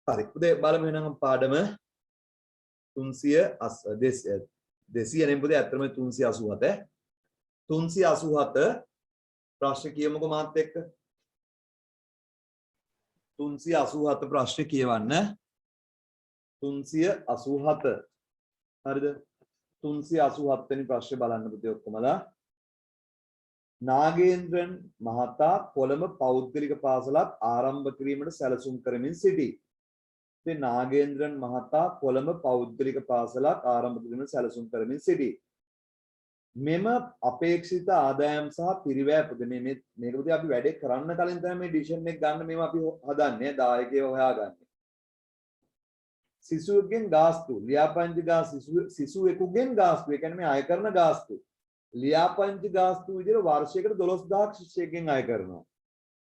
හරි. උදේ බලමු එහෙනම් පාඩම 380 200 නෙමෙයි පුතේ ඇත්තටම 387 387 ප්‍රශ්න කියමුකෝ මාත් එක්ක 387 ප්‍රශ්න කියවන්න 387 හරිද 387 වෙනි ප්‍රශ්නේ බලන්න පුතේ ඔක්කොමලා නාගේන්ද්‍රන් මහතා කොළඹ පෞද්ගලික පාසලක් ආරම්භ කිරීමට සැලසුම් කරමින් සිටී. ඉතින් නාගේන්ද්‍රන් මහතා කොළඹ පෞද්ගලික පාසලක් ආරම්භ කිරීමට සැලසුම් කරමින් සිටී. මෙම අපේක්ෂිත ආදායම් සහ පිරිවැය මේක පුතේ අපි වැඩේ කරන්න කලින් තමයි මේ ඩිසිෂන් එක ගන්න මේවා අපි හදන්නේ දායකයෝ හොයාගන්නේ. සිසුවෙකුගෙන් ගාස්තු ලියාපදිංචි ගාස්තු සිසුවෙකුගෙන් ගාස්තු ඒ කියන්නේ මේ අය කරන ගාස්තු ලියාපදිංචි ගාස්තු විදිහට වර්ෂයකට 12000ක් ශිෂ්‍යයෙක්ගෙන් අය කරනවා.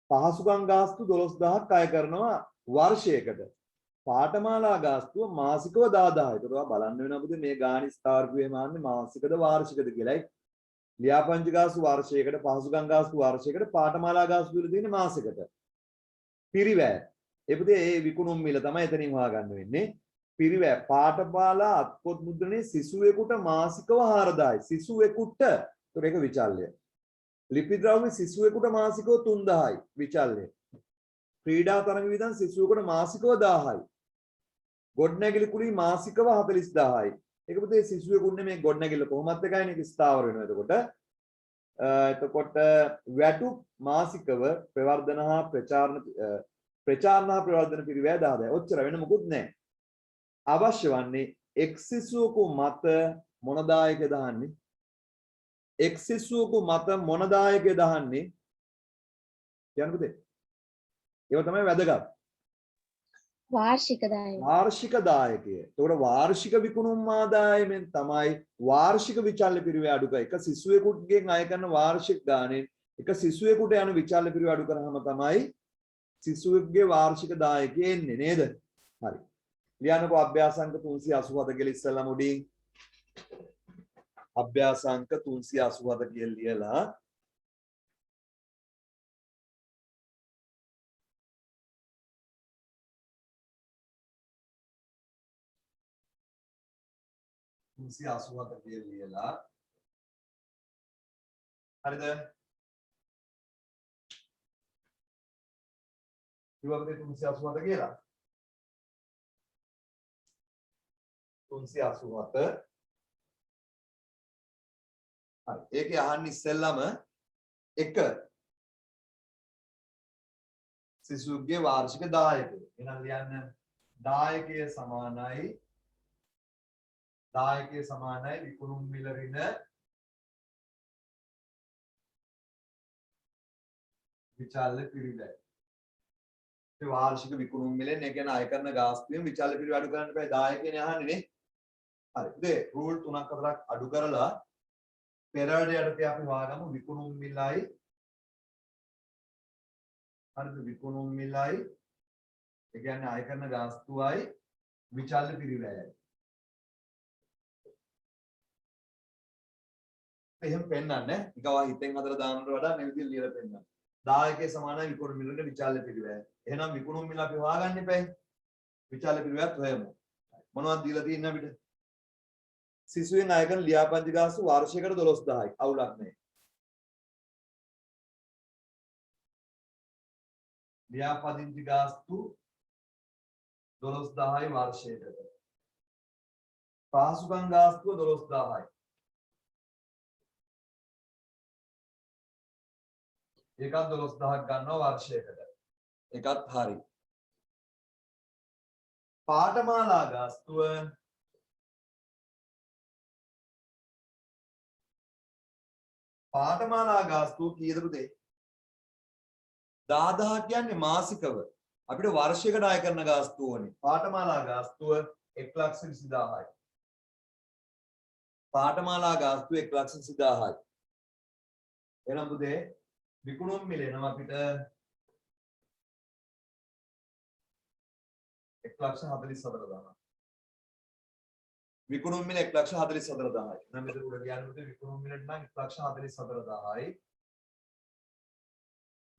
පහසුකම් ගාස්තු 12000ක් අය කරනවා වර්ෂයකට. පාඨමාලා ගාස්තුව මාසිකව 10000. ඒක තමයි බලන්න වෙනවා පුතේ මේ ගාණ ස්ථාර්පුවේ මාන්නේ මාසිකද වාර්ෂිකද කියලායි. ලියාපදිංචි ගාස්තු වර්ෂයකට පහසුකම් ගාස්තු වර්ෂයකට පාඨමාලා ගාස්තු වල තියෙන මාසිකට. පිරිවැය. ඒ පුතේ ඒ විකුණුම් මිල තමයි එතනින් හොයාගන්න වෙන්නේ. පිරිවැය පාඨමාලා අත්පොත් මුද්‍රණේ සිසුවෙකුට මාසිකව 4000යි. සිසුවෙකුට ඒක විචල්්‍ය. ලිපි ද්‍රව්‍ය සිසුවෙකුට මාසිකව 3000යි විචල්්‍ය. ක්‍රීඩා තරඟ වියදම් සිසුවෙකුට මාසිකව 1000යි. ගොඩනැගිලි කුලී මාසිකව 40000යි. ඒක පුතේ සිසුවෙකුට මේ ගොඩනැගිල්ල කොහොමත් එකයිනේ ඒක ස්ථාවර වෙනවා. එතකොට වැටු මාසිකව ප්‍රවර්ධන හා ප්‍රචාරණ හා ප්‍රවර්ධන පිරිවැය 10000යි. ඔච්චර වෙන මොකුත් නැහැ. අවශ්‍ය වන්නේ එක් සිසුවෙකු මත මොන දායකය දහන්නේ? එක් සිසුවෙකු මත මොන දායකය දහන්නේ? කියන්න පුතේ. ඒක තමයි වැදගත්. වාර්ෂික දායකය. වාර්ෂික දායකය. ඒකට වාර්ෂික විකුණුම් ආදායමෙන් තමයි වාර්ෂික විචල්්‍ය පිරිවැය අඩු කර. එක සිසුවෙකුගෙන් අය කරන වාර්ෂික ගාණයෙන් එක සිසුවෙකුට යන විචල්්‍ය පිරිවැය අඩු කරාම තමයි සිසුවෙකුගේ වාර්ෂික දායකය එන්නේ නේද? හරි. ලියන්නකෝ අභ්‍යාසංක 387 කියලා ඉස්සෙල්ලාම උඩින් අභ්‍යාසංක 387 කියලා ලියලා ලියලා හරිද? ඉවරද 387 කියලා? 387 හරි. ඒකේ අහන්නේ ඉස්සෙල්ලාම එක සිසුගේ වාර්ෂික දායකය. එහෙනම් ලියන්න දායකය සමානයි විකුණුම් මිල ඍණ විචල්්‍ය පිරිවැය. ඒ වාර්ෂික විකුණුම් මිලෙන් ඒ කියන්නේ අය කරන ගාස්තුවෙන් විචල්්‍ය පිරිවැය අඩු කරන්න බෑ දායකයනේ අහන්නේ නේ. හරි. ඉතින් රූල් 3ක් 4ක් අඩු කරලා පෙරවැඩ යටතේ අපි හොයාගමු විකුණුම් මිලයි හරිද විකුණුම් මිලයි ඒ කියන්නේ අය කරන ගාස්තුවයි විචල්්‍ය පිරිවැයයි. එහෙම පෙන්නන්නේ නිකවා හිතෙන් හදලා දානවට වඩා මේ විදිහට ලියලා පෙන්නන්න. දායකයේ සමානයි විකුණුම් මිලට විචල්්‍ය පිරිවැය. එහෙනම් විකුණුම් මිල අපි හොයාගන්න එපා. විචල්්‍ය පිරිවැයත් හොයමු. මොනවද දීලා තියෙන්නේ අපිට? සිසුවෙන් අය කරන ලියාපදිංචි ගාස්තු වාර්ෂයකට 12000යි. අවුලක් නැහැ. ලියාපදිංචි ගාස්තු 12000යි වර්ෂයකට. පහසුකම් ගාස්තුව 12000යි. ඒකත් 12000ක් ගන්නවා වර්ෂයකට. ඒකත් හරි. පාඨමාලා ගාස්තුව කීයද පුතේ? 10000 කියන්නේ මාසිකව. අපිට වර්ෂයකට ආය කරන ගාස්තුව ඕනේ. පාඨමාලා ගාස්තුව 1,20,000යි. පාඨමාලා ගාස්තුව 1,20,000යි. එහෙනම් පුතේ විකුණුම් මිල එනවා අපිට 1,44,000. විකුණුම් මිල 1,44,000යි. නම් මෙතන උඩ කියන්න පුතේ විකුණුම් මිලට නම් 1,44,000යි.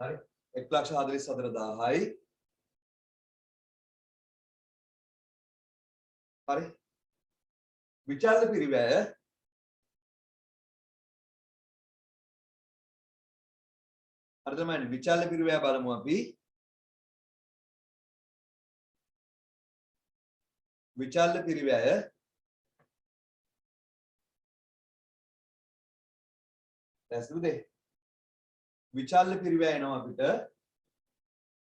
හරි 1,44,000යි හරි විචල්්‍ය පිරිවැය හරිද මන්නේ විචල්්‍ය පිරිවැය බලමු අපි විචල්්‍ය පිරිවැය දැස්දුදේ විචල්්‍ය පිරිවැය එනවා අපිට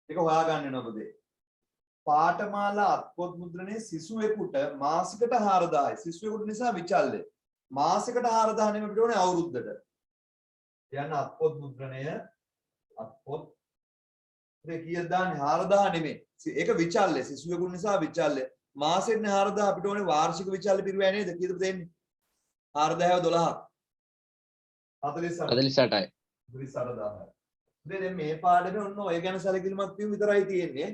ඒක හොයාගන්න වෙනවා පුතේ පාඨමාලා අත්පොත් මුද්‍රණයේ සිසුවෙකුට මාසිකට 4000යි සිසුවෙකුට නිසා විචල්්‍ය මාසිකට 4000 නෙමෙයි අපිට ඕනේ අවුරුද්දට යන්න අත්පොත් මුද්‍රණය අත්පොත් මේ කීයද දාන්නේ 4000 නෙමෙයි ඒක විචල්්‍ය සිසුවෙකුට නිසා විචල්්‍ය මාසෙට 4000 අපිට ඕනේ වාර්ෂික විචල්්‍ය පිරිවැය නේද කීයද දෙන්නේ 4012ක් 48යි 48000 දැන් මේ පාඩමේ ඔන්න ඔය ගැන සැලකිලිමත් වීම විතරයි තියෙන්නේ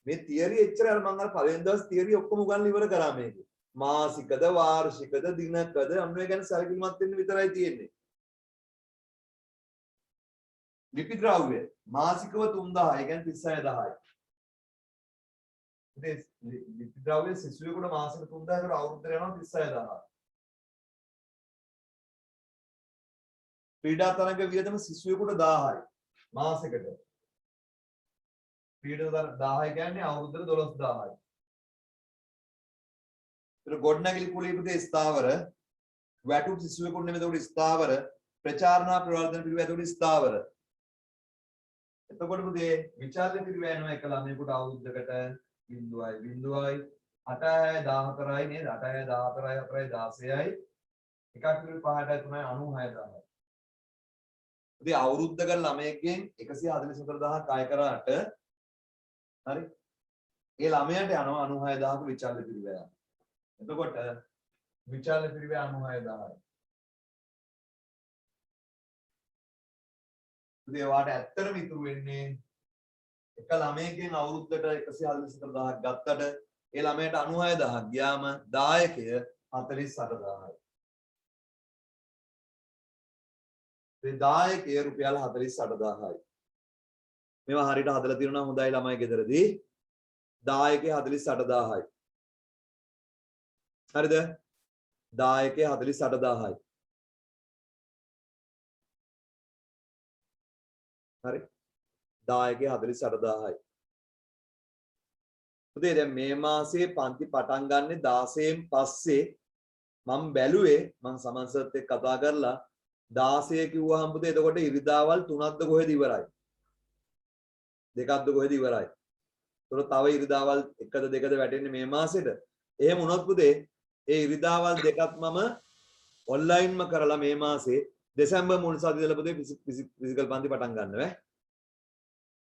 මේ තියරි එච්චර අර මම අර පළවෙනි දවස් තියරි ඔක්කොම උගන්ලා ඉවර කරා මේක මාසිකද වාර්ෂිකද දිනකද අන්න ඔය ගැන සැලකිලිමත් වෙන්න විතරයි තියෙන්නේ ලිපි ද්‍රව්‍ය මාසිකව 3000 ඒ කියන්නේ 36000යි ඉතින් ලිපි ද්‍රව්‍ය සිසුවෙකුට මාසික 3000 කට අවුරුද්දට යනවා 36000 ක්‍රීඩා තරඟ වියදම සිසුවෙකුට 1000යි මාසෙකට ක්‍රීඩා 1000 කියන්නේ අවුරුද්දට 12000යි ඒක ගොඩනැගිලි කුලීපතේ ස්ථාවර වැටුප් සිසුවෙකුට නෙමෙයි ඒකට ස්ථාවර ප්‍රචාරණා ප්‍රවර්ධන පිළිවෙල ඒකට ස්ථාවර එතකොට පුතේ විචාරණ පිළිවෙල යනවා එක ළමයෙකුට අවුරුද්දකට 0.0යි 8යි 14යි නේද 8යි 14යි 4යි 16යි එකක් පිළිවෙල 5යි 3යි 96000යි ඉතින් අවුරුද්දකට ළමයෙක්ගෙන් 144000ක් අය කරාට හරි ඒ ළමයාට යනවා 96000ක විචල්්‍ය පිරිවැය. එතකොට විචල්්‍ය පිරිවැය 96000යි. ඉතින් ඒවාට ඇත්තටම ඉතුරු වෙන්නේ එක ළමයෙක්ගෙන් අවුරුද්දට 144000ක් ගත්තට ඒ ළමයාට 96000ක් ගියාම දායකය 48000යි. දායකය රුපියල් 48000යි. මේවා හරියට හදලා තියෙනවා හොඳයි ළමයි ගෙදරදී. දායකය 48000යි. හරිද? දායකය 48000යි. හරි. දායකය 48000යි. පුතේ දැන් මේ මාසේ පන්ති පටන් ගන්නෙ 16න් පස්සේ මම බැලුවේ මම සමන්සර්ත් එක්ක කතා කරලා 16 කිව්වහම පුතේ එතකොට ඉරිදාවල් 3ක්ද කොහෙද ඉවරයි 2ක්ද කොහෙද ඉවරයි ඒතකොට තව ඉරිදාවල් 1ද 2ද වැටෙන්නේ මේ මාසෙට එහෙම වුණොත් පුතේ ඒ ඉරිදාවල් දෙකක් මම ඔන්ලයින්ම කරලා මේ මාසේ දෙසැම්බර් මුල් සතියේ ඉඳලා පුතේ ෆිසිකල් පන්ති පටන් ගන්නවා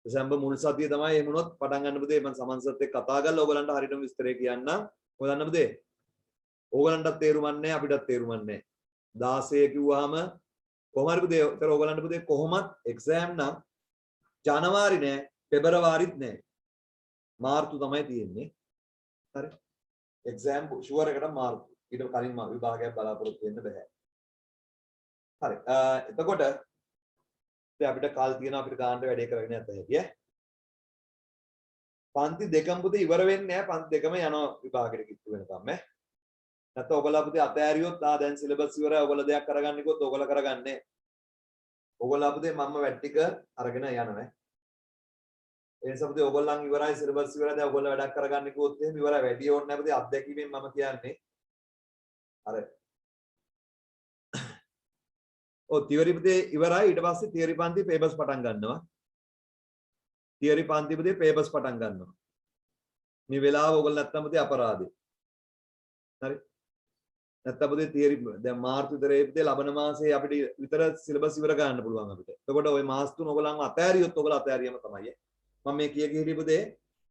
දෙසැම්බර් මුල් සතියේ තමයි එහෙම වුණොත් පටන් ගන්න පුතේ මම සමන්සර්ත් එක්ක කතා කරලා ඔයගලන්ට හරියටම විස්තරය කියන්නම් ඔය දන්න පුතේ ඕගලන්ටත් තේරුම්න්නේ නැහැ අපිටත් තේරුම්න්නේ නැහැ 16 කිව්වහම කොහොම හරි පුතේ ඒතර ඕගලන්ට පුතේ කොහොමත් එක්සෑම් නම් ජනවාරි නෑ පෙබරවාරිත් නෑ මාර්තු තමයි තියෙන්නේ හරි එක්සෑම් ෂුවර් එකට මාර්තු ඊට කලින් විභාගයක් බලාපොරොත්තු වෙන්න බෑ හරි එතකොට ඉතින් අපිට කල් තියෙනවා අපිට ගානට වැඩේ කරගෙන යන්න හැකියි පන්ති දෙකම පුතේ ඉවර වෙන්නේ නෑ පන්ති දෙකම යනවා විභාගෙට කිට්ටු වෙනකම් නැත්නම් ඔයගොල්ලෝ පුතේ අතෑරියොත් දැන් සිලබස් ඉවරයි ඔයගොල්ලෝ දෙයක් කරගන්න කිව්වොත් ඔයගොල්ලෝ කරගන්නේ ඔයගොල්ලෝ පුතේ මම වැඩ ටික අරගෙන යනවා ඒ නිසා පුතේ ඔයගොල්ලන් ඉවරයි සිලබස් ඉවරයි දැන් ඔයගොල්ලෝ වැඩක් කරගන්න කිව්වොත් එහෙම ඉවරයි වැඩි ඕනේ නැහැ පුතේ අත්දැකීමෙන් මම කියන්නේ අර තියරි පුතේ ඉවරයි ඊට පස්සේ තියරි පන්ති පේපර්ස් පටන් ගන්නවා තියරි පන්ති පුතේ පේපර්ස් පටන් ගන්නවා මේ වෙලාව ඔයගොල්ලෝ නැත්තම් පුතේ අපරාධේ හරි නැත්තම් පුතේ තියරි දැන් මාර්තු විතරේ පුතේ ලබන මාසේ අපිට විතර සිලබස් ඉවර ගන්න පුළුවන් අපිට. එතකොට ওই මාස තුන ඔයගොල්ලන්ව අතෑරියොත් ඔයගොල්ලෝ අතෑරියම තමයි. මම මේ කිය හිටියේ පුතේ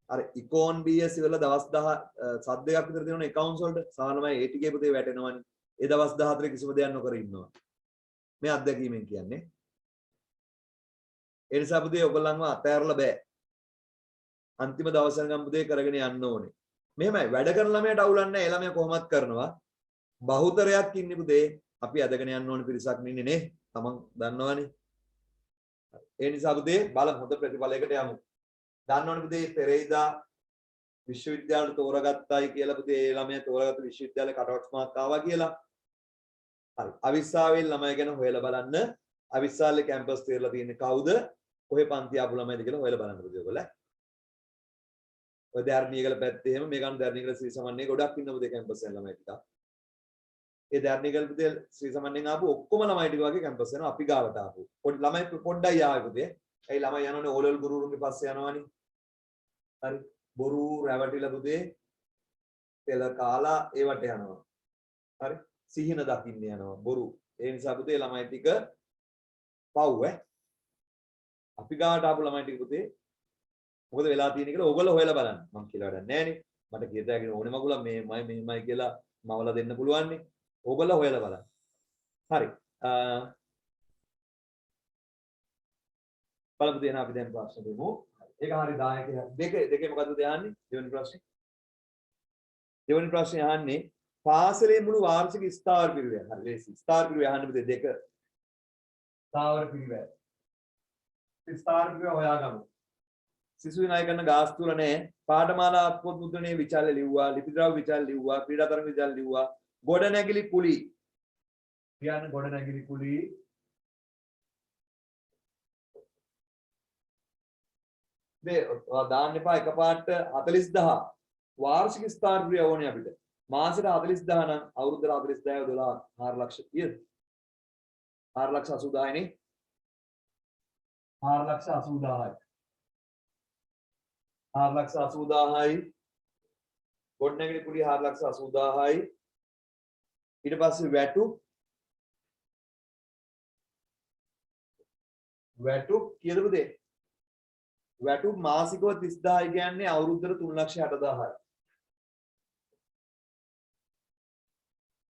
අර ඉකෝන් BS වල දවස් 10 සත් දෙකක් විතර තියෙනවනේ accounts වලට සාමාන්‍යයෙන් ඒ ටිකේ පුතේ වැටෙනවනේ. ඒ දවස් 14 කිසිම දෙයක් නොකර ඉන්නවා. මේ අත්දැකීමෙන් කියන්නේ. ඒ නිසා පුතේ ඔයගොල්ලන්ව අතෑරලා බෑ. අන්තිම දවස් වෙනකම් පුතේ කරගෙන යන්න ඕනේ. මෙහෙමයි වැඩ කරන ළමයට අවුලක් නැහැ. ඒ ළමයා කොහොමත් කරනවා. බහුතරයක් ඉන්නේ පුතේ අපි අදගෙන යන්න ඕනේ පිරිසක් ඉන්නේ නේ. තමන් දන්නවනේ. ඒ නිසා පුතේ බලමු හොඳ ප්‍රතිඵලයකට යමු. දන්නවනේ පුතේ පෙරේදා විශ්වවිද්‍යාලයට තෝරගත්තයි කියලා පුතේ ඒ ළමයා තෝරගත්ත විශ්වවිද්‍යාලේ කටවට් මාක් ආවා කියලා. හරි. අවිස්සාවේ ළමයි ගැන හොයලා බලන්න. අවිස්සාලේ කැම්පස් තේරලා තියෙන්නේ කවුද? කොහේ පන්ති ආපු ළමයිද කියලා හොයලා බලන්න පුතේ ඔයගොල්ලෝ. ඔය ධර්ණීගල පැත්තේ එහෙම මේකන් ධර්ණීගල ශ්‍රී සමන්නේ ගොඩක් ඉන්න පුතේ කැම්පස් එකේ ළමයි ටිකක්. ඒ ධර්ණීගල පුතේ ශ්‍රී සමන්නෙන් ආපු ඔක්කොම ළමයි ටික වගේ කැම්පස් යනවා අපි ගාවට ආපු. පොඩි ළමයි පොඩ්ඩයි ආවේ පුතේ. ඒ ළමයි යනෝනේ ඕලෙවල් ගුරුවරුන්ගේ පස්සේ යනවනේ. හරි. බොරු රැවටිලා පුතේ තෙල කාලා ඒවට යනවා. හරි. සිහින දකින්න යනවා බොරු. ඒ නිසා පුතේ ළමයි ටික පව් අපි ගාවට ආපු ළමයි ටික පුතේ මොකද වෙලා තියෙන්නේ කියලා ඕගොල්ලෝ හොයලා බලන්න. මම කියලා වැඩක් නැහැ නේ. මට කියතෑගෙන ඕනේ මගුලා මෙහෙමයි කියලා මවලා දෙන්න පුළුවන් නේ. ඕගොල්ලෝ හොයලා බලන්න. හරි. බලමු දෙන අපි දැන් ප්‍රශ්න දෙමු. ඒක හරි දායකයා. දෙකේ මොකද්ද දෙන්නේ? දෙවෙනි ප්‍රශ්නේ. දෙවෙනි ප්‍රශ්නේ අහන්නේ පාසලේ මුළු වාර්ෂික ස්ථාවර පිරිවැය. හරි ලේසි. ස්ථාවර පිරිවැය අහන්න පුතේ දෙක. ස්ථාවර පිරිවැය. ස්ථාවර පිරිවැය හොයාගමු. සිසු විනාය කරන ගාස්තු වල නැහැ. පාඨමාලා අත්පොත් මුද්‍රණයේ විචාල ලිව්වා, ලිපිද්‍රව්‍ය විචාල ලිව්වා, ක්‍රීඩාතරංග විචාල ලිව්වා, ගොඩනැගිලි කුලී. කියන්න ගොඩනැගිලි කුලී. දාන්න එපා එකපාරට 40000 වාර්ෂික ස්ථාවර පිරිවැය ඕනේ අපිට. මාසෙට 40000 නම් අවුරුද්දට 40000 12 4 ලක්ෂ කීයද? 4,80,000 නේ. 4,80,000යි. 4,80,000යි. ගොඩනැගිලි කුලිය 4,80,000යි. ඊට පස්සේ වැටු කීයද පුතේ? වැටු මාසිකව 30000යි කියන්නේ අවුරුද්දට 3,60,000යි.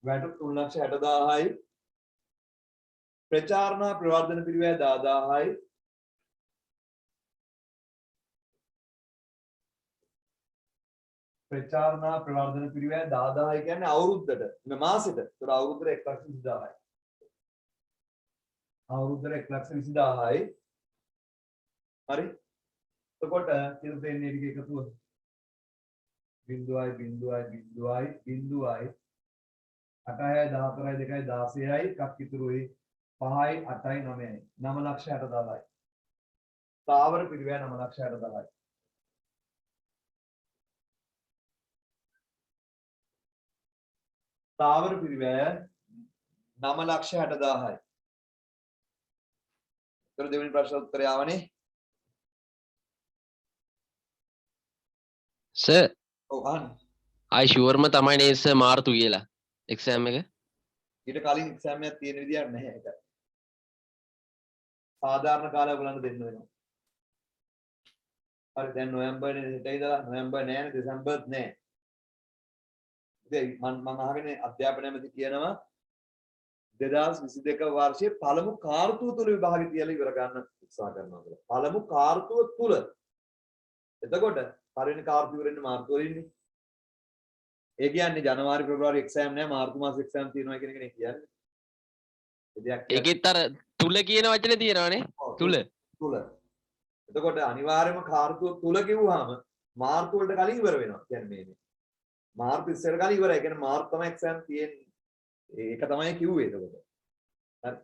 වැටු 3,60,000යි. ප්‍රචාරණ ප්‍රවර්ධන පිරිවැය 10,000යි. ප්‍රචාරණ ප්‍රවර්ධන පිරිවැය 10,000යි කියන්නේ අවුරුද්දට මේ මාසෙට. ඒතර අවුරුද්දට 1,20,000යි. අවුරුද්දට 1,20,000යි. හරි. එතකොට කියලා දෙන්නේ ටික එකතුව 0.0.0.0යි 8යි 14යි 2යි 16යි එකක් ඉතුරුයි 5යි 8යි 9යි 9,60,000යි. ස්ථාවර පිරිවැය 9,60,000යි. ස්ථාවර පිරිවැය 9,60,000යි. ඒතර දෙවෙනි ප්‍රශ්න උත්තරය ආවනේ. සර් ඔව් අහන්න. ආයි ෂුවර්ම තමයි නේ සර් මාර්තු කියලා එක්සෑම් එක. ඊට කලින් එක්සෑම් එකක් තියෙන විදියක් නැහැ ඒක. සාධාරණ කාලය ඔයගලන්ට දෙන්න වෙනවා. හරි දැන් නොවැම්බර්නේ හිටේ ඉඳලා නොවැම්බර් නෑනේ දෙසැම්බර්ත් නෑ. ඉතින් මම අහගෙන අධ්‍යාපන ඇමති කියනවා 2022 වර්ෂයේ පළමු කාර්තුව තුල විභාගෙ තියලා ඉවර ගන්න උත්සාහ කරනවා කියලා. පළමු කාර්තුව තුල. එතකොට පළවෙනි කාර්තුව ඉවරෙන්නේ මාර්තු වලින්නේ. ඒ කියන්නේ ජනවාරි පෙබරවාරි එක්සෑම් නෑ මාර්තු මාසේ එක්සෑම් තියෙනවා කියන එකනේ කියන්නේ. ඒකෙත් අර තුල කියන වචනේ තියෙනවානේ. තුල. එතකොට අනිවාර්යයෙන්ම කාර්තුව තුල කිව්වහම මාර්තු වලට කලින් ඉවර වෙනවා. කියන්නේ මේ මාර්තු ඉස්සර කලින් ඉවරයි. ඒ කියන්නේ මාර්තු තමයි එක්සෑම් තියෙන්නේ. ඒක තමයි කිව්වේ එතකොට. හරි.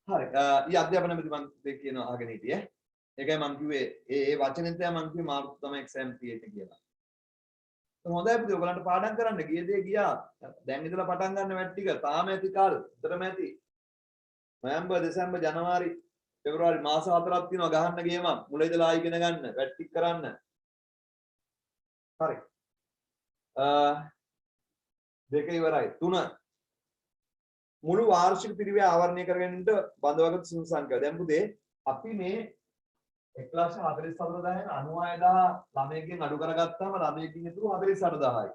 හරි. ඊ අධ්‍යාපන ඇමති මම කියනවා අහගෙන හිටියේ. ඒකයි මම කිව්වේ ඒ වචනෙන් තමයි මම කිව්වේ මාර්තු තමයි එක්සෑම් තියෙන්නේ කියලා. හොඳයි පුතේ ඔයගලන්ට පාඩම් කරන්න ගිය දේ ගියා. දැන් ඉඳලා පටන් ගන්න වැඩ ටික තාම ඇති කාල. උතරම ඇති. නොවැම්බර් දෙසැම්බර් ජනවාරි පෙබරවාරි මාස 4ක් තියෙනවා ගහන්න ගියම මුල ඉඳලා ඉගෙන ගන්න වැඩ ටික කරන්න. හරි. දෙක ඉවරයි. 3 මුළු වාර්ෂික පිරිවැය ආවරණය කරගන්නට බඳවාගත් සුළු සංඛ්‍යාව. දැන් පුතේ අපි මේ 1,44,000 ළමයෙක්ගෙන් අඩු කරගත්තාම ළමයෙක්ගෙන් ඉතුරු 48,000යි.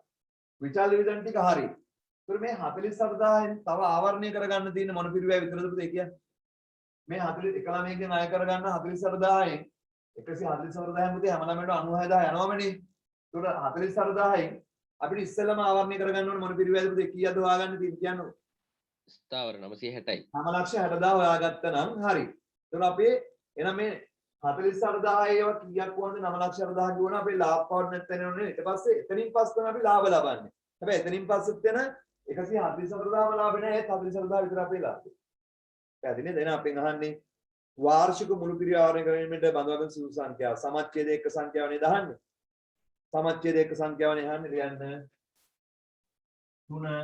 විචාල විදන් ටික හරි. ඒතර මේ 48,000න් තව ආවරණය කරගන්න තියෙන මොන පිරිවැය විතරද පුතේ කියන්නේ? මේ 41 ළමයෙක්ගෙන් අය කරගන්න 48,000න් 144,000න් පුතේ හැම ළමයටම 96,000 යනවමනේ. ඒතර 48,000න් අපිට ඉස්සෙල්ලාම ආවරණය කරගන්න ඕනේ මොන පිරිවැයද පුතේ කීයද හොයාගන්න තියෙන්නේ කියන්න. ස්ථාවර 960යි. 9,60,000 හොයාගත්තා නම් හරි. ඒතර අපේ එහෙනම් මේ 48000 ඒවා කීයක් වුණාද 9,80,000 කිව්වනම් අපේ ලාභ පාඩු නැත්නම් නේ. ඊට පස්සේ එතනින් පස්සේ තමයි අපි ලාභ ලබන්නේ. හැබැයි එතනින් පස්සෙත් වෙන 144,000ම ලාභ නැහැ. ඒත් 44,000 විතර අපේ ලාභය. පැහැදිලිද? දැන් අපෙන් අහන්නේ වාර්ෂික මුළු පිරි ආවරණය කිරීමට බඳවාගෙන සිසු සංඛ්‍යාව. සමච්ඡේද එක්ක සංඛ්‍යාව නේද අහන්නේ? සමච්ඡේද එක්ක සංඛ්‍යාව නේ අහන්නේ ලියන්න. 3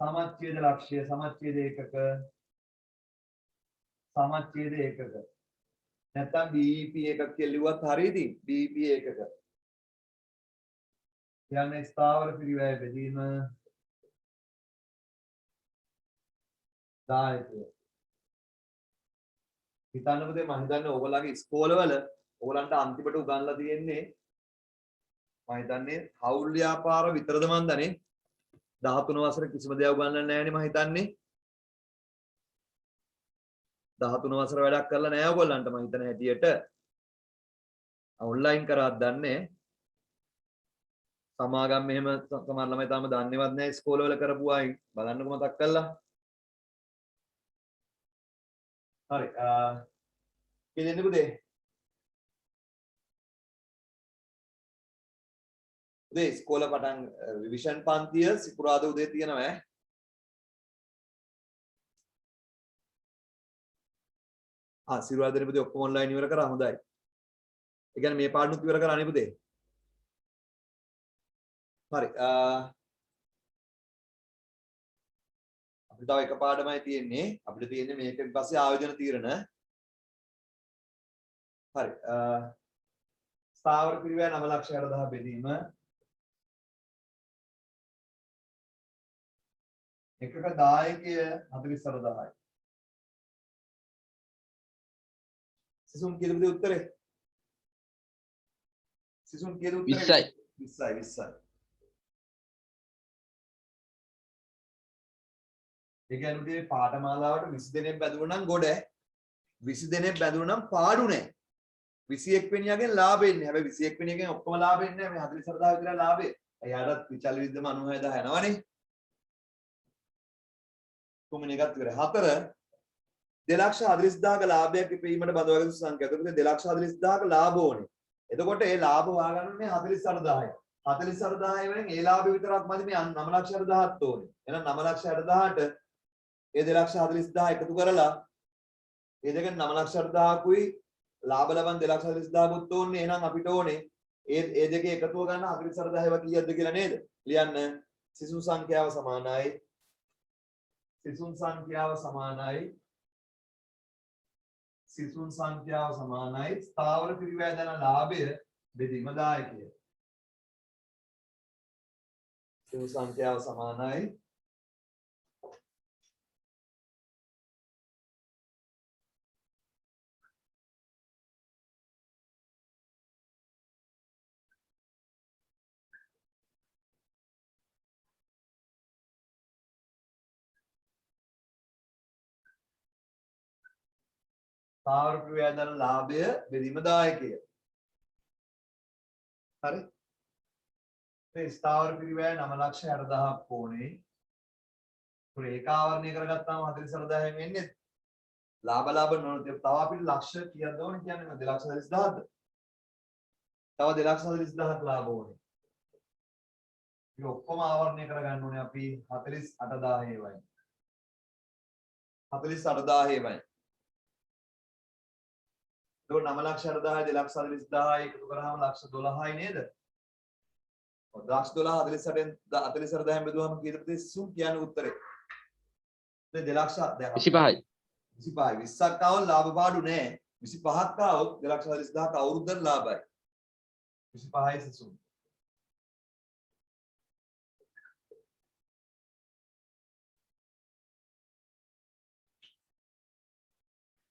සමච්ඡේද ලක්ෂ්‍ය සමච්ඡේද ඒකක සමච්ඡේද ඒකක නැත්තම් BEP එකක් කියලා ලිව්වත් හරියද? BEP ඒකක. කියන්නේ ස්ථාවර පිරිවැය බෙදීම දායකය. හිතන්න පුතේ මම හිතන්නේ ඕගොල්ලන්ගේ ඉස්කෝලවල ඕගොල්ලන්ට අන්තිමට උගන්ලා තියෙන්නේ මම හිතන්නේ හවුල් ව්‍යාපාර විතරද මන් දන්නේ 13 වසරේ කිසිම දෙයක් උගන්වන්නේ නැහැ නේ මම හිතන්නේ 13 වසර වැඩක් කරලා නැහැ ඔයගොල්ලන්ට මම හිතන හැටියට ඔන්ලයින් කරාත් දන්නේ සමාගම් මෙහෙම සමහර ළමයි තාම දන්නේවත් නැහැ ඉස්කෝලවල කරපු අය බලන්නකො මතක් කරලා හරි කියන්න පුතේ උදේ ඉස්කෝල පටන් රිවිෂන් පන්තිය සිකුරාදා උදේ තියෙනවා ඈ සිකුරාදා පුතේ ඔක්කොම ඔන්ලයින් ඉවර කරා හොඳයි ඒ කියන්නේ මේ පාඩනුත් ඉවර කරා නේ පුතේ හරි අපිට තව එක පාඩමයි තියෙන්නේ අපිට තියෙන්නේ මේකෙන් පස්සේ ආයෝජන තීරණ හරි ස්ථාවර පිරිවැය 9,60,000 බෙදීම එකක දායකය 48,000යි සිසුන් කීයද උත්තරේ සිසුන් කීයද උත්තරේ 20යි 20යි ඒ කියන්නේ පාඨමාලාවට 20 දෙනෙක් බැඳුණා නම් ගොඩ 20 දෙනෙක් බැඳුණා නම් පාඩු නෑ 21 වෙනියගෙන් ලාභෙන්නේ හැබැයි 21 වෙනියගෙන් ඔක්කොම ලාභෙන්නේ නෑ මේ 40000 විතර ලාභේ එයාටත් විචල් විද්දම 96000 යනවනේ තුන්වෙනි එකත් ඉවරයි 4 2,40,000ක ලාභයක් ඉපීමට බඳවාගෙන සංඛ්‍යාව. එතකොට 2,40,000ක ලාභ ඕනේ. එතකොට ඒ ලාභ හොයාගන්න මේ 48,000යි. 48,000 වෙනින් ඒ ලාභය විතරක් මදි මේ 9,60,000ත් ඕනේ. එහෙනම් 9,60,000ට ඒ 2,40,000 එකතු කරලා ඒ දෙකෙන් 9,60,000කුයි ලාභ ලබන 2,40,000කුත් ඕනේ. එහෙනම් අපිට ඕනේ ඒ දෙකේ එකතුව ගන්න 48,000 ඒවා කීයක්ද කියලා නේද? ලියන්න. සිසුන් සංඛ්‍යාව සමානයි. සිසුන් සංඛ්‍යාව සමානයි. සිසුන් සංඛ්‍යාව සමානයි ස්ථාවර පිරිවැය දන ලාභය බෙදීම දායකය. සිසුන් සංඛ්‍යාව සමානයි ස්ථාවර පිරිවැය දන ලාභය බෙදීම දායකය. හරි මේ ස්ථාවර පිරිවැය 9,60,000ක් ඕනේ. ඒක ආවරණය කරගත්තාම 48,000න් වෙන්නේ ලාභ නොනොත් තව අපිට ලක්ෂ කීයක්ද ඕනේ කියන්නේ 2,40,000ද? තව 2,40,000ක් ලාභ ඕනේ. ඒක ඔක්කොම ආවරණය කරගන්න ඕනේ අපි 48,000 ඒවයි. 48,000 ඒවයි. ඒක 9,60,000 2,40,000 එකතු කරාම 1,12,000යි නේද? ඔව් 1,12,000 48,000න් බෙදුවම කීයද සිසුන් කියන්නේ උත්තරේ? දැන් 2,25යි. 25යි 20ක් ආවොත් ලාභ පාඩු නෑ 25ක් ආවොත් 2,40,000ක අවුරුද්දට ලාභයි 25යි සිසුන්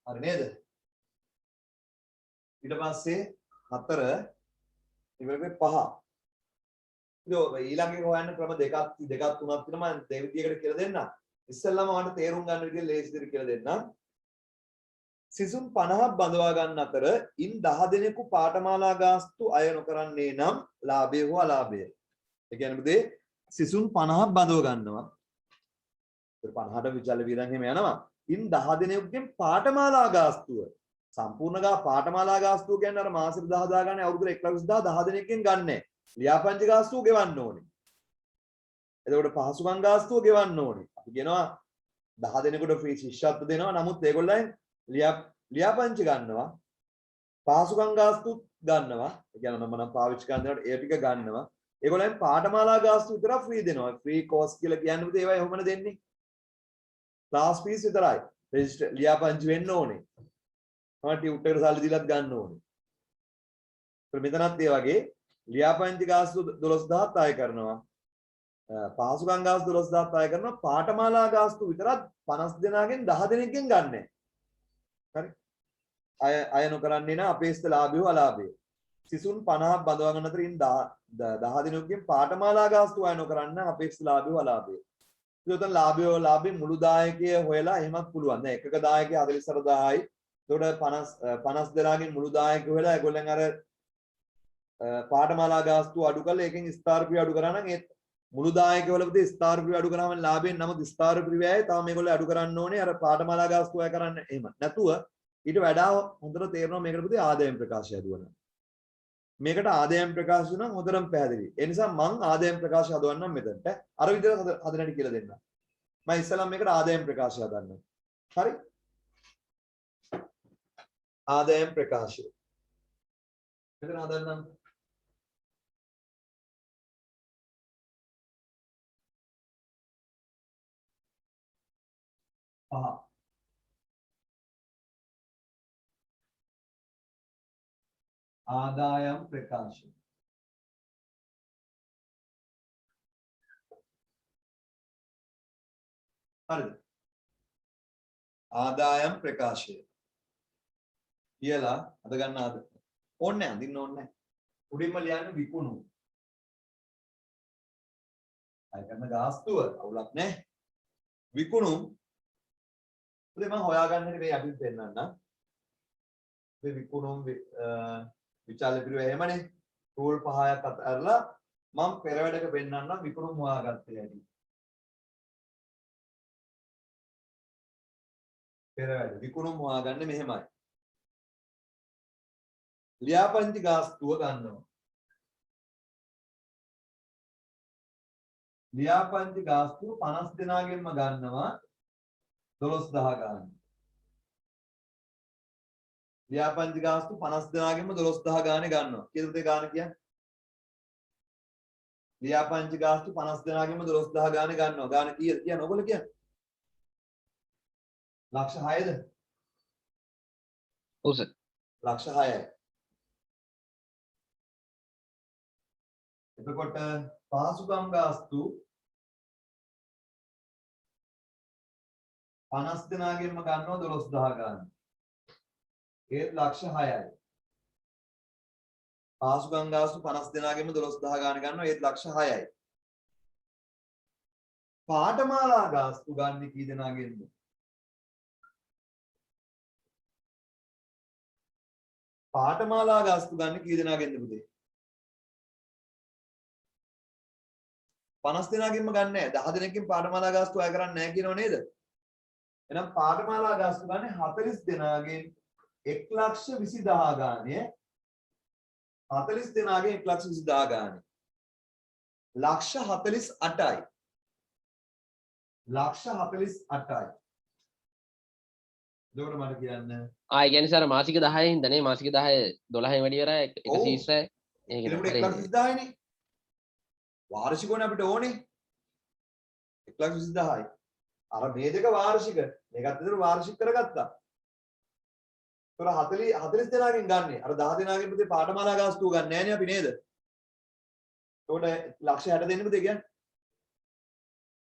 හරි නේද ඊට පස්සේ 4 ඉවරේ 5 ඊළඟේ හොයන්න ක්‍රම දෙකක් තුනක් තියෙනවා මම දෙවිදියකට කියලා දෙන්නම් ඉස්සෙල්ලාම ඔයාලට තේරුම් ගන්න විදිහ ලේසි විදිහට කියලා දෙන්නම්. සිසුන් 50ක් බඳවා ගන්න අතර ඉන් 10 දෙනෙකු පාඨමාලා ගාස්තු අය නොකරන්නේ නම් ලාභය හෝ අලාභය. ඒ කියන්නේ මොකද? සිසුන් 50ක් බඳව ගන්නවා. ඒ 50ට විචල වියදම් එහෙම යනවා. ඉන් 10 දෙනෙකුගෙන් පාඨමාලා ගාස්තුව සම්පූර්ණ පාඨමාලා ගාස්තුව කියන්නේ අර මාසෙට 10000 ගන්න අවුරුද්දට 1,20,000 10 දෙනෙක්ගෙන් ගන්නෑ. ලියාපදිංචි ගාස්තුව ගෙවන්න ඕනේ. එතකොට පහසුකම් ගාස්තුව ගෙවන්න ඕනේ. අපි කියනවා 10 දෙනෙකුට ෆ්‍රී ශිෂ්‍යත්ව දෙනවා. නමුත් ඒගොල්ලන් ලියාපදිංචි ගන්නවා. පහසුකම් ගාස්තු ගන්නවා. ඒ කියන්නේ මම නම් පාවිච්චි කරන දේවල් ඒ ටික ගන්නවා. ඒගොල්ලන් පාඨමාලා ගාස්තු විතරක් ෆ්‍රී දෙනවා. ෆ්‍රී කෝස් කියලා කියන්නේ මොකද ඒවා එහෙමම දෙන්නේ. ක්ලාස් ෆීස් විතරයි. රෙජිස්ටර් ලියාපදිංචි වෙන්න ඕනේ. ටියුට් එකට සල්ලි දීලත් ගන්න ඕනේ. ඒත් මෙතනත් ඒ වගේ ලියාපදිංචි ගාස්තු 12000ක් ආය කරනවා. පහසුකම් ගාස්තු 12000ක් ආය කරනවා. පාඨමාලා ගාස්තු විතරක් 50 දෙනාගෙන් 10 දෙනෙක්ගෙන් ගන්නෑ. හරි. අය නොකරන්නේ නා අපේක්ෂිත ලාභය අලාභය. සිසුන් 50ක් බඳවා ගන්න අතරින් 10 දිනකින් පාඨමාලා ගාස්තු අය නොකරන්න අපේක්ෂිත ලාභය අලාභය. ඒතන ලාභය මුළු දායකය හොයලා එහෙමත් පුළුවන්. දැන් එකක දායකයා 44000යි. ඒතකොට 50 දෙනාගෙන් මුළු දායකය හොයලා ඒගොල්ලන් අර පාඨමාලා ගාස්තු අඩු කරලා ඒකෙන් ස්ථාරප්‍රිය අඩු කරා නම් ඒ මුළු දායකවලදී ස්ථාරප්‍රිය අඩු කරාම ලාභයෙන් නමුත් ස්ථාරප්‍රිය වැය තව මේගොල්ලෝ අඩු කරන්න ඕනේ අර පාඨමාලා ගාස්තු අය කරන්න එහෙම. නැතුව ඊට වඩා හොඳට තේරෙනවා මේකට පුතේ ආදායම් ප්‍රකාශය හදුවනම්. මේකට ආදායම් ප්‍රකාශය නම් හොඳටම පැහැදිලි. ඒ නිසා මම ආදායම් ප්‍රකාශය හදවන්නම් මෙතනට. අර විදිහට හදන්න හැටි කියලා දෙන්නම්. මම ඉස්සෙල්ලා මේකට ආදායම් ප්‍රකාශය හදන්නම්. හරි? ආදායම් ප්‍රකාශය. මෙතන හදන්නම්. ආදායම් ප්‍රකාශය. හරිද? ආදායම් ප්‍රකාශය කියලා අද ගන්න ආද ඕනේ නැහැ අඳින්න ඕනේ නැහැ. උඩින්ම ලියන්න විකුණු. අය කරන ගාස්තුව අවුලක් නැහැ. විකුණු. ඉතින් මම හොයාගන්න හැටි මේ යටින් පෙන්නන්නම්. මේ විකුණුම් විචාල පිළිවෙල එහෙමනේ. ටූල් 5ක් අතරලා මම පෙරවැඩක පෙන්නන්නම් විකුණුම් හොයාගත්තේ හැටි. පෙරවැඩ විකුණුම් හොයාගන්නේ මෙහෙමයි. ලියාපදිංචි ගාස්තුව ගන්නවා. ලියාපදිංචි ගාස්තුව 50 දෙනාගෙන්ම ගන්නවා 12000 ගන්න. ලියාපදිංචි ගාස්තු 50 දෙනාගෙන්ම 12000 ගානේ ගන්නවා. කීයද ඒ ගාන කියන්නේ? ලියාපදිංචි ගාස්තු 50 දෙනාගෙන්ම 12000 ගානේ ගන්නවා. ගාන කීයද කියන්නේ? ඔයගොල්ලෝ කියන්නේ? ලක්ෂ 6ද? ඔව් සර්. ලක්ෂ 6යි. එතකොට පහසුකම් ගාස්තු 50 දෙනාගෙන්ම ගන්නවා 12000 ගන්න. ඒත් ලක්ෂ 6යි. පහසුකම් ගාස්තු 50 දෙනාගෙන්ම 12000 ගන්න ගන්නවා ඒත් ලක්ෂ 6යි. පාඨමාලා ගාස්තු ගන්න කී දෙනාගෙන්ද? පාඨමාලා ගාස්තු ගන්න කී දෙනාගෙන්ද පුතේ? 50 දෙනාගෙන්ම ගන්න නැහැ. 10 දෙනෙක්ගෙන් පාඨමාලා ගාස්තු අය කරන්නේ නැහැ කියනව නේද? එහෙනම් පාඨමාලා ගාස්තු ගන්න 40 දෙනාගෙන් 1,20,000 ගානේ 40 දෙනාගෙන් 1,20,000 ගානේ ලක්ෂ 48යි. ලක්ෂ 48යි. එතකොට මට කියන්න ඒ කියන්නේ සර් මාසික 10 හින්දානේ මාසික 10 12 වැඩි කරා එක සීස්සයි ඒක එතකොට 1,20,000යිනේ. වාර්ෂිකෝනේ අපිට ඕනේ 1,20,000යි. අර මේ දෙක වාර්ෂික මේකත් විතර වාර්ෂික කරගත්තා. ඒතර 40 දෙනාගෙන් ගන්නෙ. අර 10 දෙනාගෙන් පුතේ පාඨමාලා ගාස්තුව ගන්න නෑනේ අපි නේද? ඒතකොට ලක්ෂ 60 දෙන්න පුතේ කියන්නේ.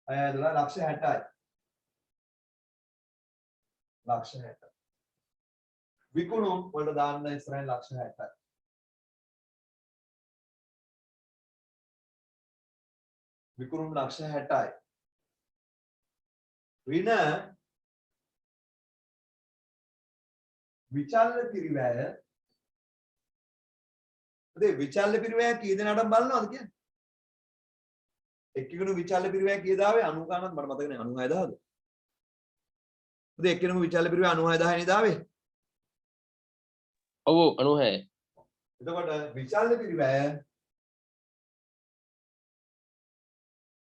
අය 12 ලක්ෂ 60යි. ලක්ෂ 60. විකුණුම් වලට දාන්න ඉස්සරහින් ලක්ෂ 60යි. විකුණුම් ලක්ෂ 60යි. ඍණ විචල්්‍ය පිරිවැය විචල්්‍ය පිරිවැය කී දෙනාටම බලනවද කියන්නේ? එක්කෙනෙකු විචල්්‍ය පිරිවැය කීයද ආවේ 90 ගණන් මට මතක නෑ 96000ද? එක්කෙනෙකු විචල්්‍ය පිරිවැය 96000 නේද ආවේ? ඔව් 96. එතකොට විශාල පිරිවැය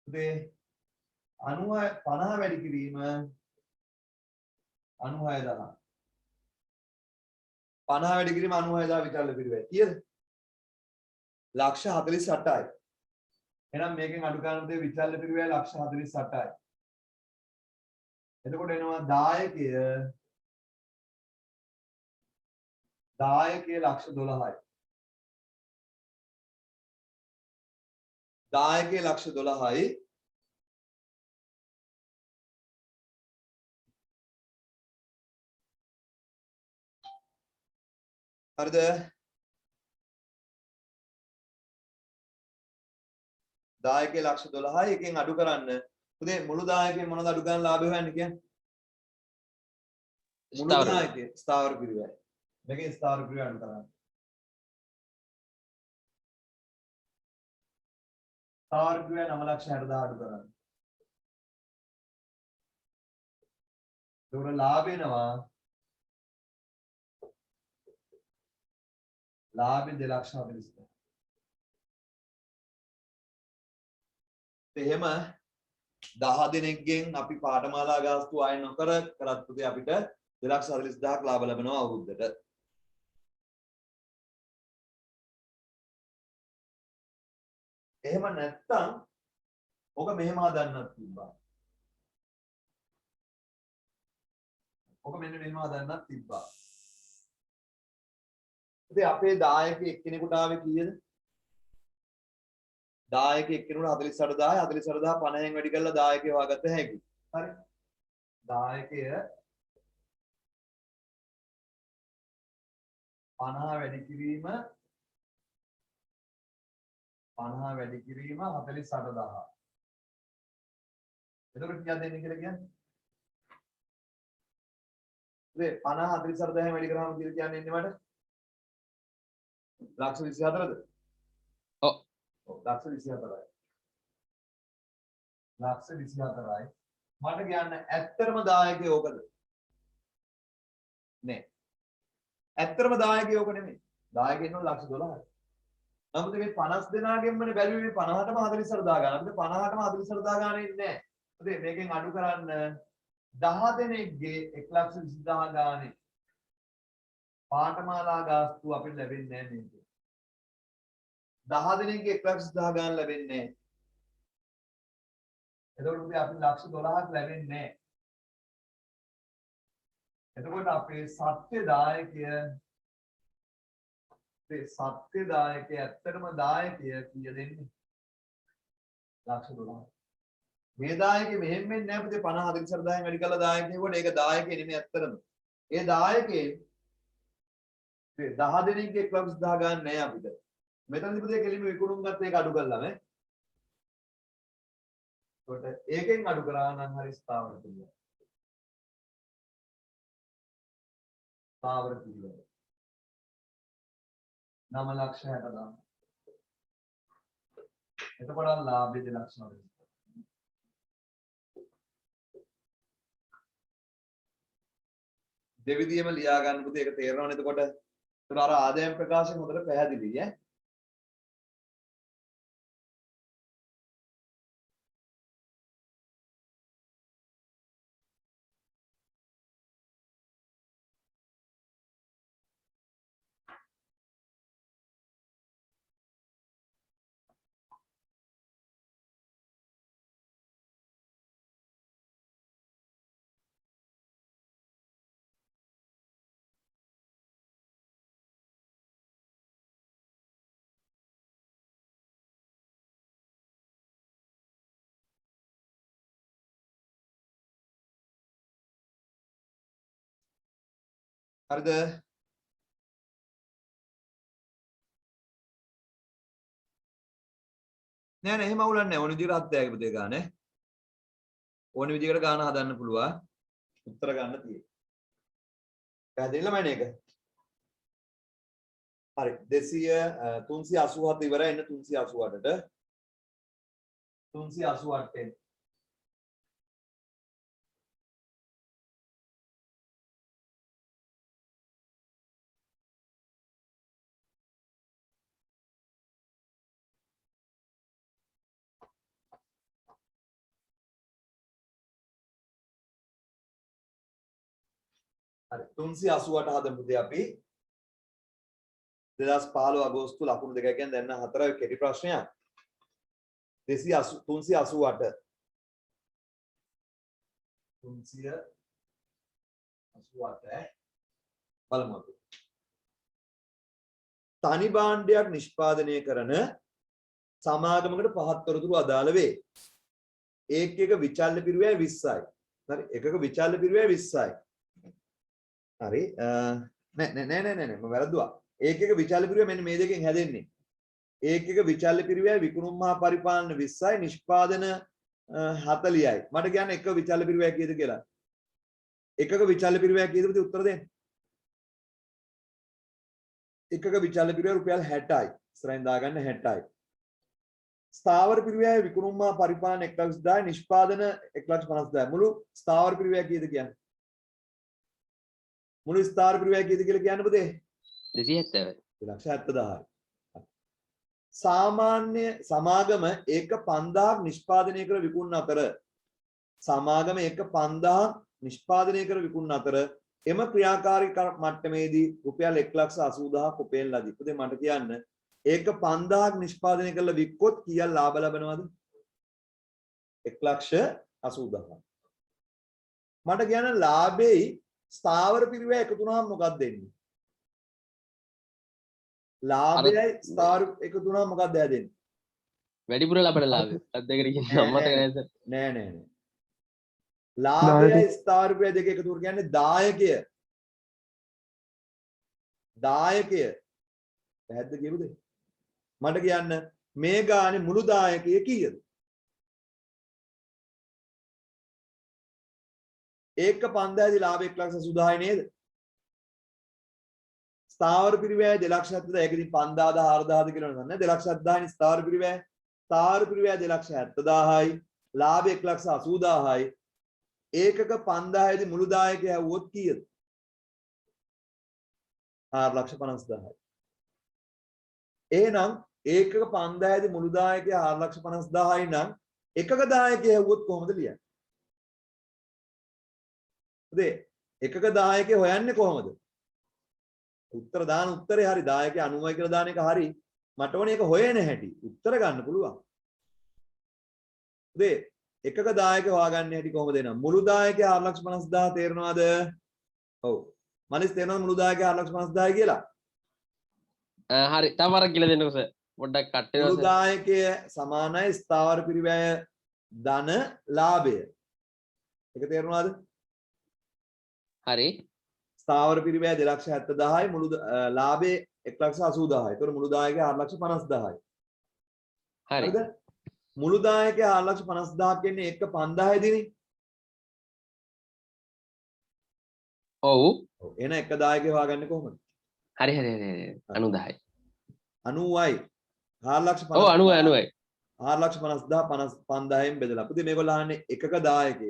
පුතේ 96 50 වැඩි කිරීම 96000 50 වැඩි කිරීම 96000 විශාල පිරිවැය කීයද? ලක්ෂ 48යි. එහෙනම් මේකෙන් අඩු කරන දේ විශාල පිරිවැය ලක්ෂ 48යි. එතකොට එනවා දායකය ලක්ෂ 12යි. දායකය ලක්ෂ 12යි. හරිද? දායකය ලක්ෂ 12යි. එකෙන් අඩු කරන්න. පුතේ මුළු දායකයෙන් මොනවද අඩු කරන ලාභය හොයන්නේ කියන්නේ? මුළු දායකය ස්ථාවර පිරිවැය. මේකේ ස්ථාවර පිරිවැය අඩු කරන්න. ස්ථාවර පිරිවැය 9,60,000 අඩු කරන්න. ඒකට ලාභ එනවා. ලාභය 2,40,000. එහෙම 10 දිනකින් අපි පාඨමාලා ගාස්තු ආය නොකර කරත් පුතේ අපිට 2,40,000ක් ලාභ ලැබෙනවා අවුරුද්දට. එහෙම නැත්තම් ඔක මෙහෙම හදන්නත් තිබ්බා. ඔක මෙන්න මෙහෙම හදන්නත් තිබ්බා. ඉතින් අපේ දායක එක්කෙනෙකුට ආවේ කීයද? දායක එක්කෙනෙකුට 48,000 48,000 50න් වැඩි කරලා දායකය හොයාගත්ත හැකි. හරි. දායකය 50 වැඩි කිරීම 48,000. එතකොට කීයක් දෙන්නේ කියලා කියන්නේ? ඉතින් 50 48,000 වැඩි කරාම කියලා කියන්නේ එන්නේ මට ලක්ෂ 24ද? ඔව්. ඔව් ලක්ෂ 24යි. ලක්ෂ 24යි. මට කියන්න ඇත්තටම දායකයෝ ඕකද? නෑ. ඇත්තටම දායකයෝ ඕක නෙමෙයි. දායකයෝ ඉන්නවා ලක්ෂ 12යි. නමුත් මේ 50 දෙනාගෙන්මනේ බැලුවේ මේ 50ටම 48,000 ගන්න. අපිට 50ටම 48,000 ගන්න ඉන්නේ නෑ. හරි මේකෙන් අඩු කරන්න 10 දෙනෙක්ගේ 1,20,000 ගානේ පාඨමාලා ගාස්තු අපිට ලැබෙන්නේ නෑ මේක. 10 දෙනෙක්ගේ 1,20,000 ගාන ලැබෙන්නේ නෑ. එතකොට අපි ලක්ෂ 12ක් ලැබෙන්නේ නෑ. එතකොට අපේ සත්‍ය දායකය ඇත්තටම දායකය කීය දෙන්නේ? ලක්ෂ 12. මේ දායකය මෙහෙම වෙන්නේ නැහැ පුතේ 50 44,000 වැඩි කළා දායකයෙකුට ඒක දායකය නෙමෙයි ඇත්තටම. ඒ දායකේ 10 දෙනෙක්ගේ 1,20,000 ගන්න නැහැ අපිට. මෙතනදි පුතේ කෙලින්ම විකුණුම් ගත්ත ඒක අඩු කළා නේ. ඒකට ඒකෙන් අඩු කරා නම් හරි ස්ථාවර පිළිවෙල. ස්ථාවර පිළිවෙල. 9,60,000. එතකොට ලාභය 2,40,000. දෙවිදියම ලියා ගන්න පුතේ ඒක තේරෙනවනේ එතකොට. ඒතර අර ආදායම් ප්‍රකාශය හොඳට පැහැදිලි ඈ. හරිද? නෑ නෑ එහෙම අවුලක් නෑ. ඕන විදිහට අත්දැක පුතේ ගන්න ඈ. ඕන විදිහකට ගාන හදන්න පුළුවන්. උත්තර ගන්න තියෙන්නේ. පැහැදිලිද මම මේක? හරි 200 387 ඉවරයි එන්න 388ට 388 එන්න හරි 388 හදමු පුතේ අපි 2015 අගෝස්තු ලකුණු දෙකයි කියන්නේ දැන් නම් 4 කෙටි ප්‍රශ්නයක් 388 බලමු අපි. තනි භාණ්ඩයක් නිෂ්පාදනය කරන සමාගමකට පහත් තොරතුරු අදාළ වේ. ඒකක විචල්්‍ය පිරිවැය 20යි. හරි එකක විචල්්‍ය පිරිවැය 20යි. හරි නෑ මම වැරදුවා. ඒකක විචල්්‍ය පිරිවැය මෙන්න මේ දෙකෙන් හැදෙන්නේ. ඒකක විචල්්‍ය පිරිවැය විකුණුම් හා පරිපාලන 20යි නිෂ්පාදන 40යි. මට කියන්න එක විචල්්‍ය පිරිවැය කීයද කියලා. එකක විචල්්‍ය පිරිවැය කීයද උත්තර දෙන්න. එකක විචල්්‍ය පිරිවැය රුපියල් 60යි. ඉස්සරහින් දාගන්න 60යි. ස්ථාවර පිරිවැය විකුණුම් හා පරිපාලන 1,10,000යි නිෂ්පාදන 1,50,000යි. මුළු ස්ථාවර පිරිවැය කීයද කියන්නේ? මුළු ස්ථාවර පිරිවැය කීයද කියලා කියන්න පුතේ? 270. 270,000යි. සාමාන්‍ය සමාගම ඒක 5000ක් නිෂ්පාදනය කර විකුණන අතර සමාගම ඒක 5000ක් නිෂ්පාදනය කර විකුණන අතර එම ක්‍රියාකාරී මට්ටමේදී රුපියල් 1,80,000ක් උපයන ලදී. පුතේ මට කියන්න ඒක 5000ක් නිෂ්පාදනය කරලා වික්කොත් කීයක් ලාභ ලබනවද? 1,80,000. මට කියන්න ලාභෙයි ස්ථාවර පිරිවැය එකතු වුණාම මොකක්ද දෙන්නේ? ලාභයයි ස්ථාවර එකතු වුණාම මොකක්ද හැදෙන්නේ? වැඩිපුර ලබන ලාභය. අද්දකට කියන මතක නැහැ සර්. නෑ. ලාභයයි ස්ථාවර පිරිවැය දෙක එකතු කර කියන්නේ දායකය. පැහැද්ද කියමුද? මට කියන්න මේ ගානේ මුළු දායකය කීයද? ඒක 5000දී ලාභ 1,80,000යි නේද? ස්ථාවර පිරිවැය 2,70,000 ඒකදී 5000ද 4000ද කියලා නෑ 2,70,000යි ස්ථාවර පිරිවැය. ස්ථාවර පිරිවැය 2,70,000යි ලාභ 1,80,000යි. ඒකක 5000දී මුළු දායකය හැවුවොත් කීයද? 4,50,000යි. එහෙනම් ඒකක 5000දී මුළු දායකය 4,50,000යි නම් එකක දායකය හැවුවොත් කොහොමද ලියන්නේ? පුතේ එකක දායකය හොයන්නේ කොහොමද? උත්තර දාන උත්තරේ හරි දායකය 90යි කියලා දාන එක හරි. මට ඕනේ ඒක හොයන හැටි. උත්තර ගන්න පුළුවන්. පුතේ එකක දායකය හොයාගන්න හැටි කොහොමද එනම් මුළු දායකය 4,50,000 තේරෙනවද? ඔව්. මනිස් තේරෙනවද මුළු දායකය 4,50,000යි කියලා? හරි තව වරක් කියලා දෙන්නකෝ සර්. පොඩ්ඩක් කට් වෙනවා මුළු සර්. දායකය සමානයි ස්ථාවර පිරිවැය ධන ලාභය. ඒක තේරුණාද? හරි. ස්ථාවර පිරිවැය 2,70,000යි මුළු ලාභේ 1,80,000යි. ඒතකොට මුළු දායකය 4,50,000යි. හරි. හරිද? මුළු දායකය 4,50,000ක් කියන්නේ එක 5000යිදීනේ. ඔව්. එහෙනම් එක දායකය හොයාගන්නේ කොහොමද? හරි 90යි. 90යි. 4,50,000 ඔව් 90යි. 4,50,000 බෙදලා. පුතේ මේගොල්ලෝ අහන්නේ එකක දායකය.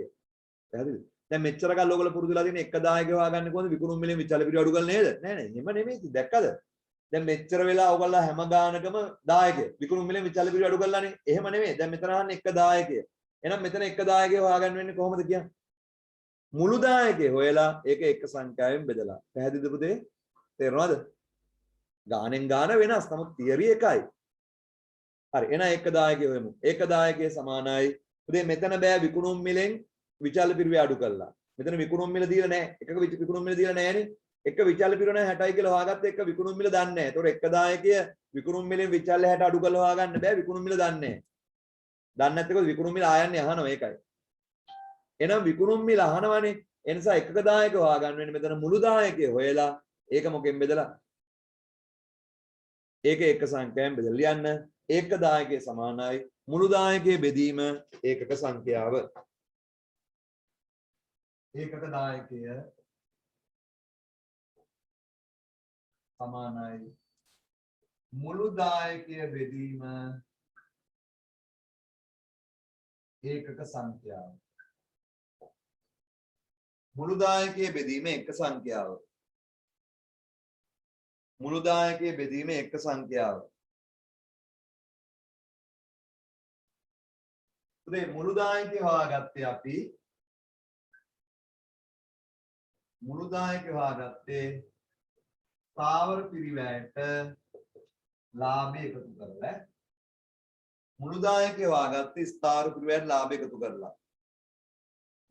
පැහැදිලිද? දැන් මෙච්චර කල් ඔයගොල්ලෝ පුරුදුලා තියෙන එක දායකය හොයාගන්නේ කොහොමද? විකුණුම් මිලෙන් විචාල පිරිවැය අඩු කරලා නේද? නෑ එහෙම නෙමෙයි. දැක්කද? දැන් මෙච්චර වෙලා ඔයගොල්ලෝ හැම ගානකම දායකය විකුණුම් මිලෙන් විචාල පිරිවැය අඩු කරලානේ. එහෙම නෙමෙයි. දැන් මෙතන අහන්නේ එක දායකය. එහෙනම් මෙතන එක දායකය හොයාගන්න වෙන්නේ කොහොමද කියන්නේ? මුළු දායකය හොයලා ඒක එක සංඛ්‍යාවෙන් බෙදලා. පැහැදිලිද පුතේ? තේරෙනවද? ගානෙන් ගාන වෙනස්. නමුත් තියරි එකයි. හරි එහෙනම් එක දායකය හොයමු. එක දායකය සමානයි. පුතේ මෙතන බෑ විකුණුම් මිලෙන් විචාල පිරිවැය අඩු කළා. මෙතන විකුණුම් මිල දීලා නැහැ. එකක විකුණුම් මිල දීලා නැහැනේ. එක විචාල පිරිවැය 60යි කියලා හොයාගත්ත එක විකුණුම් මිල දන්නේ නැහැ. ඒතකොට එක දායකය විකුණුම් මිලෙන් විචාල 60 අඩු කරලා හොයාගන්න බෑ විකුණුම් මිල දන්නේ නැහැ. දන්නේ නැත්නම් විකුණුම් මිල ආයන්නේ අහනවා ඒකයි. එහෙනම් විකුණුම් මිල අහනවනේ. ඒ නිසා එකක දායකය හොයාගන්න වෙන්නේ මෙතන මුළු දායකය හොයලා ඒක මොකෙන් බෙදලා ඒක එක සංඛ්‍යාවෙන් බෙදලා ලියන්න. ඒක දායකයේ සමානයි මුළු දායකයේ බෙදීම ඒකක සංඛ්‍යාව. ඒකක දායකය සමානයි මුළු දායකයේ බෙදීම ඒකක සංඛ්‍යාව. මුළු දායකයේ බෙදීම එක සංඛ්‍යාව. මුළු දායකයේ බෙදීම එක සංඛ්‍යාව. මුළු දායකය හොයාගත්තේ අපි මුළු දායකය හොයාගත්තේ ස්ථාවර පිරිවැයට ලාභය එකතු කරලා. මුළු දායකය හොයාගත්තේ ස්ථාවර පිරිවැයට ලාභය එකතු කරලා.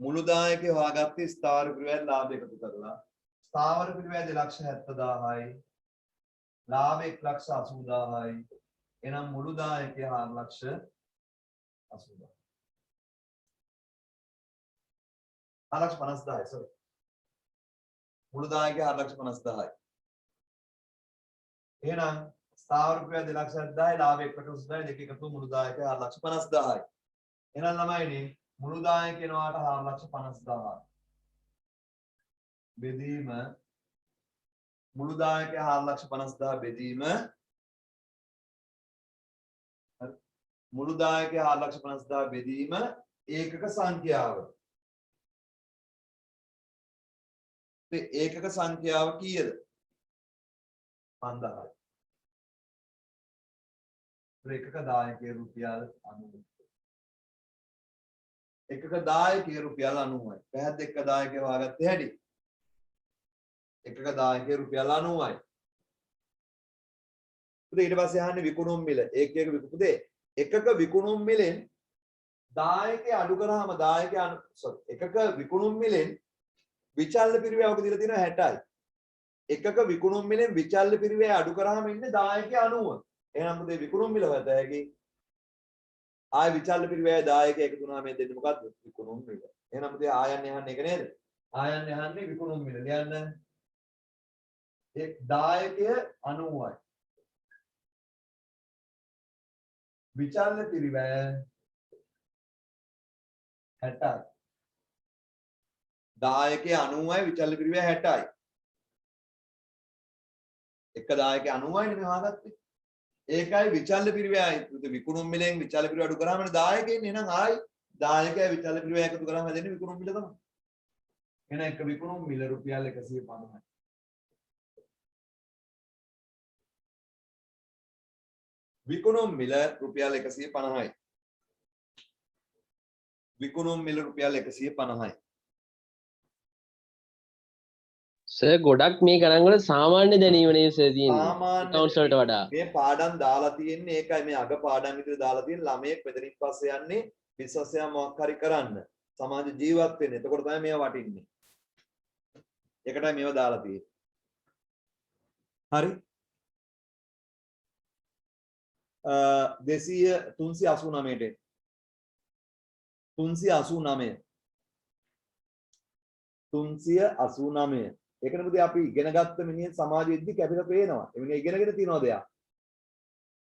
මුළු දායකය හොයාගත්තේ ස්ථාවර පිරිවැයට ලාභය එකතු කරලා. ස්ථාවර පිරිවැය 2,70,000යි. ලාභය 1,80,000යි. එනම් මුළු දායකය 4,80,000. 4,50,000 sorry. මුළු දායකය 4,50,000යි. එහෙනම් ස්ථාවර පිරිවැය 2,70,000යි ලාභය 1,80,000යි දෙක එකතු මුළු දායකය 4,50,000යි. එහෙනම් ළමයිනේ මුළු දායකය එනවාට 4,50,000. බෙදීම මුළු දායකය 4,50,000 බෙදීම මුළු දායකය 4,50,000 බෙදීම ඒකක සංඛ්‍යාව. ඒකක සංඛ්‍යාව කීයද? 5000යි. ඒකක දායකයේ රුපියල් 90. එකක දායකයේ රුපියල් 90යි. පැහැද්ද එක දායකයේ හොයාගත්තේ හැටි. එකක දායකයේ රුපියල් 90යි. පුතේ ඊට පස්සේ අහන්නේ විකුණුම් මිල. එකක විකුපුතේ එකක විකුණුම් මිලෙන් දායකයේ අඩු කරාම එකක විකුණුම් මිලෙන් විචල්්‍ය පිරිවැයක දීලා තියෙනවා 60යි. එකක විකුණුම් මිලෙන් විචල්්‍ය පිරිවැය අඩු කරාම ඉන්නේ දායකයේ 90. එහෙනම් පුතේ විකුණුම් මිල හොයත හැකි. ආය විචල්්‍ය පිරිවැය දායකයේ එකතු වුණාම මේ දෙන්නේ මොකද්ද? විකුණුම් මිල. එහෙනම් පුතේ ආයන්නේ අහන්නේ ඒක නේද? ආයන්නේ අහන්නේ විකුණුම් මිල. ලියන්න. ඒ දායකය 90යි. විචල්්‍ය පිරිවැය 60යි. දායකය 90යි විචල්්‍ය පිරිවැය 60යි. එක දායකය 90යි නේ හොයාගත්තේ. ඒකයි විචල්්‍ය පිරිවැයයි විකුණුම් මිලෙන් විචල්්‍ය පිරිවැය අඩු කරාම දායකයන් එහෙනම් ආයි දායකය විචල්්‍ය පිරිවැය එකතු කරාම හැදෙන්නේ විකුණුම් මිල තමයි. එහෙනම් එක විකුණුම් මිල රුපියල් 150යි. විකුණුම් මිල රුපියල් 150යි. විකුණුම් මිල රුපියල් 150යි. සර් ගොඩක් මේ ගණන් වල සාමාන්‍ය දැනීම නේ සර් තියෙන්නේ. සාමාන්‍ය accounts වලට වඩා. මේ පාඩම් දාලා තියෙන්නේ ඒකයි මේ අග පාඩම් විතර දාලා තියෙන ළමයෙක් මෙතනින් පස්සේ යන්නේ විශ්වාසය මොකක් හරි කරන්න. සමාජ ජීවත් වෙන්න. එතකොට තමයි මේවා වටින්නේ. ඒකටයි මේවා දාලා තියෙන්නේ. හරි. 389ට 389 ඒකනේ පුතේ අපි ඉගෙන ගත්ත මිනිහ සමාජෙද්දි කැපිලා පේනවා. ඒ මිනිහ ඉගෙනගෙන තියනවා දෙයක්.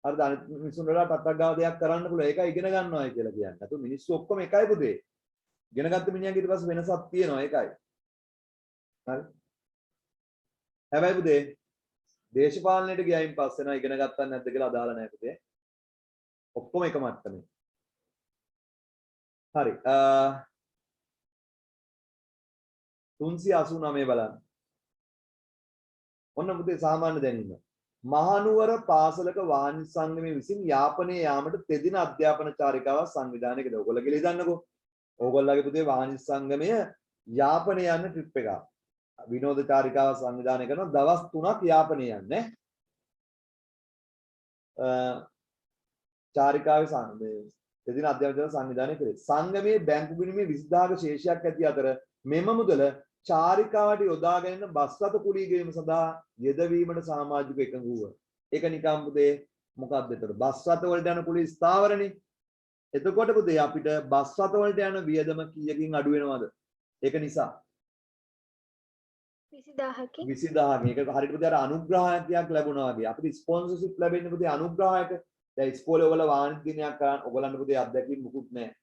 හරිද? අනිත් මිනිස්සුන් වල ටට්ටක් ගාව දෙයක් කරන්න පුළුවන්. ඒකයි ඉගෙන ගන්නවායි කියලා කියන්නේ. අතෝ මිනිස්සු ඔක්කොම එකයි පුතේ. ඉගෙන ගත්ත මිනිහාගේ ඊට පස්සේ වෙනසක් තියෙනවා. ඒකයි. හරි. හැබැයි පුතේ දේශපාලනයට ගියයින් පස්සේ නා ඉගෙන ගත්තා නැද්ද කියලා අදාළ නැහැ පුතේ. ඔක්කොම එක මට්ටමේ. හරි. 389 බලන්න. ඔන්න පුතේ සාමාන්‍ය දැනීම. මහනුවර පාසලක වාණිජ සංගමයේ විසින් යාපනයේ යාමට තෙදින අධ්‍යාපන චාරිකාවක් සංවිධානය කළා. ඔයගොල්ලෝ කියලා හිතන්නකෝ. ඕගොල්ලෝගේ පුතේ වාණිජ සංගමය යාපනයේ යන්න ට්‍රිප් එකක්. විනෝද චාරිකාවක් සංවිධානය කරනවා දවස් 3ක් යාපනයේ යන්නේ. චාරිකාවේ තෙදින අධ්‍යාපන සංවිධානය කළේ. සංගමයේ බැංකු ගිණුමේ 20000ක ශේෂයක් ඇති අතර මෙම මුදල චාරිකාවට යොදා ගැනීම බස් රථ කුලී ගෙවීම සඳහා යෙදවීමට සමාජික එකඟ වූවා. ඒක නිකම් පුතේ මොකක්ද එතකොට බස් රථ වලට යන කුලී ස්ථාවරනේ. එතකොට පුතේ අපිට බස් රථ වලට යන වියදම කීයකින් අඩු වෙනවද? ඒක නිසා 20000කින් 20000කින්. ඒක හරියට පුතේ අර අනුග්‍රහයක් ලැබුණා වගේ. අපිට ස්පොන්සර්ෂිප් ලැබෙන්නේ පුතේ අනුග්‍රහයක. දැන් ඉස්කෝලේ ඔයගොල්ලෝ වාණිජ දිනයක් කරන් ඔයගොල්ලන්ට පුතේ අත්දැකීම් මුකුත් නැහැ.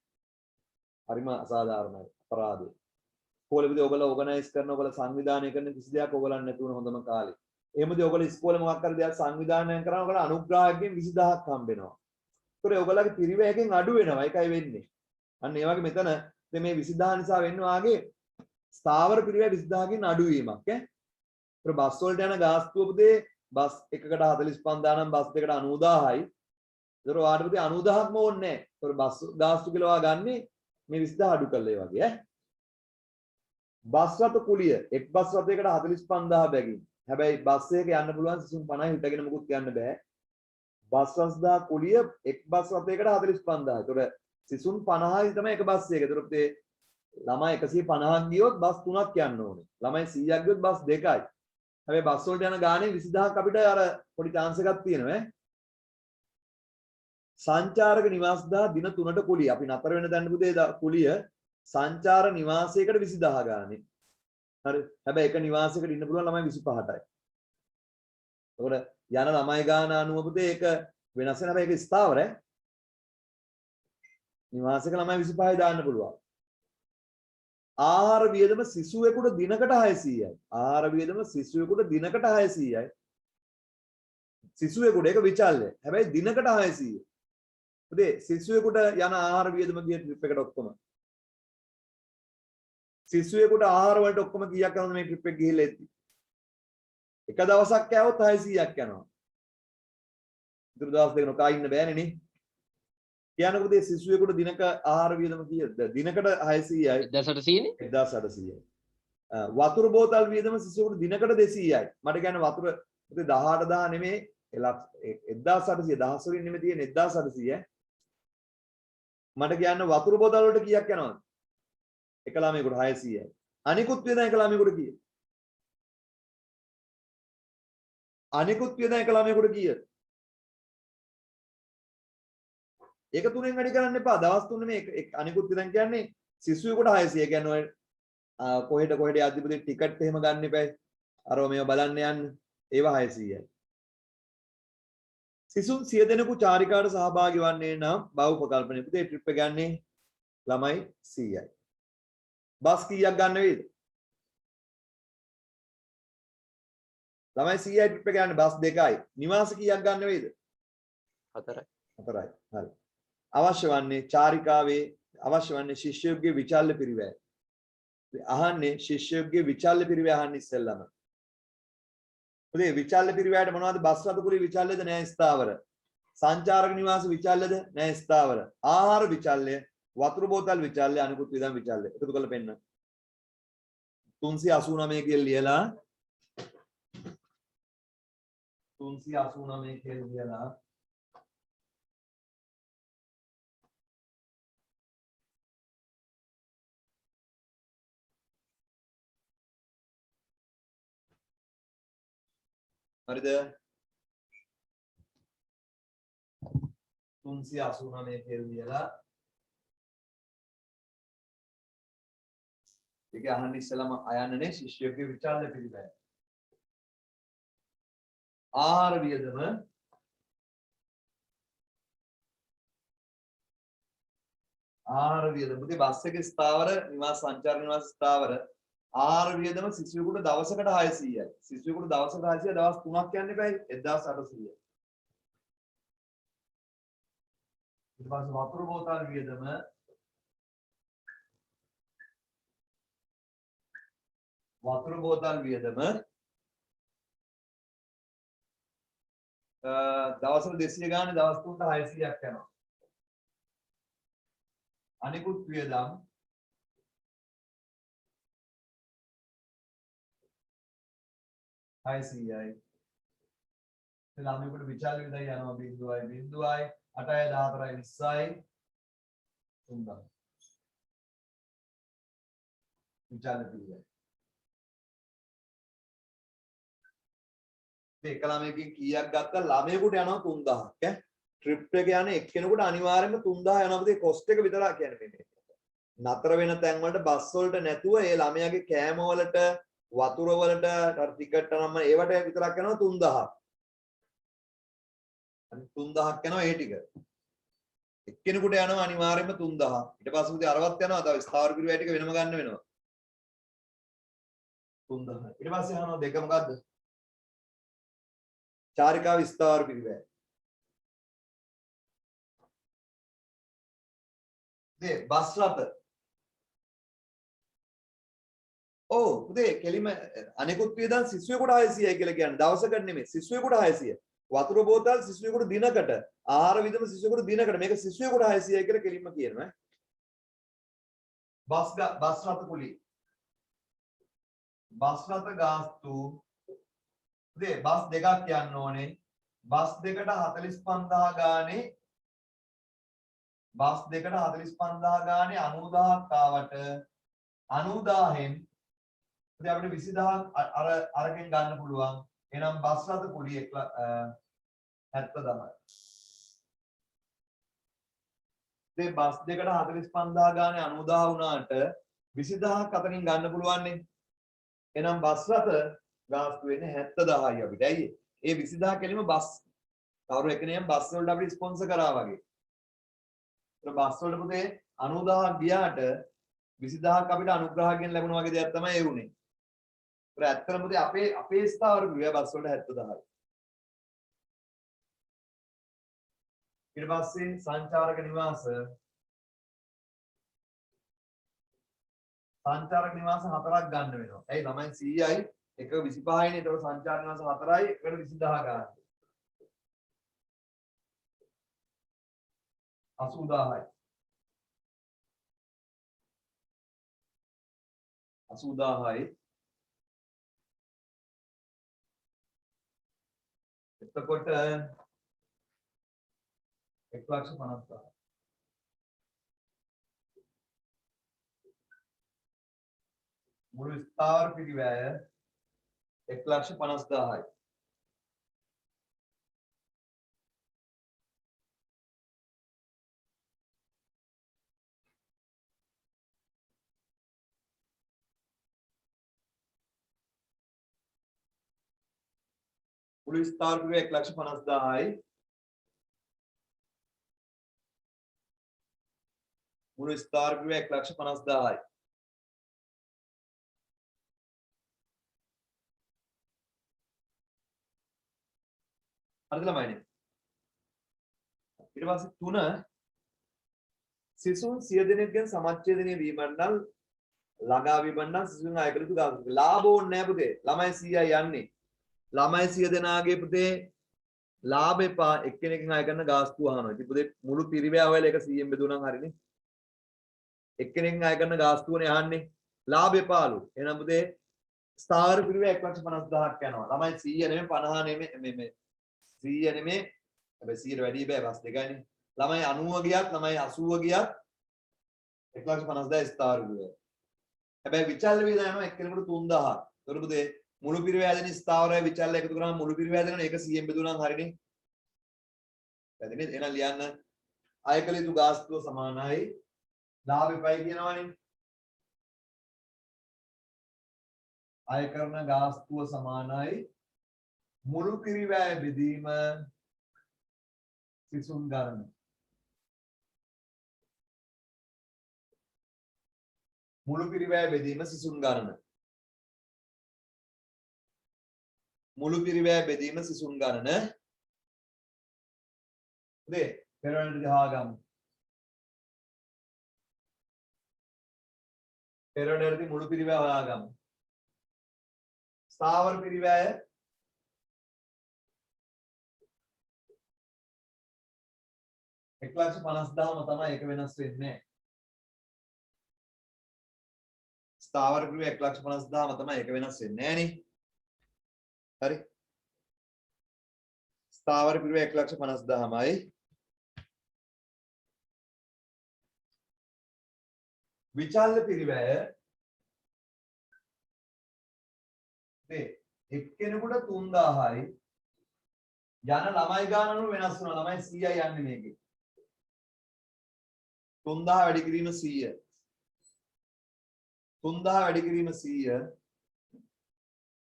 හරිම අසාධාරණයි. අපරාධය. ඉස්කෝලේ පුතේ ඔයගොල්ලෝ ඕගනයිස් කරන ඔයගොල්ලෝ සංවිධානය කරන කිසි දෙයක් ඔයගොල්ලන් නැති වුණ හොඳම කාලේ. එහෙමද ඔයගොල්ලෝ ඉස්කෝලේ මොකක් හරි දෙයක් සංවිධානය කරනවා ඔයගොල්ලෝ අනුග්‍රහයෙන් 20000ක් හම්බ වෙනවා. ඒතකොට ඔයගොල්ලෝගේ පිරිවැයකින් අඩු වෙනවා. ඒකයි වෙන්නේ. අන්න ඒ වගේ මෙතන මේ 20000 නිසා වෙන්න වාගේ ස්ථාවර පිරිවැය 20000කින් අඩු වීමක් ඈ. ඒතර බස් වලට යන ගාස්තුව පුතේ බස් එකකට 45000 නම් බස් දෙකට 90000යි. ඒතර ඔයාලට පුතේ 90000ක්ම ඕනේ නැහැ. ඒතර බස් ගාස්තු කියලා ඔයා ගන්නේ මේ 20000 අඩු කරලා ඒ වගේ ඈ. බස් රථ කුලිය එක් බස් රථයකට 45000 බැගින්. හැබැයි බස් එකක යන්න පුළුවන් සිසුන් 50 හිටගෙන මොකුත් යන්න බෑ. බස් 50000 කුලිය එක් බස් රථයකට 45000. ඒතකොට සිසුන් 50යි තමයි එක බස් එකක. ඒතකොට ඒ ළමයි 150ක් ගියොත් බස් 3ක් යන්න ඕනේ. ළමයි 100ක් ගියොත් බස් 2යි. හැබැයි බස් වලට යන ගානේ 20000ක් අපිට අර පොඩි chance එකක් තියෙනවා ඈ. සංචාරක නිවාසදා දින 3ට කුලිය. අපි නතර වෙන දැන් පුතේ කුලිය සංචාර නිවාසයකට 20000 ගානේ. හරි. හැබැයි එක නිවාසයකට ඉන්න පුළුවන් ළමයි 25ටයි. එතකොට යන ළමයි ගාන අනුව පුතේ ඒක වෙනස් වෙන හැබැයි ඒක ස්ථාවර ඈ. නිවාසයක ළමයි 25යි දාන්න පුළුවන්. ආහාර වියදම සිසුවෙකුට දිනකට 600යි. ආහාර වියදම සිසුවෙකුට දිනකට 600යි. සිසුවෙකුට ඒක විචල්ය. හැබැයි දිනකට 600යි. පුතේ සිසුවෙකුට යන ආහාර වියදම ගිය ට්‍රිප් එකට ඔක්කොම. සිසුවෙකුට ආහාර වලට ඔක්කොම කීයක් යනවද මේ ට්‍රිප් එක ගිහිල්ලා එද්දි? එක දවසක් කෑවොත් 600ක් යනවා. ඉතුරු දවස් දෙක නොකා ඉන්න බෑනේ නේ. කියන්නකො පුතේ සිසුවෙකුට දිනක ආහාර වියදම කීයද? දිනකට 600යි. 1800 නේ. 1800යි. වතුර බෝතල් වියදම සිසුවෙකුට දිනකට 200යි. මට කියන්නේ වතුර පුතේ 18000 නෙමෙයි 1800 දහස් වලින් නෙමෙයි තියෙන්නේ 1800 ඈ. මට කියන්න වතුර බෝතල් වලට කීයක් යනවද? එක ළමයෙකුට 600යි. අනිකුත් වියදම් එක ළමයෙකුට කීයද? අනිකුත් වියදම් එක ළමයෙකුට කීයද? ඒක තුනෙන් වැඩි කරන්න එපා. දවස් තුන නෙමෙයි අනිකුත් වියදම් කියන්නේ සිසුවෙකුට 600. ඒ කියන්නේ ඔය කොහෙද යද්දි පුතේ ටිකට් එහෙම ගන්න එපා. අරව මේව බලන්න යන්න. ඒවා 600යි. සිසුන් 100 දෙනෙකු චාරිකාවට සහභාගී වන්නේ නම් බහුපකල්පනය පුතේ ට්‍රිප් එක ගන්නේ ළමයි 100යි. බස් කීයක් ගන්න වේද? ළමයි 100යි ට්‍රිප් එක ගන්න බස් දෙකයි. නිවාස කීයක් ගන්න වේද? 4යි. 4යි. හරි. අවශ්‍ය වන්නේ චාරිකාවේ අවශ්‍ය වන්නේ ශිෂ්‍යයෙකුගේ විචල්්‍ය පිරිවැය. අහන්නේ ශිෂ්‍යයෙකුගේ විචල්්‍ය පිරිවැය අහන්නේ ඉස්සෙල්ලාම. පුතේ විචල්්‍ය පිරිවැයට මොනවද? බස් රථ කුලිය විචල්්‍යද නැහැ ස්ථාවර. සංචාරක නිවාස විචල්්‍යද නැහැ ස්ථාවර. ආහාර විචල්්‍ය, වතුර බෝතල් විචල්්‍ය, අනිකුත් විදම් විචල්්‍ය. එකතු කරලා පෙන්නන්න. 389 කියලා ලියලා 389 කියලා ලියලා හරිද? 389 කියලා ලියලා ඒක අහන්න ඉස්සලම අයන්නනේ ශිෂ්‍යයෙකුගේ විචල්්‍ය පිළිබඳ. ආහාර වියදම පුතේ බස් එකේ ස්ථාවර නිවාස සංචාර නිවාස ස්ථාවර ආහාර වියදම සිසුවෙකුට දවසකට 600යි. සිසුවෙකුට දවසකට 600 දවස් 3ක් යන්න එපායි 1800යි. ඊට පස්සේ වතුර බෝතල් වියදම දවසට 200 ගානේ දවස් 3ට 600ක් යනවා. අනිකුත් වියදම් හයිසීයයි. ළමයෙකුට විචාල විදයි යනවා 0.0යි 8යි 14යි 20යි 3000. විචාල පිළිවෙල. මේක ළමයෙක්ගෙන් කීයක් ගත්තා ළමයෙකුට යනවා 3000ක් ඈ. ට්‍රිප් එක යන එක්කෙනෙකුට අනිවාර්යයෙන්ම 3000 යනවා පුතේ කොස්ට් එක විතරක් කියන්නේ මේ. නතර වෙන තැන් වලට බස් වලට නැතුව ඒ ළමයාගේ කෑම වලට වතුර වලට ටිකට් නම් ඒවට විතරක් යනවා 3000ක්. අනිත් 3000ක් යනවා ඒ ටික. එක්කෙනෙකුට යනවා අනිවාර්යයෙන්ම 3000ක්. ඊට පස්සේ පුතේ අරවත් යනවා තව ස්ථාවර පිරිවැය ටික වෙනම ගන්න වෙනවා. 3000. ඊට පස්සේ යනවා දෙක මොකද්ද? චාරිකා විස්තාර පිරිවැය. බස් රථ. ඔව් පුතේ කෙලිම අනිකුත් වියදම් සිසුවෙකුට 600යි කියලා කියන්නේ දවසකට නෙමෙයි සිසුවෙකුට 600. වතුර බෝතල් සිසුවෙකුට දිනකට ආහාර විදම සිසුවෙකුට දිනකට මේක සිසුවෙකුට 600යි කියලා කෙලින්ම කියනවා. බස් රථ කුලිය. බස් රථ ගාස්තු දේ බස් දෙකක් යන්න ඕනේ. බස් දෙකට 45000 ගානේ බස් දෙකට 45000 ගානේ 90000ක් ආවට 90000න් ඉතින් අපිට 20000ක් අරගෙන ගන්න පුළුවන්. එහෙනම් බස් රථ කුලිය 70000යි. ඉතින් බස් දෙකට 45000 ගානේ 90000 වුණාට 20000ක් අතරින් ගන්න පුළුවන් නේ. එහෙනම් බස් රථ ගාස්තු වෙන්නේ 70000යි අපිට. ඇයි ඒ 20000 කෙලිම බස් කවුරු එකනියම් බස් වලට අපිට ස්පොන්සර් කරා වගේ. ඒක බස් වලට පුතේ 90000ක් ගියාට 20000ක් අපිට අනුග්‍රහයෙන් ලැබුණා වගේ දෙයක් තමයි ඒ උනේ. ඒක ඇත්තටම පුතේ අපේ ස්ථාවර ගියා බස් වලට 70000යි. ඊට පස්සේ සංචාරක නිවාස 4ක් ගන්න වෙනවා. ඇයි ළමයි 100යි එක 25යිනේ. ඒතකොට සංචාරක නිවාස 4යි එකට 20000 ගන්න. 80000යි. 80000යි. එතකොට 1,50,000. මුළු ස්ථාවර පිරිවැය 1,50,000යි. මුළු ස්ථාවර පිරිවැය 1,50,000යි. මුළු ස්ථාවර පිරිවැය 1,50,000යි. හරිද ළමයිනේ? ඊට පස්සේ 3 සිසුන් 100 දෙනෙක්ගෙන් සමච්ඡේදනය වීමෙන් නම් ළඟා වීමෙන් නම් සිසුන් අය කළ යුතු ගාස්තු. ලාභ ඕනේ නැහැ පුතේ. ළමයි 100යි යන්නේ. ළමයි 100 දෙනාගේ පුතේ ලාභ එපා. එක්කෙනෙක්ගෙන් අය කරන ගාස්තුව අහනවා. ඉතින් පුතේ මුළු පිරිවැය වල එක 100න් බෙදුණා නම් හරිනේ. එක්කෙනෙක්ගෙන් අය කරන ගාස්තුවනේ අහන්නේ. ලාභ එපාලු. එහෙනම් පුතේ ස්ථාවර පිරිවැය 1,50,000ක් යනවා. ළමයි 100 නෙමෙයි 50 නෙමෙයි මේ 100 නෙමෙයි. හැබැයි 100ට වැඩි බෑ බස් දෙකයිනේ. ළමයි 90 ගියත් ළමයි 80 ගියත් 1,50,000 ස්ථාවර පිරිවැය. හැබැයි විචල්්‍ය වේදන යනවා එක්කෙනෙකුට 3000ක්. ඒතකොට පුතේ මුළු පිරිවැය දෙන ස්ථාවරය විචල්්‍ය එකතු කරාම මුළු පිරිවැය දෙනවා. ඒක 100න් බෙදුණා නම් හරිනේ. වැදනේ. එහෙනම් ලියන්න අය කළ යුතු ගාස්තුව සමානයි ලාභෙපයි කියනවනේ. අය කරන ගාස්තුව සමානයි මුළු පිරිවැය බෙදීම සිසුන් ගණන. මුළු පිරිවැය බෙදීම සිසුන් ගණන. මුළු පිරිවැය බෙදීම සිසුන් ගණන. දේ පෙරවලට ගහගමු. පෙරවලටදී මුළු පිරිවැය හොයාගමු. ස්ථාවර පිරිවැය 1,50,000ම තමයි ඒක වෙනස් වෙන්නේ. ස්ථාවර පිරිවැය 1,50,000ම තමයි ඒක වෙනස් වෙන්නේ නෑනේ. හරි. ස්ථාවර පිරිවැය 1,50,000මයි. විචල්්‍ය පිරිවැය එක්කෙනෙකුට 3000යි. යන ළමයි ගාන අනුව වෙනස් වෙනවා. ළමයි 100යි යන්නේ මේකේ. 3000 වැඩි කිරීම 100. 3000 වැඩි කිරීම 100.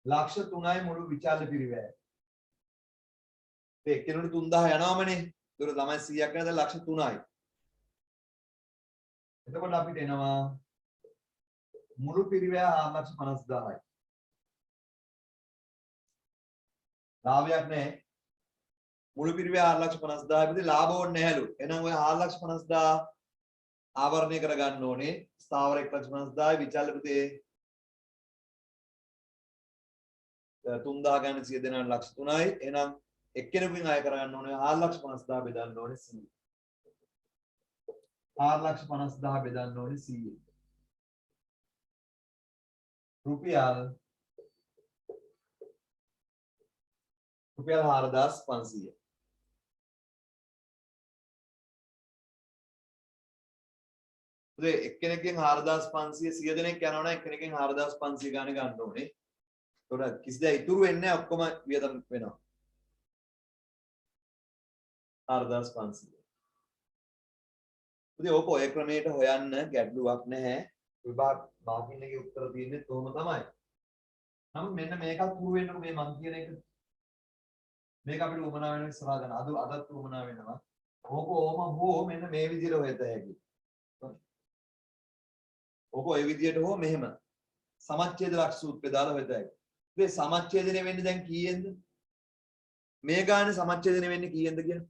ලක්ෂ 3යි මුළු විචල්්‍ය පිරිවැය. එක්කෙනෙකුට 3000 යනවාමනේ. ඒතර ළමයි 100ක් නේද ලක්ෂ 3යි. එතකොට අපිට එනවා මුළු පිරිවැය 4,50,000යි. ලාභයක් නැහැ. මුළු පිරිවැය 4,50,000 විතර ලාභ ඕනේ නැහැලු. එහෙනම් ඔය 4,50,000 ආවරණය කරගන්න ඕනේ. ස්ථාවර 1,50,000යි විචල්්‍ය පුතේ 3000 ගන්න 100 දෙනාට ලක්ෂ 3යි. එහෙනම් එක්කෙනෙකුගෙන් අය කරගන්න ඕනේ 4,50,000 බෙදන්න ඕනේ 100. 4,50,000 බෙදන්න ඕනේ 100. රුපියල් රුපියල් 4500. උදේ එක්කෙනෙක්ගෙන් 4500 100 දෙනෙක් යනවා නම් එක්කෙනෙක්ගෙන් 4500 ගානේ ගන්න ඕනේ. ඒකට කිසි දෙයක් ඉතුරු වෙන්නේ නැහැ ඔක්කොම වියදම් වෙනවා. 4500. උදේ ඕක ඔය ක්‍රමයට හොයන්න ගැටලුවක් නැහැ. විභාග මාකින් එකේ උත්තර තියෙන්නේ කොහොම තමයි. නමුත් මෙන්න මේකත් පුරු වෙන්නකො මේ මං කියන එක. මේක අපිට උමනා වෙන ඉස්සරහ ගන්න. අදත් උමනා වෙනවා. ඕක ඕම හෝ මෙන්න මේ විදිහට හොයත හැකියි. ඕක ඔය විදිහට හෝ මෙහෙම සමච්ඡේද ලක්ෂ සූත්‍රය දාලා හොයත හැකියි. මේ සමච්ඡේදනය වෙන්නේ දැන් කීයෙන්ද? මේ ගානේ සමච්ඡේදනය වෙන්නේ කීයෙන්ද කියන්නේ?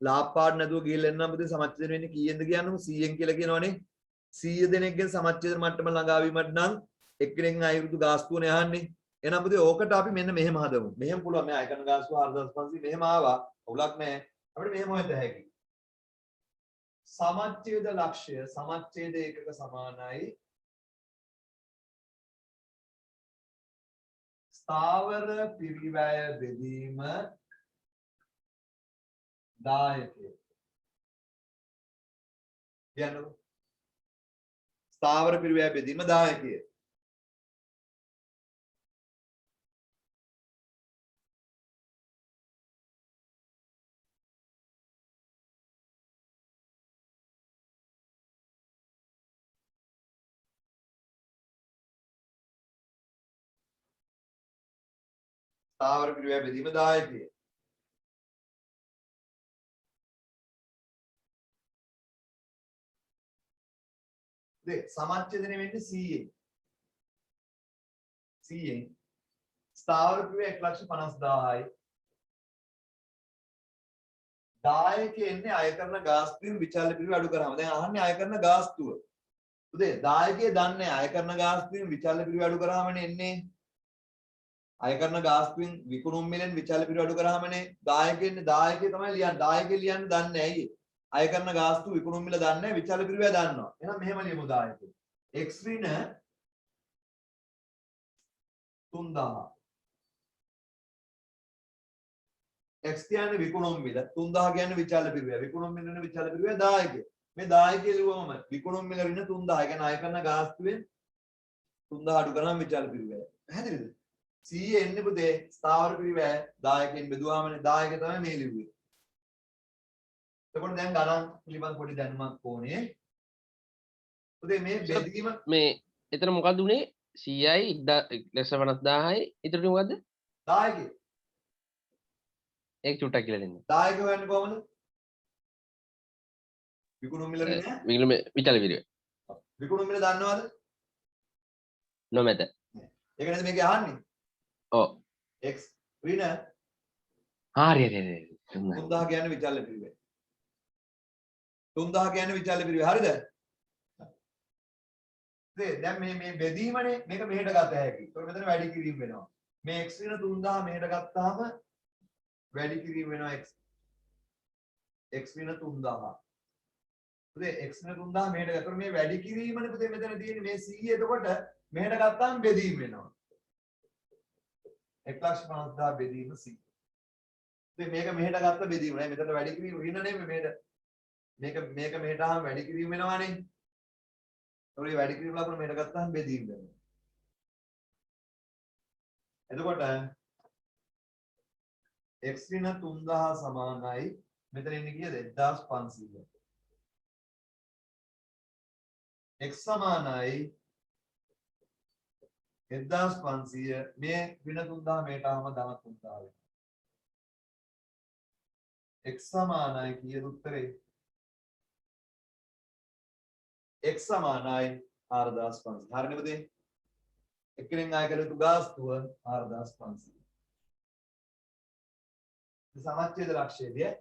ලාභපාඩ නැතුව ගිහිල්ලා එන්නම් පුතේ සමච්ඡේදනය වෙන්නේ කීයෙන්ද කියන්නකො 100න් කියලා කියනවනේ. 100 දෙනෙක්ගෙන් සමච්ඡේද මට්ටම ළඟා වීමට නම් එක්කෙනෙක්ගෙන් අයුරුදු ගාස්තුවනේ අහන්නේ. එහෙනම් පුතේ ඕකට අපි මෙන්න මෙහෙම හදමු. මෙහෙම පුළුවන් මේ අයකන ගාස්තුව 4500 මෙහෙම ආවා. අවුලක් නැහැ. අපිට මෙහෙම හොයත හැකියි. සමච්ඡේද ලක්ෂය සමච්ඡේද ඒකක සමානයි ස්ථාවර පිරිවැය බෙදීම දායකය. කියන්නකො. ස්ථාවර පිරිවැය බෙදීම දායකය. ස්ථාවර පිරිවැය බෙදීම දායකය. සමච්ඡේදනය වෙන්නේ 100න්. 100න් ස්ථාවර පිරිවැය 1,50,000යි. දායකයෙ එන්නේ අය කරන ගාස්තුවෙන් විචාල පිරිවැය අඩු කරාම. දැන් අහන්නේ අය කරන ගාස්තුව. උදේ දායකයෙ දන්නේ අය කරන ගාස්තුවෙන් විචාල පිරිවැය අඩු කරාමනේ එන්නේ. අය කරන ගාස්තුවෙන් විකුණුම් මිලෙන් විචාල පිරිවැය අඩු කරාමනේ දායකයෙන්නේ දායකයෙ තමයි ලියන්නේ. දායකයෙ ලියන්නේ දන්නේ ඇයි? අය කරන ගාස්තු විකුණුම් මිල දන්නේ නැහැ විචාල පිරිවැය දන්නවා. එහෙනම් මෙහෙම ලියමු දායකයෙ. x ඍණ 3000. x කියන්නේ විකුණුම් මිල 3000 කියන්නේ විචාල පිරිවැය. විකුණුම් මිල ඍණ විචාල පිරිවැය දායකයෙ. මේ දායකයෙ ලියුවම විකුණුම් මිල ඍණ 3000. ඒ කියන්නේ අය කරන ගාස්තුවෙන් 3000 අඩු කරාම විචාල පිරිවැය. පැහැදිලිද? 100 එන්නේ පුතේ ස්ථාවර පිරිවැය දායකෙන් බෙදුවාමනේ දායක තමයි මේ ලිව්වේ. එතකොට දැන් ගණන් පිළිබඳ පොඩි දැනුමක් ඕනේ. පුතේ මේ බෙදීම මේ එතන මොකක්ද උනේ 100යි 1,50,000යි ඊටු මොකද්ද? දායකයෙ. ඒක චුට්ටක් කියලා දෙන්න. දායක හොයන්නේ කොහමද? විකුණුම් මිල නේ. විචාල පිරිවැය. විකුණුම් මිල දන්නවද? නොමැත. ඒක නේද මේක අහන්නේ? ඔව්. x ඍණ හරි හරි. 3000 කියන්නේ විචාල පිරිවැය. 3000 කියන්නේ විචාල පිරිවැය. හරිද? දැන් මේ බෙදීමනේ මේක මෙහෙට ගත හැකි. ඒක මෙතන වැඩි කිරීම වෙනවා. මේ x ඍණ 3000 මෙහෙට ගත්තාම වැඩි කිරීම වෙනවා x ඍණ 3000. පුතේ x ඍණ 3000 මෙහෙට ගත්තොත් මේ වැඩි කිරීමනේ පුතේ මෙතන තියෙන්නේ මේ 100 එතකොට මෙහෙට ගත්තාම බෙදීම වෙනවා. 1,50,000 බෙදීම 100. ඉතින් මේක මෙහෙට ගත්ත බෙදීම නෑ මෙතන වැඩි කිරීම ඍණ නෙමෙයි මෙහෙට මේක මෙහෙට ආවම වැඩි කිරීම වෙනවානේ. ඒකේ වැඩි කිරීම ලකුණ මෙහෙට ගත්තාම බෙදීම වෙනවා. එතකොට x ඍණ 3000 සමානයි මෙතන ඉන්නේ කීයද 1500. x සමානයි 1500 මේ ඍණ 3000 මෙහෙට ආවම ධන 3000 වෙනවා. x සමානයි කීයද උත්තරේ? x සමානයි 4500. හරිනේ පුතේ? එක්කෙනෙක් ආය කළ යුතු ගාස්තුව 4500. සමච්ඡේද ලක්ෂයේදී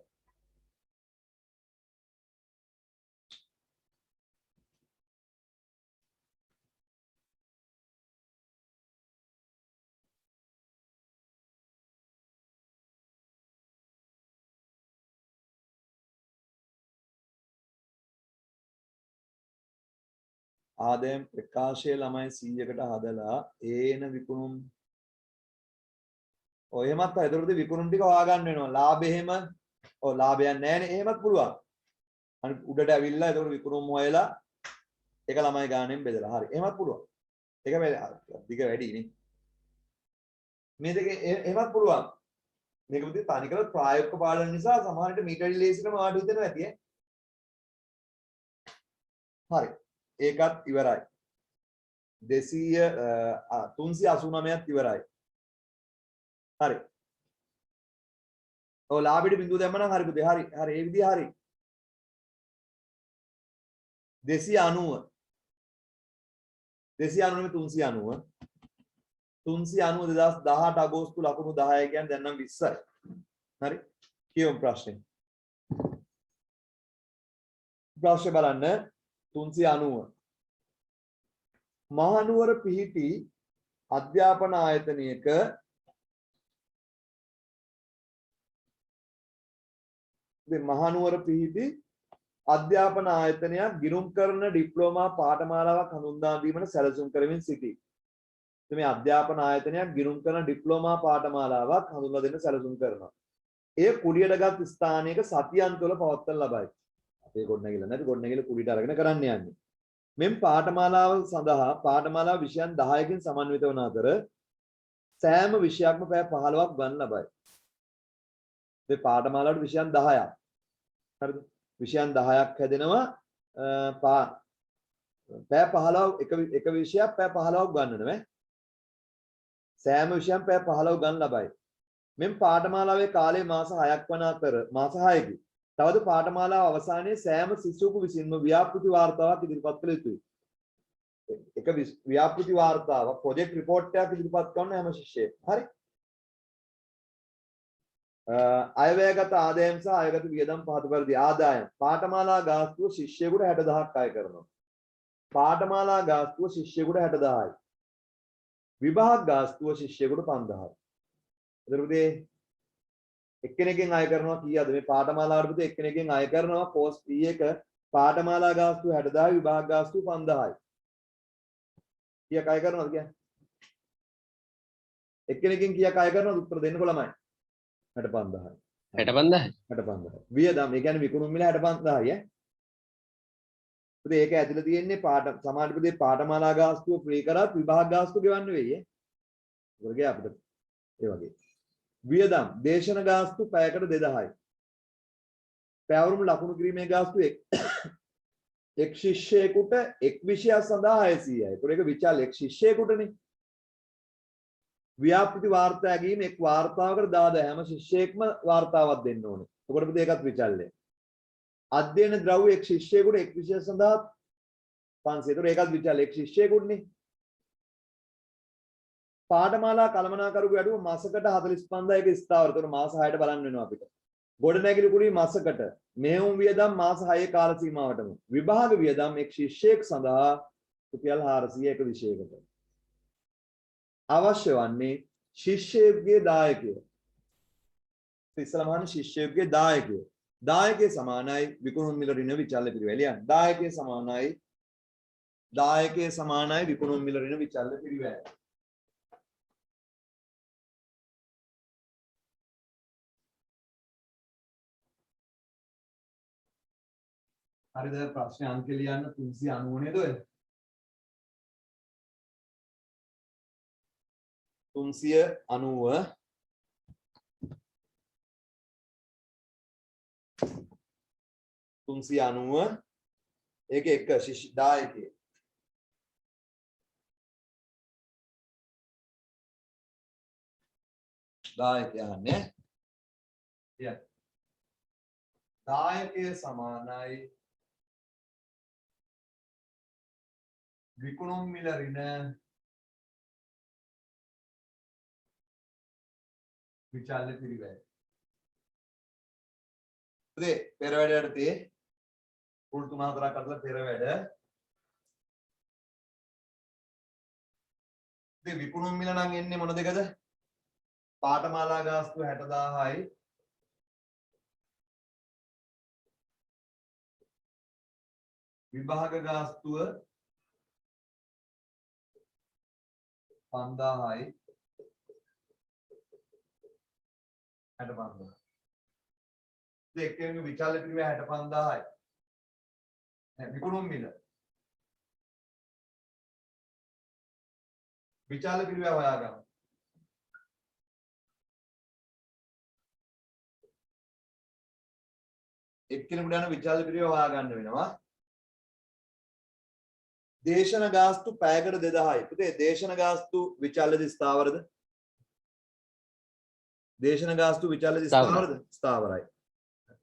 ආදායම් ප්‍රකාශය ළමයි 100කට හදලා ඒන විකුණුම් ඔය එහෙමත් තමයි. ඒතරොත් විකුණුම් ටික හොයාගන්න වෙනවා. ලාභය එහෙම ඔව් ලාභයක් නැහැනේ. එහෙමත් පුළුවන්. අනිත් උඩට ඇවිල්ලා ඒතරොත් විකුණුම් හොයලා ඒක ළමයි ගානෙන් බෙදලා. හරි. එහෙමත් පුළුවන්. ඒක දිග වැඩි නේ. මේ දෙක එහෙමත් පුළුවන්. මේක පුතේ තනිකර ප්‍රායෝගික පාඩම නිසා සමහර විට මීටර් ලේසිකම ආඩු හිතෙනවා ඇති ඈ. හරි. ඒකත් ඉවරයි. 389ත් ඉවරයි. හරි. ඔව් ලාභෙට බිඳුව දැම්මනම් හරි පුතේ. හරි. හරි. ඒ විදිහ හරි. 290 390 2018 අගෝස්තු ලකුණු 10 කියන්නේ දැන් නම් 20යි. හරි. කියමු ප්‍රශ්නේ. ප්‍රශ්නේ බලන්න 390 මහනුවර පිහිටි අධ්‍යාපන ආයතනයක මහනුවර පිහිටි අධ්‍යාපන ආයතනයක් ගිණුම් කරන ඩිප්ලෝමා පාඨමාලාවක් හඳුන්වා දීමට සැලසුම් කරමින් සිටී. මේ අධ්‍යාපන ආයතනයක් ගිණුම් කරන ඩිප්ලෝමා පාඨමාලාවක් හඳුන්වා දෙන්න සැලසුම් කරනවා. එය කුලියටගත් ස්ථානයක සතියන් තුළ පවත්වන ලබයි. අපේ ගොඩනැගිල්ල නැති ගොඩනැගිල්ල කුලියට අරගෙන කරන්න යන්නේ. මෙම් පාඨමාලාව සඳහා පාඨමාලා විෂයන් 10කින් සමන්විත වන අතර සෑම විෂයක්ම පැය 15ක් ගන්න ලබයි. මේ පාඨමාලාවට විෂයන් 10ක්. හරිද? විෂයන් 10ක් හැදෙනවා පැය 15 එක විෂයක් පැය 15ක් ගන්නන නේ. සෑම විෂයම් පැය 15 ගන්න ලබයි. මෙම් පාඨමාලාවේ කාලය මාස 6ක් වන අතර මාස 6කි. තවද පාඨමාලාව අවසානයේ සෑම ශිෂ්‍යයෙකු විසින්ම ව්‍යාපෘති වාර්තාවක් ඉදිරිපත් කළ යුතුයි. එක ව්‍යාපෘති වාර්තාවක් ප්‍රොජෙක්ට් රිපෝට් එකක් ඉදිරිපත් කරන හැම ශිෂ්‍යයෙක්. හරි. අයවැයගත ආදායම් සහ අයවැයගත වියදම් පහත පරිදි ආදායම් පාඨමාලා ගාස්තුව ශිෂ්‍යයෙකුට 60000ක් අය කරනවා. පාඨමාලා ගාස්තුව ශිෂ්‍යයෙකුට 60000යි. විභාග ගාස්තුව ශිෂ්‍යයෙකුට 5000යි. එතකොට එක්කෙනෙක්ගෙන් අය කරනවා කීයද මේ පාඨමාලාවට පුතේ එක්කෙනෙක්ගෙන් අය කරනවා පෝස්ට් P එක පාඨමාලා ගාස්තුව 60000යි විභාග ගාස්තුව 5000යි. කීයක් අය කරනවද කියන්නේ? එක්කෙනෙක්ගෙන් කීයක් අය කරනවද උත්තර දෙන්නකො ළමයි. 65000යි. 65000යි. 65000යි. වියදම් ඒ කියන්නේ විකුණුම් මිල 65000යි ඈ. පුතේ ඒක ඇතුළේ තියෙන්නේ සමාජ පුතේ පාඨමාලා ගාස්තුව ෆ්‍රී කරත් විභාග ගාස්තුව ගෙවන්න වෙයි ඈ. ඒක ගියා අපිට ඒ වගේ. වියදම් දේශන ගාස්තු පැයකට 2000යි. පැවරුම් ලකුණු කිරීමේ ගාස්තු එක් ශිෂ්‍යයෙකුට එක් විෂයක් සඳහා 600යි. ඒතකොට ඒක විචාල එක් ශිෂ්‍යයෙකුටනේ. ව්‍යාපෘති වාර්තා ඇගීම එක් වාර්තාවකට 10000 හැම ශිෂ්‍යයෙක්ම වාර්තාවක් දෙන්න ඕනේ. එතකොට පුතේ ඒකත් විචල්ය. අධ්‍යයන ද්‍රව්‍ය එක් ශිෂ්‍යයෙකුට එක් විෂයක් සඳහා 500. ඒතකොට ඒකත් විචාල එක් ශිෂ්‍යයෙකුටනේ. පාඨමාලා කළමනාකරුගේ අඩුව මාසකට 45000 එක ස්ථාවර. ඒතකොට මාස 6ට බලන්න වෙනවා අපිට. ගොඩනැගිලි කුලී මාසකට මෙහෙයුම් වියදම් මාස 6 කාල සීමාවටම. විභාග වියදම් එක් ශිෂ්‍යයෙක් සඳහා රුපියල් 400 එක විෂයකට. අවශ්‍ය වන්නේ ශිෂ්‍යයෙකුගේ දායකය. ඉස්සලම අහන්නේ ශිෂ්‍යයෙකුගේ දායකය. දායකයේ සමානයි විකුණුම් මිල ඍණ විචල්්‍ය පිරිවැල යන. දායකයේ සමානයි විකුණුම් මිල ඍණ විචල්්‍ය පිරිවැල. හරිද ප්‍රශ්නේ අංක ලියන්න 390 නේද ඔය 390 ඒක එක ශිෂ්‍ය දායකයෙක් යන්නේ දායකයේ සමානයි විකුණුම් මිල ඍණ විචල්්‍ය පිරිවැය. පුතේ පෙර වැඩට තේ පුල් 3-4ක් අතර පෙර වැඩ. ඉතින් විකුණුම් මිල නම් එන්නේ මොන දෙකද? පාඨමාලා ගාස්තුව 60000යි. විභාග ගාස්තුව 5000යි. 65. එක්කෙනෙකුගේ විචල්්‍ය පිරිවැය 65000යි. විකුණුම් මිල. විචල්්‍ය පිරිවැය හොයාගන්න. එක්කෙනෙකුට යන විචල්්‍ය පිරිවැය හොයාගන්න වෙනවා. දේශන ගාස්තු පැයකට 2000යි. පුතේ දේශන ගාස්තු විචල්්‍යද ස්ථාවරද? දේශන ගාස්තු විචල්්‍යද ස්ථාවරද? ස්ථාවරයි.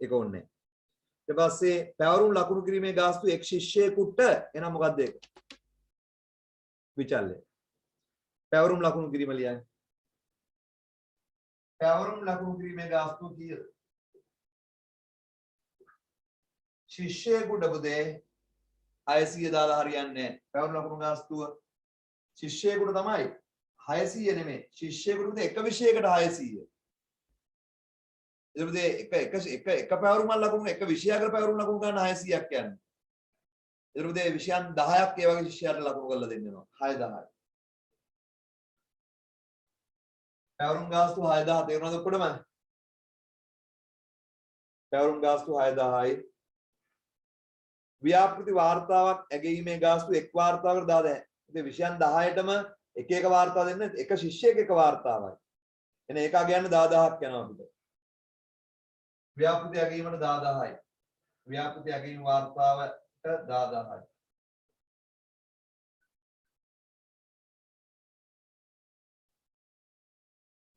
ඒක ඕනේ. ඊට පස්සේ පැවරුම් ලකුණු කිරීමේ ගාස්තු එක් ශිෂ්‍යයෙකුට එනම් මොකක්ද ඒක? විචල්්‍ය. පැවරුම් ලකුණු කිරීම ලියන්නේ. පැවරුම් ලකුණු කිරීමේ ගාස්තු කීයද? ශිෂ්‍යයෙකුට පුතේ 600 දාලා හරියන්නේ නැහැ. පැවරුම් ලකුණු ගාස්තුව ශිෂ්‍යයෙකුට තමයි 600 නෙමෙයි. ශිෂ්‍යයෙකුට එක විෂයකට 600. එක පැවරුමක් ලකුණු එක විෂයයකට පැවරුම් ලකුණු ගන්න 600ක් යන්නේ. එතකොට විෂයන් 10ක් ඒ වගේ ශිෂ්‍යයාට ලකුණු කරලා දෙන්න වෙනවා. 6000යි. පැවරුම් ගාස්තු 6000 තේරුණාද ඔක්කොටම? පැවරුම් ගාස්තු 6000යි. ව්‍යාපෘති වාර්තාවක් ඇගීමේ ගාස්තු එක් වාර්තාවකට 10000යි. ඉතින් විෂයන් 10ටම එක එක වාර්තා දෙන්න එක ශිෂ්‍යයෙක් එක වාර්තාවයි. එන ඒක අගයන්න 10000ක් යනවා අපිට. ව්‍යාපෘති ඇගීමට 10000යි. ව්‍යාපෘති ඇගීම වාර්තාවට 10000යි.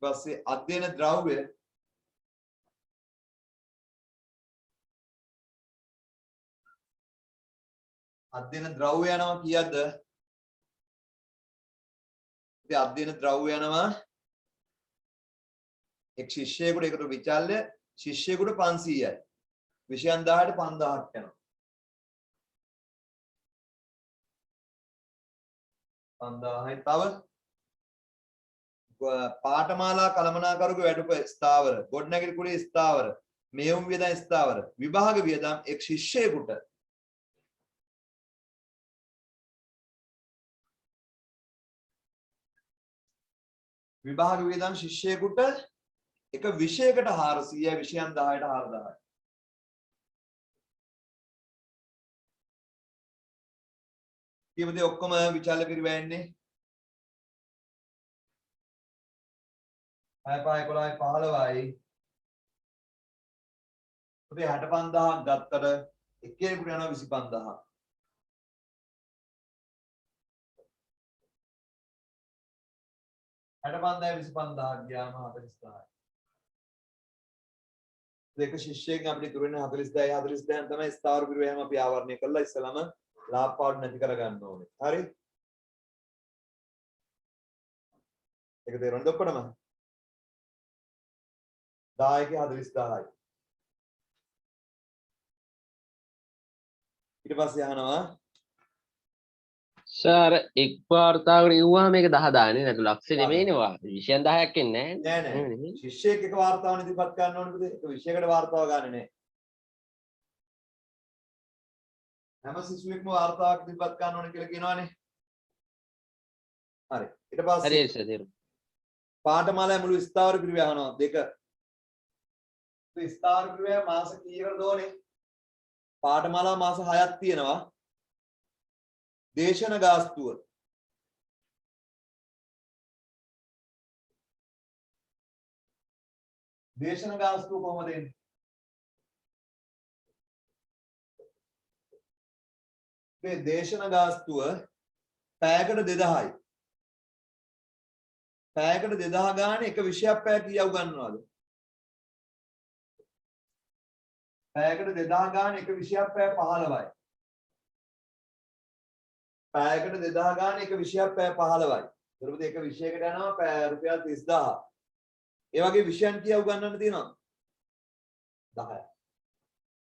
ඊපස්සේ අධ්‍යයන ද්‍රව්‍ය යනවා කීයද? ඉතින් අධ්‍යයන ද්‍රව්‍ය යනවා එක් ශිෂ්‍යයෙකුට ඒකට විචල්්‍ය ශිෂ්‍යයෙකුට 500යි. විෂයන් 10ට 5000ක් යනවා. 5000යි. තව පාඨමාලා කළමනාකරුගේ වැඩුප ස්ථාවර, ගොඩනැගිලි කුලයේ ස්ථාවර, මෙහෙයුම් වියදම් ස්ථාවර, විභාග වියදම් එක් ශිෂ්‍යයෙකුට විභාග වියදම් ශිෂ්‍යයෙකුට එක විෂයකට 400යි. විෂයන් 10ට 4000යි. ඊපස්සේ ඔක්කොම විචල්්‍ය පිරිවැයන්නේ 6 5 11 15යි. පුතේ 65000ක් ගත්තට එක්කෙනෙකුට යනවා 25000ක්. 65000 25000ක් ගියාම 40000යි. දෙක ශිෂ්‍යයෙක්ගෙන් අපිට ඉතුරු වෙන 40000යි 40000න් තමයි ස්ථාවර පිරිවැයම අපි ආවරණය කරලා ඉස්සලම ලාභ පාඩු නැති කරගන්න ඕනේ. හරි? ඒක තේරුණාද ඔක්කොටම? 10 ක 40000යි. ඊට පස්සේ අහනවා සර් එක් වාර්තාවකට ඉවුවා මේක 10 දාන්නේ නැතු ලක්ෂ නෙමෙයිනේ වා. විෂයන් 10ක් එන්නේ නැහැ නෑ. ශිෂ්‍යයෙක් එක වාර්තාවක් ඉදිරිපත් කරන්න ඕනේ පුතේ. එක විෂයකට වාර්තාව ගන්න නෑ. හැම සිසුවෙක්ම වාර්තාවක් ඉදිරිපත් කරන්න ඕනේ කියලා කියනවානේ. හරි. ඊට පස්සේ හරි සර් තේරුම්. පාඨමාලාවේ මුළු ස්ථාවර පිරිවැය අහනවා. දෙක. ස්ථාවර පිරිවැය මාස කීයකටද ඕනේ? පාඨමාලාව මාස 6ක් තියෙනවා. දේශන ගාස්තුව කොහොමද එන්නේ? මේ දේශන ගාස්තුව පැයකට 2000යි. පැයකට 2000 ගානේ එක විෂයක් පැය කීයක් උගන්වනවද? පැයකට 2000 ගානේ එක විෂයක් පැය 15යි. පැයකට 2000 ගානේ එක විෂයක් පැය 15යි. එතකොට එක විෂයකට යනවා රුපියල් 30000. ඒ වගේ විෂයන් කීයක් උගන්වන්න තියෙනවද? 10යි.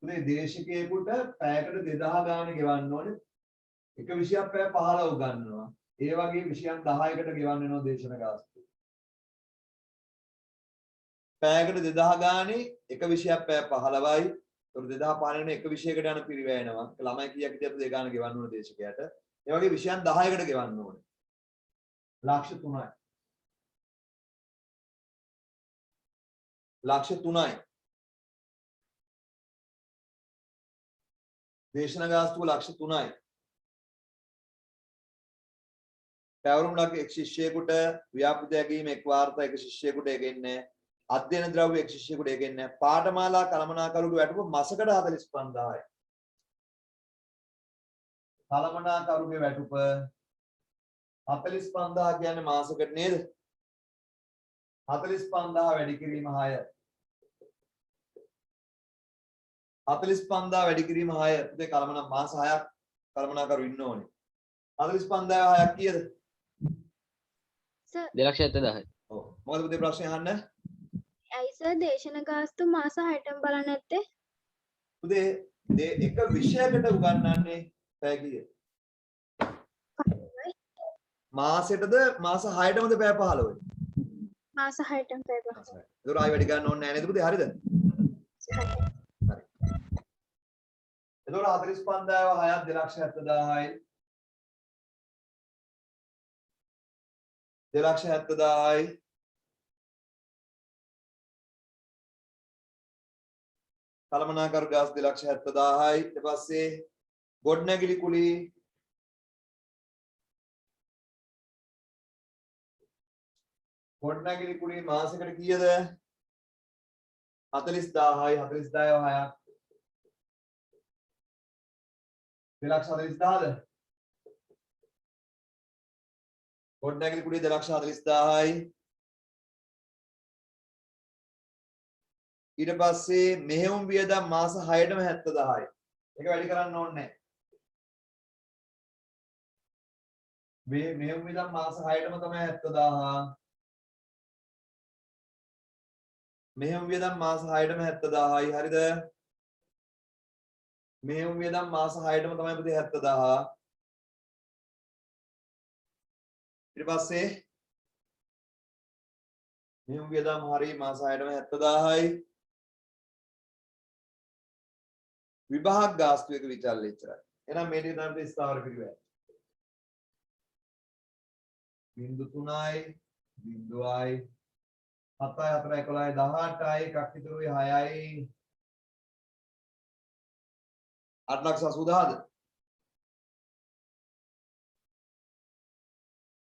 උදේ දේශිකයෙකුට පැයකට 2000 ගානේ ගෙවන්න ඕනේ. එක විෂයක් පැය 15 උගන්වනවා. ඒ වගේ විෂයන් 10කට ගෙවන්න වෙනවා දේශන ගාස්තු. පැයකට 2000 ගානේ එක විෂයක් පැය 15යි. ඒතකොට 2015 වෙන එක විෂයකට යන පිරිවැය එනවා. ළමයි කීයක් විතරද ඒ ගාන ගෙවන්න ඕනේ දේශකයාට. ඒ වගේ විෂයන් 10කට ගෙවන්න ඕනේ. ලක්ෂ 3යි. ලක්ෂ 3යි. දේශන ගාස්තුව ලක්ෂ 3යි. පැවරුම් ලක් එක් ශිෂ්‍යයෙකුට ව්‍යාපෘති ඇගීම එක් වාර්තා එක ශිෂ්‍යයෙකුට ඒකෙන්නේ අධ්‍යයන ද්‍රව්‍ය එක් ශිෂ්‍යයෙකුට ඒකෙන්නේ පාඨමාලා කළමනාකරුට වැටුප මාසකට 45000යි. කළමනාකරුගේ වැටුප 45000 කියන්නේ මාසෙකට නේද? 45000 වැඩි කිරීම 6. 45000 වැඩි කිරීම 6. පුතේ කළමනා මාස 6ක් කළමනාකරු ඉන්න ඕනේ. 45000 6ක් කීයද? සර් 2,70,000. ඔව්. මොකද පුතේ ප්‍රශ්නේ අහන්න? ඇයි සර් දේශන ගාස්තු මාස 6ටම බලන්නේ නැත්තේ? පුතේ එක විෂයකට උගන්වන්නේ පැය කීයද? මාසෙටද මාස 6ටමද පැය 15යි? මාස 6ටම පැය 15. ඒක ආයෙ වැඩි ගන්න ඕනේ නැහැ නේද පුතේ? හරිද? හරි. එතකොට 45000 6ක් 2,70,000යි. 2,70,000යි. කළමනාකරු ගාස් 2,70,000යි. ඊට පස්සේ ගොඩනැගිලි කුලී මාසෙකට කීයද? 40000යි. 40000 6ක් 2,40,000ද? ගොඩනැගිලි කුලී 2,40,000යි. ඊට පස්සේ මෙහෙයුම් වියදම් මාස 6ටම 70,000යි. ඒක වැඩි කරන්න ඕනේ නැහැ. මෙහෙයුම් වියදම් මාස 6ටම තමයි 70,000. මෙහෙයුම් වියදම් මාස 6ටම 70,000යි. හරිද? මෙහෙයුම් වියදම් මාස 6ටම තමයි පුතේ 70,000. ඊට පස්සේ මෙහෙයුම් වියදම් හරි මාස 6ටම 70,000යි. විභාග ගාස්තු එක විචාරල ඉච්චරයි. එහෙනම් මේ ටික තමයි ස්ථාවර පිළිවෙල. 0.3යි 0යි 7යි 4යි 11යි 18යි එකක් ඉතුරුයි 6යි 8,80,000ද?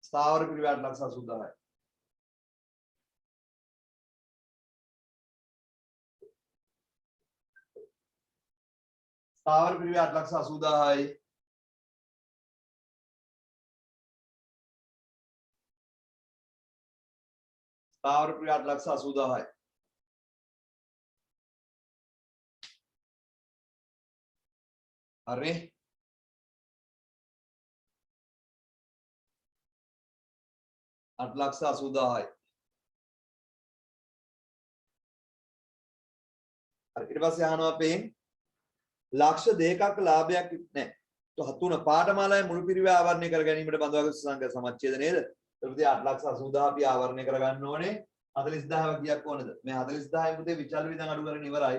ස්ථාවර පිළිවෙල 8,80,000යි. ස්ථාවර පිළිවෙල 8,80,000යි. ස්ථාවර පිළිවෙල 8,80,000යි. හරි. අට ලක්ෂ 80,000යි. හරි ඊට පස්සේ අහනවා අපෙන් ලක්ෂ 2ක ලාභයක් නැහැ. තුන පාඨමාලාවේ මුළු පිරිවෙල ආවරණය කර ගැනීමට බඳවාගත් සංඛ්‍යා සමච්ඡේද නේද? එතකොට 8,80,000 අපි ආවරණය කර ගන්න ඕනේ. 40,000 කීයක් ඕනද? මේ 40,000න් පුතේ විචල් විදන් අඩු කරගෙන ඉවරයි.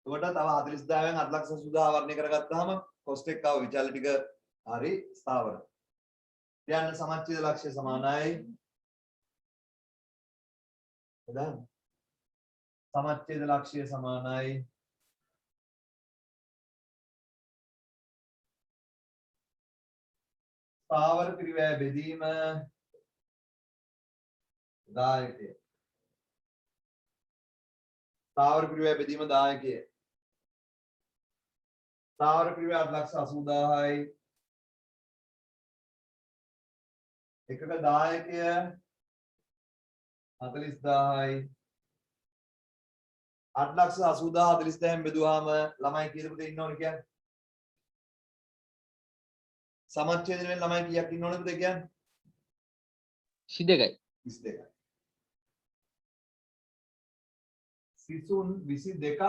එතකොට තව 40,000න් 8,80,000 ආවරණය කරගත්තාම කොස්ට් එක ආව විචල් ටික හරි ස්ථාවර. කියන්න සමච්ඡේද ලක්ෂ්‍ය සමානයි. එදා සමච්ඡේද ලක්ෂ්‍ය සමානයි ස්ථාවර පිරිවැය බෙදීම දායකය. ස්ථාවර පිරිවැය බෙදීම දායකය. ස්ථාවර පිරිවැය 8,80,000යි. එකක දායකය 40,000යි. 8,80,000 40,000න් බෙදුවාම ළමයි කීයද පුතේ ඉන්න ඕනේ කියන්නේ? සමච්ඡේදයෙන් ළමයි කීයක් ඉන්න ඕනද පුතේ කියන්නේ? 22යි. 22යි. සිසුන් 22ක්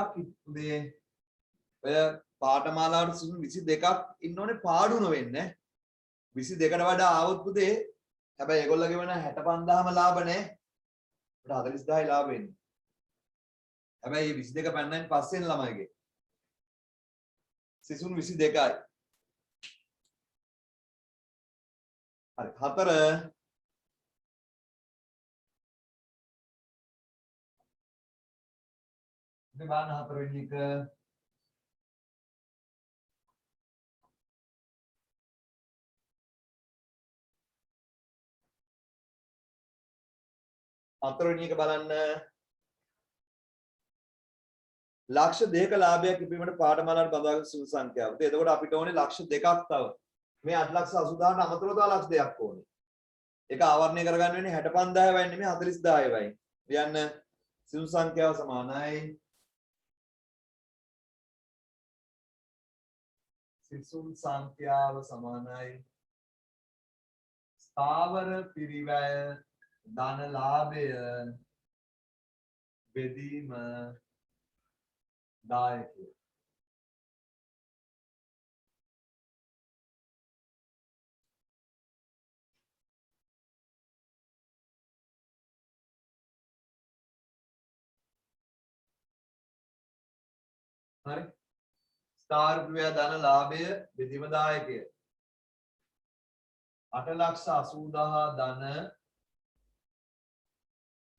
පුතේ ඔය පාඨමාලාවට සිසුන් 22ක් ඉන්න ඕනේ පාඩු නොවෙන්නේ. 22කට වඩා ආවොත් පුතේ හැබැයි ඒගොල්ලෝගේ වෙන 65,000ම ලාභ නැහැ. ඒකට 40,000යි ලාභ වෙන්නේ. හැබැයි මේ 22 පැන්නයින් පස්සෙන් ළමයිගේ සිසුන් 22යි. හරි 4 ඉතින් බලන්න හතරවෙනි එක බලන්න ලක්ෂ 2ක ලාභයක් ඉපීමට පාඨමාලාවට බඳවාගත් සුළු සංඛ්‍යාව. එතකොට අපිට ඕනේ ලක්ෂ 2ක් තව. මේ 8,80,000ට අමතරව තව ලක්ෂ 2ක් ඕනේ. ඒක ආවරණය කරගන්න වෙන්නේ 65000 වයින් නෙමෙයි 40000 වයින්. කියන්න සුළු සංඛ්‍යාව සමානයි සිසුන් සංඛ්‍යාව සමානයි ස්ථාවර පිරිවැය ධන ලාභය බෙදීම දායකය. හරි. ස්ථාවර පිරිවැය ධන ලාභය බෙදීම දායකය. 8,80,000 ධන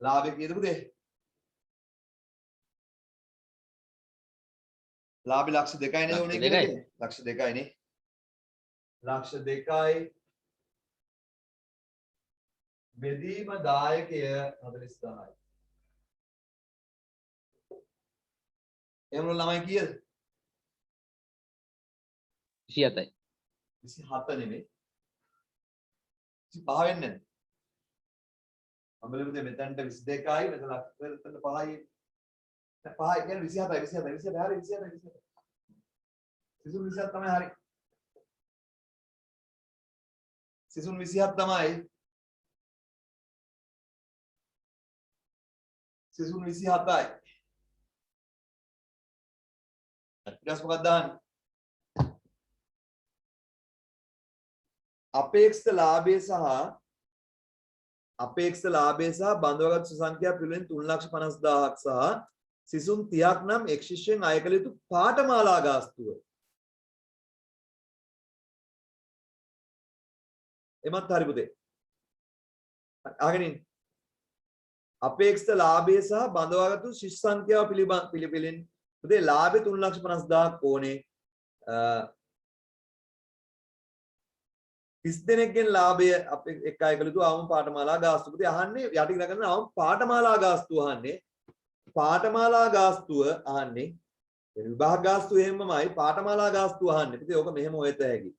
ලාභය කීයද පුතේ? ලාභي ලක්ෂ 2යි නේ උනේ කියන්නේ. ලක්ෂ 2යි නේ. ලක්ෂ 2යි බෙදීම දායකය 40000යි. එහෙනම් ළමයි කීයද? 27යි. 27 නෙමෙයි. 25 වෙන්නේ නැහැ. අඹලෙමුද මෙතනට 22යි මෙතන ලක්ෂ 5යි. 5 කියන්නේ 27යි 27යි 27යි හරි 27යි 27යි. සිසුන් 27 තමයි හරි. සිසුන් 27 තමයි. සිසුන් 27යි. ඊට මොකක්ද දාන්නේ? අපේක්ෂිත ලාභය සහ බඳවාගත් සංඛ්‍යා පිළිවෙලින් 3,50,000ක් සහ සිසුන් 30ක් නම් එක් ශිෂ්‍යයන් අය කළ යුතු පාඨමාලා ගාස්තුව. එමත් හරි පුතේ. අහගෙන ඉන්න. අපේක්ෂිත ලාභය සහ බඳවාගත් ශිෂ්‍ය සංඛ්‍යාව පිළිපෙලින් පුතේ ලාභය 3,50,000ක් ඕනේ. 30 දෙනෙක්ගෙන් ලාභය අපේ එක් අය කළ යුතු අවම පාඨමාලා ගාස්තුව. පුතේ අහන්නේ යටින් ගන්න අවම පාඨමාලා ගාස්තුව අහන්නේ. පාඨමාලා ගාස්තුව අහන්නේ විභාග ගාස්තුව එහෙමමයි පාඨමාලා ගාස්තුව අහන්නේ. පුතේ ඕක මෙහෙම හොයත හැකි.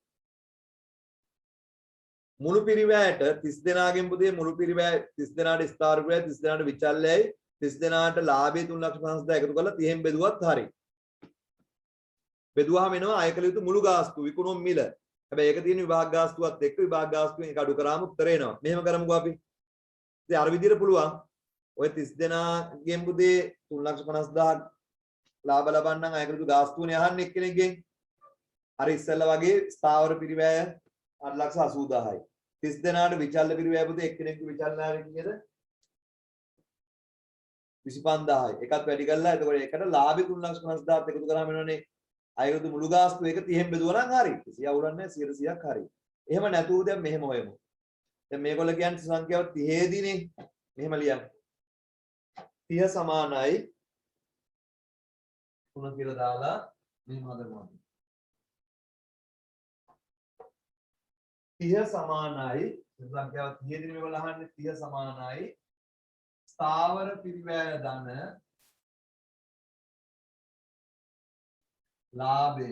මුළු පිරිවැයට 30 දෙනාගෙන් පුතේ මුළු පිරිවැය 30 දෙනාට ස්ථාවර පිරිවැය 30 දෙනාට විචල්‍යයි 30 දෙනාට ලාභය 3,50,000 එකතු කරලා 30න් බෙදුවත් හරි. බෙදුවාම එනවා අය කළ යුතු මුළු ගාස්තුව විකුණුම් මිල. හැබැයි ඒක තියෙන විභාග ගාස්තුවත් එක්ක විභාග ගාස්තුවෙන් එක අඩු කරාම උත්තර එනවා. මෙහෙම කරමුකෝ අපි. ඉතින් අර විදිහට පුළුවන්. ඔය 30 දෙනාගෙන් පුතේ 3,50,000 ලාභ ලබන්නම් අය කළ යුතු ගාස්තුවනේ අහන්නේ එක්කෙනෙක්ගෙන්. අර ඉස්සෙල්ලා වගේ ස්ථාවර පිරිවැය 8,80,000යි. 30 දෙනාට විචල්්‍ය පිරිවැය පුතේ එක්කෙනෙක්ගේ විචල්්‍යය කීයද? 25000යි. එකත් වැඩි කරලා එතකොට ඒකට ලාභي 3,50,000ත් එකතු කරාම එනවනේ අයුතු මුළු ගාස්තුව එක 30න් බෙදුවා නම් හරි. 100 අවුලක් නැහැ 100%ක් හරි. එහෙම නැතුව දැන් මෙහෙම හොයමු. දැන් මේගොල්ලෝ කියන්නේ සංඛ්‍යාව 30 දිනේ. මෙහෙම ලියන්න. 30 සමානයි 3 කියලා දාලා මෙහෙම හදනවා. 30 සමානයි සංඛ්‍යාව 30 දිනේ මේගොල්ලෝ අහන්නේ 30 සමානයි ස්ථාවර පිරිවැය ධන ලාභය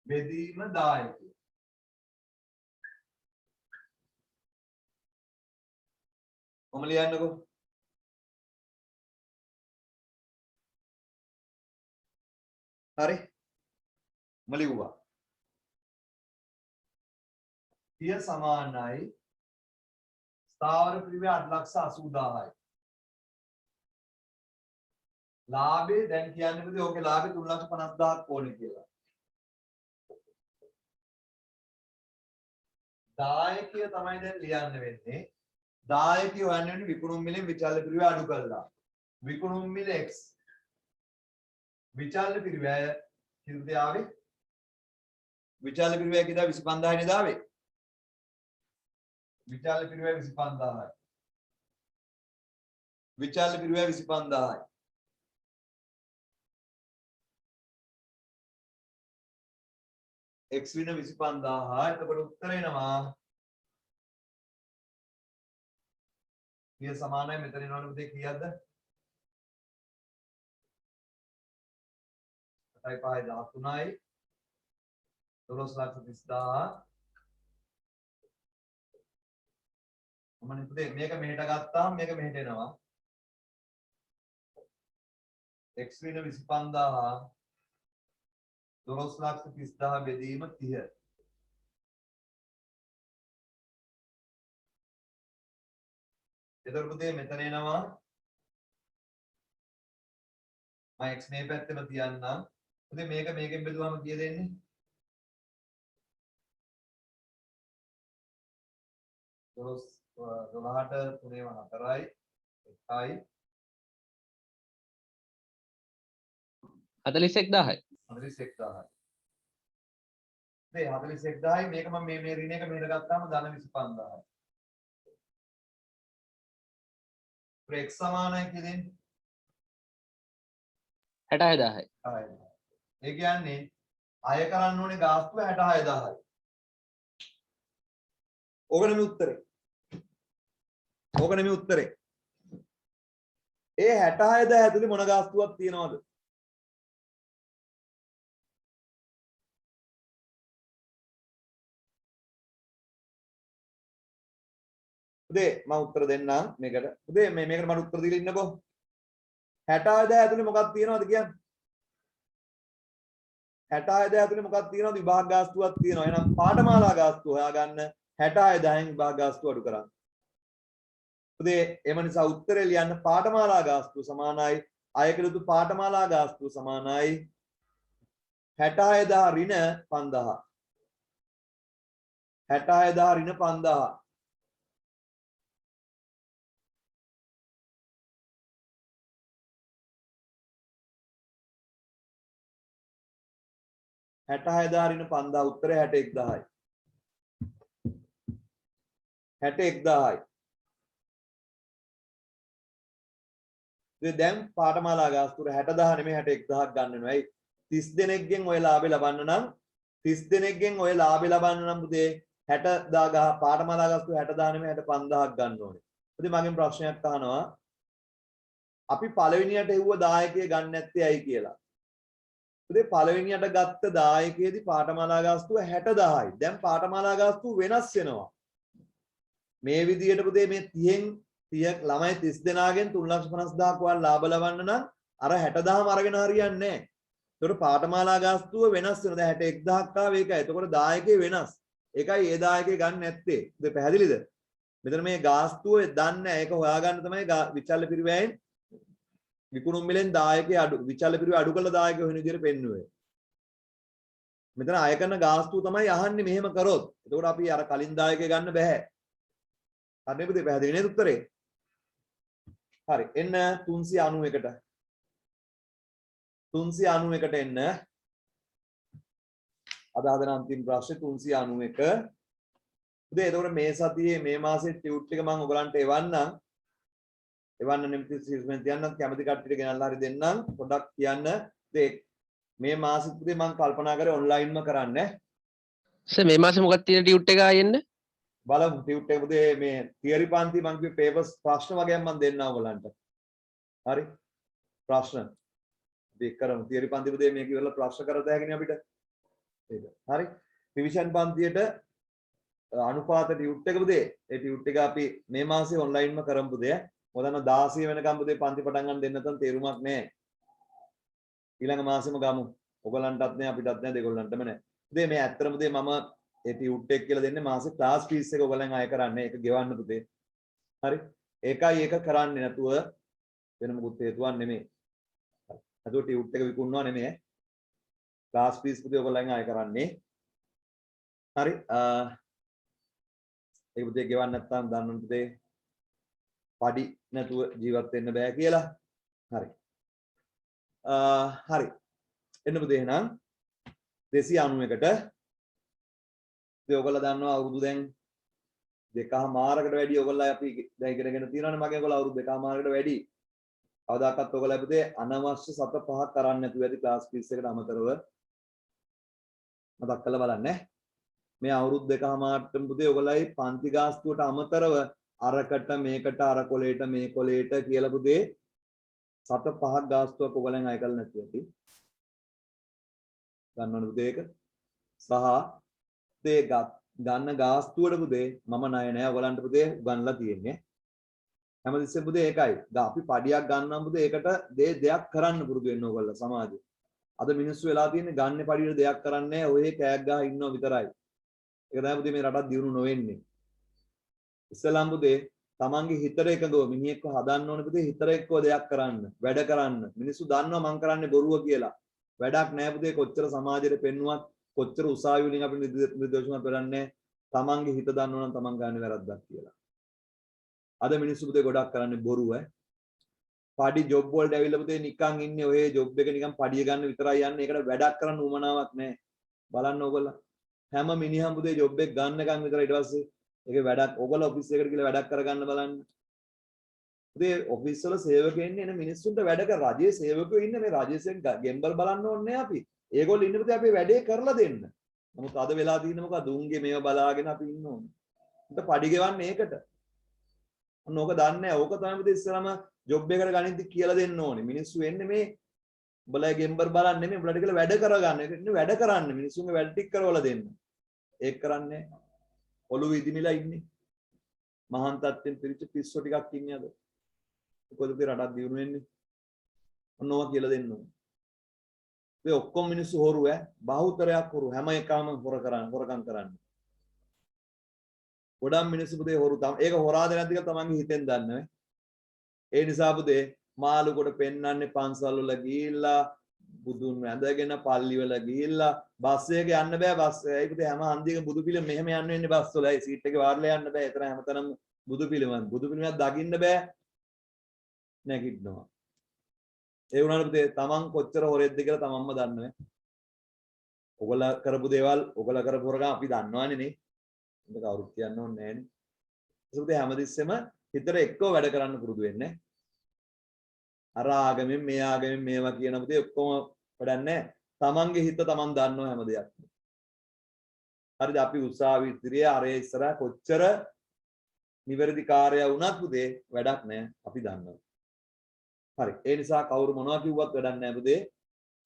බෙදීම දායකය. කොහොම ලියන්නකෝ? හරි? මලිවුවා. 30 සමානයි ස්ථාවර පිරිවැය 8,80,000යි. ලාභේ දැන් කියන්නේ පුතේ ඕකේ ලාභේ 3,50,000ක් ඕනේ කියලා. දායකය තමයි දැන් ලියන්න වෙන්නේ. දායකය හොයන්නේ විකුණුම් මිලෙන් විචල්්‍ය පිරිවැය අඩු කළා. විකුණුම් මිල x. විචල්්‍ය පිරිවැය කිව්ද ආවේ? විචල්්‍ය පිරිවැය කීයද 25000 නේද ආවේ? විචල්්‍ය පිරිවැය 25000යි. විචල්්‍ය පිරුවේ 25000යි. x වින 25000. එතකොට උත්තර එනවා කිය සමානයි මෙතන එනවනේ පුතේ කීයක්ද? 8.5 13යි 12,30,000. මම පුතේ මේක මෙහෙට ගත්තාම මේක මෙහෙට එනවා. x වින 25000 12,30,000 බෙදීම 30. එතකොට පුතේ මෙතන එනවා මම x මේ පැත්තෙම තියන්නම්. පුතේ මේක මේකෙන් බෙදුවම කීයද එන්නේ? 12ට 3 4යි 1යි 41000යි. 41000යි. මේ 41000යි මේක මම මේ ඍණ එක මෙහෙට ගත්තාම ධන 25000යි. x සමානයි කියන්නේ 66000යි. ඒ කියන්නේ අය කරන්න ඕනේ ගාස්තුව 66000යි. ඕක නෙමෙයි උත්තරේ. ඕක නෙමෙයි උත්තරේ. ඒ 66000 ඇතුලේ මොන ගාස්තුවක් තියනවද? උදේ මම උත්තර දෙන්නම් මේකට. උදේ මේකට මට උත්තර දීලා ඉන්නකෝ. 66000 ඇතුලේ මොකක්ද තියනවද කියන්නේ? 66000 ඇතුලේ මොකක්ද තියනවද? විභාග ගාස්තුවක් තියනවා. එහෙනම් පාඨමාලා ගාස්තුව හොයාගන්න 66000න් විභාග ගාස්තුව අඩු කරන්න. උදේ එම නිසා උත්තරේ ලියන්න පාඨමාලා ගාස්තුව සමානයි අයකටතු පාඨමාලා ගාස්තුව සමානයි 66000 ඍණ 5000. 66000 ඍණ 5000. රින 5000 උත්තරේ 61000යි. 61000යි. දැන් පාඨමාලා ගාස්තුව 60000 නෙමෙයි 61000ක් ගන්න වෙනවා. ඇයි 30 දෙනෙක්ගෙන් ඔය ලාභය ලබන්න නම් 30 දෙනෙක්ගෙන් ඔය ලාභය ලබන්න නම් පුතේ 60000 පාඨමාලා ගාස්තුව 60000 නෙමෙයි 65000ක් ගන්න ඕනේ. ඉතින් මගෙන් ප්‍රශ්නයක් අහනවා අපි පළවෙනියට එව්ව දායකය ගන්න නැත්තේ ඇයි කියලා. පුතේ පළවෙනියට ගත්ත දායකයේදී පාඨමාලා ගාස්තුව 60000යි. දැන් පාඨමාලා ගාස්තුව වෙනස් වෙනවා. මේ විදිහට පුතේ මේ 30න් 30 ළමයි 30 දෙනාගෙන් 3,50,000ක් වගේ ලාභ ලබන්න නම් අර 60000ම අරගෙන හරියන්නේ නැහැ. ඒකට පාඨමාලා ගාස්තුව වෙනස් වෙනවා. දැන් 61000ක් ආව ඒකයි. එතකොට දායකයේ වෙනස්. ඒකයි ඒ දායකයේ ගන්න නැත්තේ. ඒක පැහැදිලිද? මෙතන මේ ගාස්තුව දන්නේ නැහැ. ඒක හොයාගන්න තමයි විචල්්‍ය පිරිවැයෙන් විකුණුම් මිලෙන් දායකයේ අඩු විචල්්‍ය පිරිවැය අඩු කළ දායකයෝ වෙන විදිහට පෙන්නුවේ. මෙතන අය කරන ගාස්තුව තමයි අහන්නේ මෙහෙම කරොත්. එතකොට අපි අර කලින් දායකයේ ගන්න බෑ. හරි නේද? පැහැදිලි නේද උත්තරේ? හරි එන්න 391ට 391ට එන්න අද හදන අන්තිම ප්‍රශ්නේ 391 උදේ එතකොට මේ සතියේ මේ මාසේ ටියුට් එක මම ඔයගලන්ට එවන්න නිමිති සිස්ටම් තියන්නම් කැමති කට්ටියට ගෙනල්ලා හරි දෙන්නම් පොඩ්ඩක් කියන්න මේ මාසෙත් උදේ මම කල්පනා කරේ ඔන්ලයින්ම කරන්න සර් මේ මාසේ මොකක්ද තියෙන ටියුට් එක ආයෙන්න බලමු ටියුට් එක උදේ මේ තියරි පන්ති මම කිව්වේ පේපර්ස් ප්‍රශ්න වගේක් මම දෙන්නම් ඔයගලන්ට හරි ප්‍රශ්න අපි කරමු තියරි පන්ති උදේ මේක ඉවරලා ප්‍රශ්න කරත හැකිනේ අපිට ඒක හරි රිවිෂන් පන්තියට අනුපාත ටියුට් එක උදේ ඒ ටියුට් එක අපි මේ මාසේ ඔන්ලයින්ම කරමු උදේ මොකද 16 වෙනකම් උදේ පන්ති පටන් ගන්න දෙන්න නැත්නම් තේරුමක් නැහැ ඊළඟ මාසෙම ගමු ඔයගලන්ටත් නැහැ අපිටත් නැහැ දෙගොල්ලන්ටම නැහැ උදේ මේ ඇත්තටම උදේ මම ඒ ටියුට් එක කියලා දෙන්නේ මාසේ ක්ලාස් ෆීස් එක ඔයගලෙන් අය කරන්නේ ඒක ගෙවන්න පුතේ හරි ඒකයි ඒක කරන්නේ නැතුව වෙන මොකුත් හේතුවක් නෙමෙයි හරි ටියුට් එක විකුණනවා නෙමෙයි ක්ලාස් ෆීස් පුතේ ඔයගලෙන් අය කරන්නේ හරි ඒක පුතේ ගෙවන්න නැත්නම් දන්නවනේ පුතේ පඩි නැතුව ජීවත් වෙන්න බෑ කියලා හරි හරි එන්න පුතේ එහෙනම් 291ට ඉතින් ඔයගොල්ලෝ දන්නවා අවුරුදු දැන් දෙකමාරකට වැඩි ඔයගොල්ලෝ අපි දැන් ඉගෙනගෙන තියෙනවානේ මගේ ඔයගොල්ලෝ අවුරුදු දෙකමාරකට වැඩි කවදාකවත් ඔයගොල්ලෝ පුතේ අනවශ්‍ය සත පහක් කරන්නේ නැතුව ඇති ක්ලාස් ෆීස් එකට අමතරව මතක් කරලා බලන්න. මේ අවුරුදු දෙකමාරටම පුතේ ඔයගොල්ලෝයි පන්ති ගාස්තුවට අමතරව අරකට මේකට අර කොලේට මේ කොලේට කියලා පුතේ සත පහක් ගාස්තුවක් ඔයගොල්ලන් අය කරලා නැතුව ඇති. ගන්නවද පුතේ ඒක? සහ පුතේ ගන්න ගාස්තුවට පුතේ මම ණය නෑ ඔයගලන්ට පුතේ උගන්ලා තියෙන්නේ. හැමතිස්සෙම පුතේ ඒකයි. අපි පඩියක් ගන්නම් පුතේ ඒකට දෙයක් කරන්න පුරුදු වෙන්න ඕගොල්ලෝ සමාජෙ. අද මිනිස්සු වෙලා තියෙන්නේ ගන්න පඩියට දෙයක් කරන්නේ ඔය කෑග් ගහ ඉන්නව විතරයි. ඒක තමයි පුතේ මේ රටක් දියුණු නොවෙන්නේ. ඉස්සලම් පුතේ තමන්ගේ හිතට එකගව මිනිහෙක්ව හදන්න ඕනේ පුතේ හිතට එක්කව දෙයක් කරන්න, වැඩ කරන්න. මිනිස්සු දන්නවා මං කරන්නේ බොරුව කියලා. වැඩක් නෑ පුතේ කොච්චර සමාජයට පෙන්නුවත් කොච්චර උසාවි වලින් අපි නිදර්ශනයක් කරන්නේ තමන්ගේ හිත දන්නවා නම් තමන් ගන්න වැරද්දක් කියලා. අද මිනිස්සු පුතේ ගොඩක් කරන්නේ බොරුව. පඩි ජොබ් වලට ඇවිල්ලා පුතේ නිකන් ඉන්නේ ඔය ජොබ් එක නිකන් පඩිය ගන්න විතරයි යන්නේ. ඒකට වැඩක් කරන්න උවමනාවක් නැහැ. බලන්න ඕගොල්ලෝ. හැම මිනිහම පුතේ ජොබ් එක ගන්නකම් විතරයි ඊට පස්සේ ඒකේ වැඩක් ඕගොල්ලෝ ඔෆිස් එකට ගිහලා වැඩක් කරගන්න බලන්න. පුතේ ඔෆිස් වල සේවකයන් එන මිනිස්සුන්ට වැඩ කර රජයේ සේවකයෝ ඉන්නේ මේ රජයෙන් ගෙම්බල් බලන්න ඕනේ අපි. ඒගොල්ලෝ ඉන්නේ පුතේ අපි වැඩේ කරලා දෙන්න. නමුත් අද වෙලා තියෙන්නේ මොකද? උන්ගේ මේව බලාගෙන අපි ඉන්න ඕනේ. උන්ට පඩි ගෙවන්නේ ඒකට. ඔන්න ඕක දන්නේ නැහැ. ඕක තමයි පුතේ ඉස්සරම ජොබ් එකකට ගනිද්දි කියලා දෙන්න ඕනේ. මිනිස්සු එන්නේ මේ උඹලා ගෙම්බර් බලන්නේ නෙමෙයි උඹලාට කියලා වැඩ කරගන්න. ඒක නෙමෙයි වැඩ කරන්න. මිනිස්සුන්ගේ වැඩ ටික කරවලා දෙන්න. ඒක කරන්නේ ඔළුව ඉදිමිලා ඉන්නේ. මහාන් තත්ත්වෙන් පිරිච්ච පිස්සෝ ටිකක් ඉන්නේ අද. කොහොමද පුතේ රටක් දියුණු වෙන්නේ? ඔන්න ඕවා කියලා දෙන්න ඕනේ. මේ ඔක්කොම මිනිස්සු හොරු බහුතරයක් හොරු හැම එකම හොරකම් කරන්නේ. ගොඩක් මිනිස්සු පුතේ හොරු ඒක හොරාද නැද්ද කියලා තමන්ගේ හිතෙන් දන්නේ. ඒ නිසා පුතේ මාළු කොට පෙන්නන්නේ පන්සල් වල ගිහිල්ලා බුදුන් වැඳගෙන පල්ලි වල ගිහිල්ලා බස් එක යන්න බෑ බස් ඒ පුතේ හැම හන්දියක බුදු පිළිම මෙහෙම යන්න වෙන්නේ බස් වල ඒ සීට් එකේ වාරලා යන්න බෑ. ඒතර හැමතැනම බුදු පිළිමයක් දකින්න බෑ. නැගිටිනවා. ඒ වුණාට පුතේ තමන් කොච්චර හොරෙද්ද කියලා තමන්ම දන්නේ. ඔයගොල්ලෝ කරපු දේවල් ඔයගොල්ලෝ කරපු හොරගම් අපි දන්නවනේ නේ. ඒක කවුරුත් කියන්න ඕනේ නෑනේ. ඒක පුතේ හැමතිස්සෙම හිතට එක්කව වැඩ කරන්න පුරුදු වෙන්නේ. අර ආගමෙන් මේ ආගමෙන් මේවා කියන පුතේ ඔක්කොම වැඩක් නෑ. තමන්ගේ හිත තමන් දන්නවා හැම දෙයක්ම. හරිද? අපි උසාවි ඉදිරියේ අරේ ඉස්සරහ කොච්චර නිවැරදි කාර්යය වුණත් පුතේ වැඩක් නෑ. අපි දන්නවා. හරි. ඒ නිසා කවුරු මොනවා කිව්වත් වැඩක් නෑ පුතේ.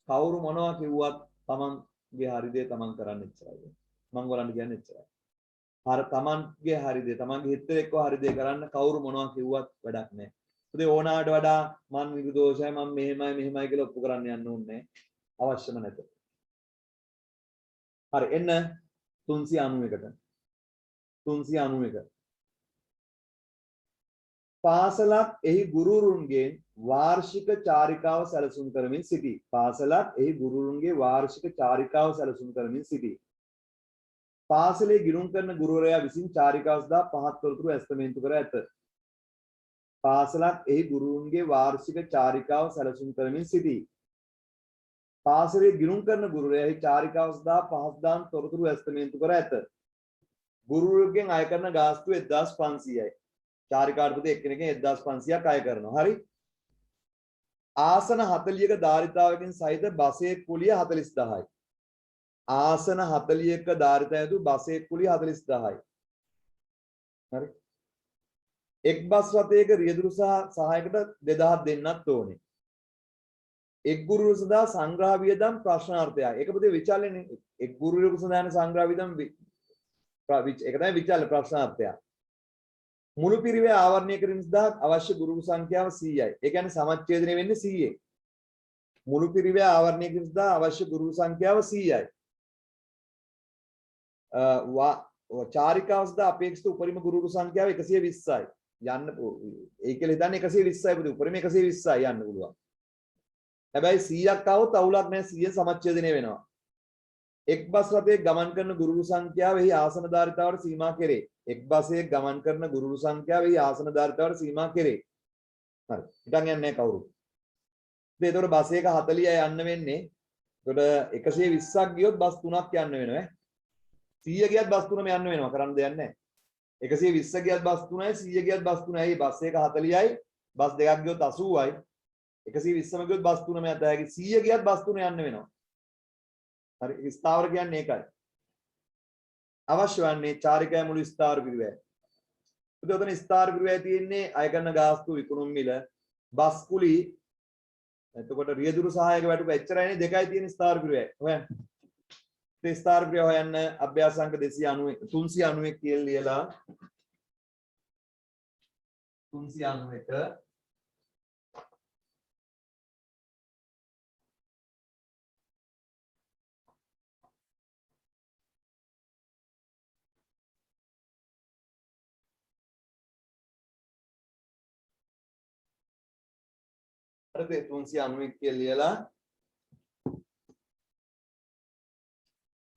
කවුරු මොනවා කිව්වත් තමන්ගේ හරි දේ තමන් කරන්න ඉච්චරයි. මං ඔයගලන්ට කියන්නේ ඉච්චරයි. හර තමන්ගේ හරි දේ තමන්ගේ හිතට එක්ක හරි දේ කරන්න කවුරු මොනවා කිව්වත් වැඩක් නෑ. පුතේ ඕනාට වඩා මන් නිර්දෝෂයි මම මෙහෙමයි කියලා ඔප්පු කරන්න යන්න ඕනේ අවශ්‍යම නැත. හරි එන්න 391ට. 391 පාසලක් එහි ගුරුවරුන්ගේ වාර්ෂික චාරිකාව සැලසුම් කරමින් සිටි. පාසලක් එහි ගුරුවරුන්ගේ වාර්ෂික චාරිකාව සැලසුම් කරමින් සිටි. පාසලේ ගිණුම් කරන ගුරුවරයා විසින් චාරිකාව සඳහා පහත් තොරතුරු ඇස්තමේන්තු කර ඇත. පාසලක් එහි ගුරුවරුන්ගේ වාර්ෂික චාරිකාව සැලසුම් කරමින් සිටි. පාසලේ ගිණුම් කරන ගුරුවරයා එහි චාරිකාව සඳහා පහත් තොරතුරු ඇස්තමේන්තු කර ඇත. ගුරුවරුන්ගෙන් අය කරන ගාස්තුව 1500යි. චාරිකාවට පුතේ එක්කෙනෙක්ගෙන් 1500ක් අය කරනවා. හරි. ආසන 40ක ධාරිතාවකින් සහිත බසයේ කුලිය 40000යි. ආසන 40ක ධාරිතාව යතු බසයේ කුලිය 40000යි. හරි. එක් බස් රථයක රියදුරු සහ සහායකට 2000ක් දෙන්නත් ඕනේ. එක් ගුරුවරු සඳහා සංග්‍රහ වියදම් ප්‍රශ්නාර්ථයයි. ඒක පුතේ විචාලනේ. එක් ගුරුවරයෙකු සඳහා සංග්‍රහ වියදම් ඒක තමයි විචාල ප්‍රශ්නාර්ථය. මුළු පිරිවේ ආවරණය කිරීම සඳහා අවශ්‍ය ගුරු සංඛ්‍යාව 100යි. ඒ කියන්නේ සමච්ඡේදනය වෙන්නේ 100ෙන්. මුළු පිරිවේ ආවරණය කිරීම සඳහා අවශ්‍ය ගුරු සංඛ්‍යාව 100යි. චාරිකාව සඳහා අපේක්ෂිත උපරිම ගුරු සංඛ්‍යාව 120යි. යන්න ඒ කියලා හිතන්නේ 120යි පුතේ උපරිම 120යි යන්න පුළුවන්. හැබැයි 100ක් આવොත් අවුලක් නැහැ 100ෙන් සමච්ඡේදනය වෙනවා. එක් බස් රථයක ගමන් කරන ගුරු සංඛ්‍යාව එහි ආසන ධාරිතාවට සීමා කෙරේ. එක් බසයක ගමන් කරන ගුරු සංඛ්‍යාව එහි ආසන ධාරිතාවට සීමා කෙරේ. හරි. හිතන් යන්නේ නැහැ කවුරු. ඉතින් ඒතකොට බස් එක 40යි යන්න වෙන්නේ. ඒතකොට 120ක් ගියොත් බස් 3ක් යන්න වෙනවා. 100 ගියත් බස් 3ම යන්න වෙනවා. කරන්න දෙයක් නැහැ. 120 ගියත් බස් 3යි 100 ගියත් බස් 3යි. බස් එක 40යි බස් දෙකක් ගියොත් 80යි. 120ම ගියොත් බස් 3ම යත හැකි 100 ගියත් බස් 3 යන්න වෙනවා. හරි ස්ථාවර කියන්නේ ඒකයි. අවශ්‍ය වන්නේ චාරිකා මුළු ස්ථාවර පිරිවැය. උදේතන ස්ථාවර පිරිවැය තියෙන්නේ අය කරන ගාස්තු විකුණුම් මිල බස් කුලි එතකොට රියදුරු සහායක වැටුප එච්චරයිනේ දෙකයි තියෙන ස්ථාවර පිරිවැය. හොයන්න. ඒ ස්ථාවර පිරිවැය හොයන්න අභ්‍යාස අංක 290 391 කියලා ලියලා 391 හරිද 391 කියලා ලියලා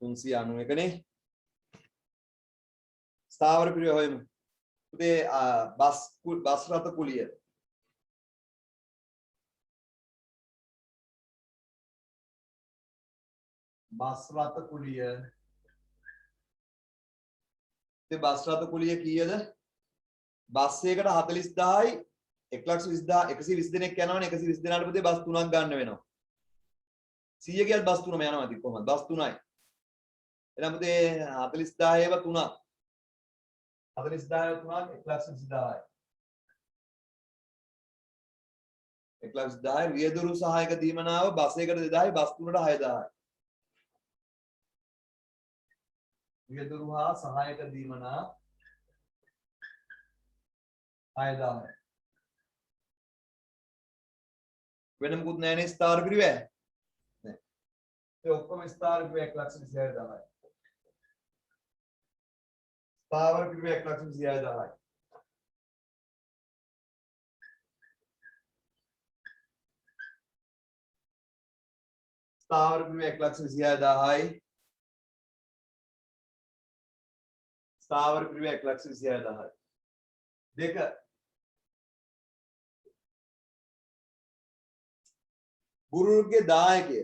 391 නේ ස්ථාවර පිරිවැය හොයමු. උදේ බස් රථ කුලිය බස් රථ කුලිය ඉතින් බස් රථ කුලිය කීයද? බස් එකකට 40000යි 120 දෙනෙක් යනවනේ 120 දෙනාට පුතේ බස් 3ක් ගන්න වෙනවා. 100 ගියත් බස් 3ම යනවා ඉතින් කොහොමද? බස් 3යි. එහෙනම් පුතේ 40000 ඒව 3ක් 40000 3ක් 120000යි. 120000 රියදුරු සහායක දීමනාව බස් එකකට 2000යි බස් 3ට 6000යි. රියදුරු හා සහායක දීමනා 6000යි. වෙන මොකුත් නැහැ නේ ස්ථාවර පිරිවැය. නෑ. ඒ ඔක්කොම ස්ථාවර පිරිවැය 126000යි. ස්ථාවර පිරිවැය 126000යි. ස්ථාවර පිරිවැය 126000යි. ස්ථාවර පිරිවැය 126000යි. දෙක ගුරුවරගේ දායකය.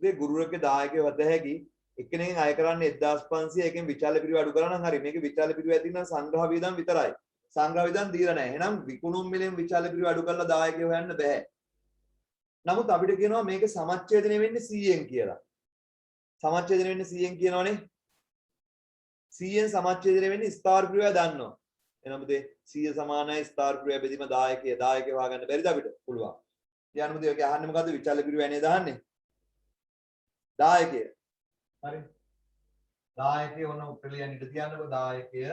මේ ගුරුවරගේ දායකය වත හැකි එක්කෙනෙක්ගෙන් අය කරන්නේ 1500 එකෙන් විචාල පිරිවැය අඩු කරා නම් හරි. මේකේ විචාල පිරිවැය තියෙනවා සංග්‍රහ වියදම් විතරයි. සංග්‍රහ වියදම් දීලා නැහැ. එහෙනම් විකුණුම් මිලෙන් විචාල පිරිවැය අඩු කරලා දායකය හොයන්න බෑ. නමුත් අපිට කියනවා මේකේ සමච්ඡේදනය වෙන්නේ 100න් කියලා. සමච්ඡේදනය වෙන්නේ 100න් කියනවනේ. 100න් සමච්ඡේදනය වෙන්නේ ස්ථාවර පිරිවැය දන්නවා. එහෙනම් පුතේ 100 සමානයි ස්ථාවර පිරිවැය බෙදීම දායකය හොයාගන්න බැරිද අපිට? පුළුවන්. ඊයන් මුදේ ඔක අහන්නේ මොකද්ද? විචාල පිරිවැය නේද අහන්නේ? දායකය. හරි. දායකය ඕන උත්තර ලියන්න ඉඳ තියන්නකො දායකය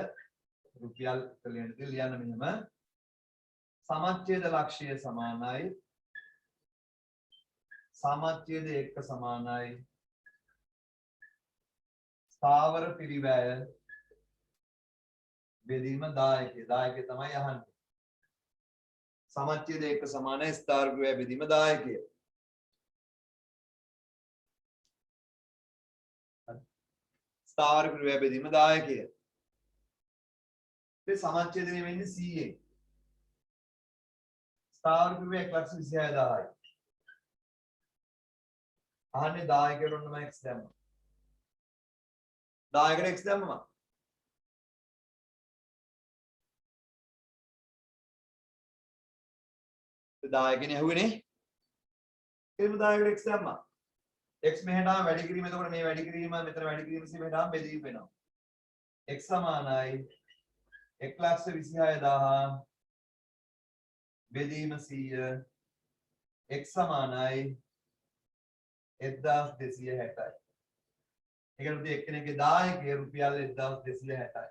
රුපියල් උත්තර ලියන්න ඉඳ ලියන්න මෙහෙම සමච්ඡේද ලක්ෂ්‍ය සමානයි සමච්ඡේද 1 සමානයි ස්ථාවර පිරිවැය බෙදීම දායකය තමයි අහන්නේ. සමච්ඡේද 1 සමානයි ස්ථාවර පිරිවැය බෙදීම දායකය. ස්ථාවර පිරිවැය බෙදීම දායකය. මේ සමච්ඡේදනය වෙන්නේ 100න්. ස්ථාවර පිරිවැය 126000යි. අහන්නේ දායකයට ඔන්න මම x දැම්මා. දායකට x දැම්මම. දායකනේ ඇහුවේනේ. එහෙම දායකට x දැම්මා. x මෙහෙට ආව වැඩි කිරීම එතකොට මේ වැඩි කිරීම මෙතන වැඩි කිරීම ඉස්සෙ මෙහෙට ආව බෙදීම වෙනවා. x සමානයි 126000 බෙදීම 100 x සමානයි 1260යි. ඒකට උදේ එක්කෙනෙක්ගේ දායකය රුපියල් 1260යි.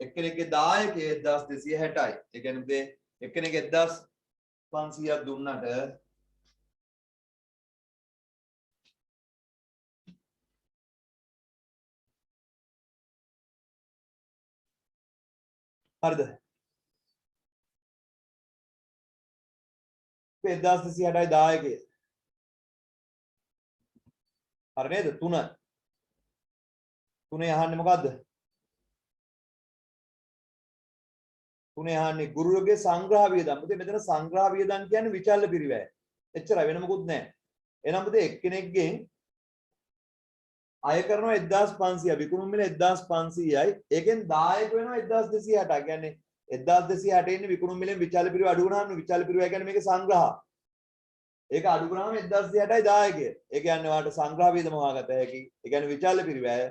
එක්කෙනෙක්ගේ දායකය 1260යි. ඒ කියන්නේ උදේ එක්කෙනෙක් 1500ක් දුන්නට හරිද? 1260යි දායකය. හරි නේද? 3 අහන්නේ මොකද්ද? 3 අහන්නේ ගුරුවරගේ සංග්‍රහ වියදම්. පුතේ මෙතන සංග්‍රහ වියදම් කියන්නේ විචල්්‍ය පිරිවැය. එච්චරයි වෙන මොකුත් නැහැ. එහෙනම් පුතේ එක්කෙනෙක්ගෙන් අය කරනවා 1500 විකුණුම් මිල 1500යි. ඒකෙන් දායක වෙනවා 1260. කියන්නේ 1260 ඉන්නේ විකුණුම් මිලෙන් විචාල පිරිව අඩු වුණාම විචාල පිරිව කියන්නේ මේක සංග්‍රහ. ඒක අඩු කරාම 1260යි දායකය. ඒ කියන්නේ ඔයාලට සංග්‍රහ වියදම හොයාගත හැකි. ඒ කියන්නේ විචාල පිරිව ඇය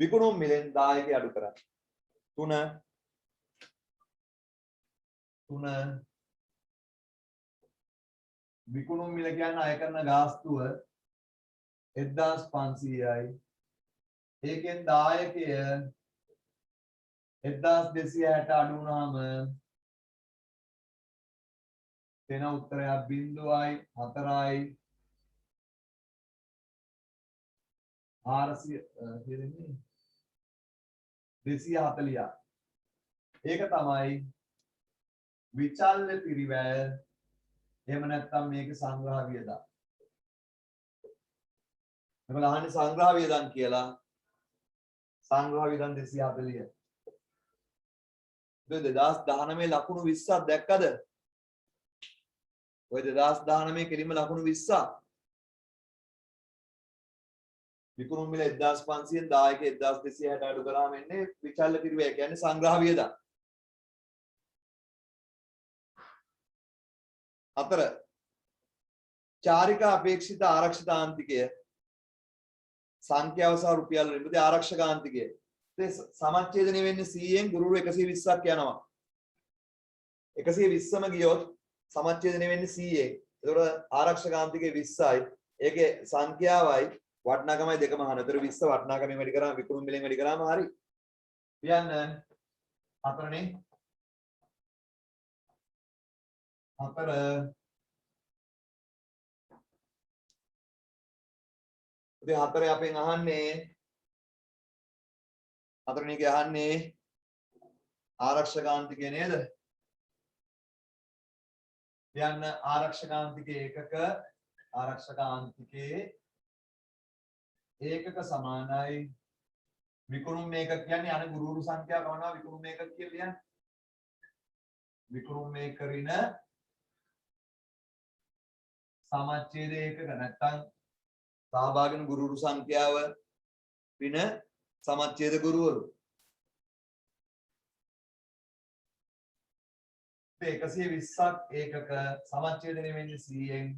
විකුණුම් මිලෙන් දායකය අඩු කරා. 3 විකුණුම් මිල කියන්නේ අය කරන ගාස්තුව 1500යි. ඒකෙන් දායකය 1260 අඩු වුණාම වෙන උත්තරයක් 0.4යි 240යි. ඒක තමයි විචල්්‍ය පිරිවැය. එහෙම නැත්නම් මේක සංග්‍රහ වියදම්. මේක අහන්නේ සංග්‍රහ වියදම් කියලා. සංග්‍රහ වියදම් 240. 2019 ලකුණු 20ක් දැක්කද? ඔය 2019 කෙලින්ම ලකුණු 20ක්. විකුණුම් මිල 1500න් දායක 1260 අඩු කරාම එන්නේ විචල්්‍ය පිරිවැය කියන්නේ සංග්‍රහ වියදම්. 4 චාරිකා අපේක්ෂිත ආරක්ෂිත ආන්තිකය සංඛ්‍යාව සහ රුපියල් වලින් ඉතින් ආරක්ෂක ආන්තිකය. ඒ සමච්ඡේදනය වෙන්නේ 100න් ගුරුරු 120ක් යනවා. 120ම ගියොත් සමච්ඡේදනය වෙන්නේ 100න්. ඒතකොට ආරක්ෂක ආන්තිකය 20යි. ඒකේ සංඛ්‍යාවයි වටිනාකමයි දෙකම අහන. ඒතර 20 වටිනාකමෙන් වැඩි කරාම විකුණුම් මිලෙන් වැඩි කරාම හරි. කියන්න 4නේ 4 ඉතින් 4 අපෙන් අහන්නේ 4 නිකේ අහන්නේ ආරක්ෂකාන්තිකය නේද? කියන්න ආරක්ෂකාන්තිකයේ ඒකක සමානයි විකුණුම් මේකක කියන්නේ අන ගුරුරු සංඛ්‍යාව ගන්නවා විකුණුම් මේකක කියලා කියන්නේ. විකුණුම් මේකරින සමච්ඡේද ඒකක නැත්තම් සහභාගී වෙන ගුරුරු සංඛ්‍යාව වින සමච්ඡේද ගුරුවරු 120ක් ඒකක සමච්ඡේදනය වෙන්නේ 100න්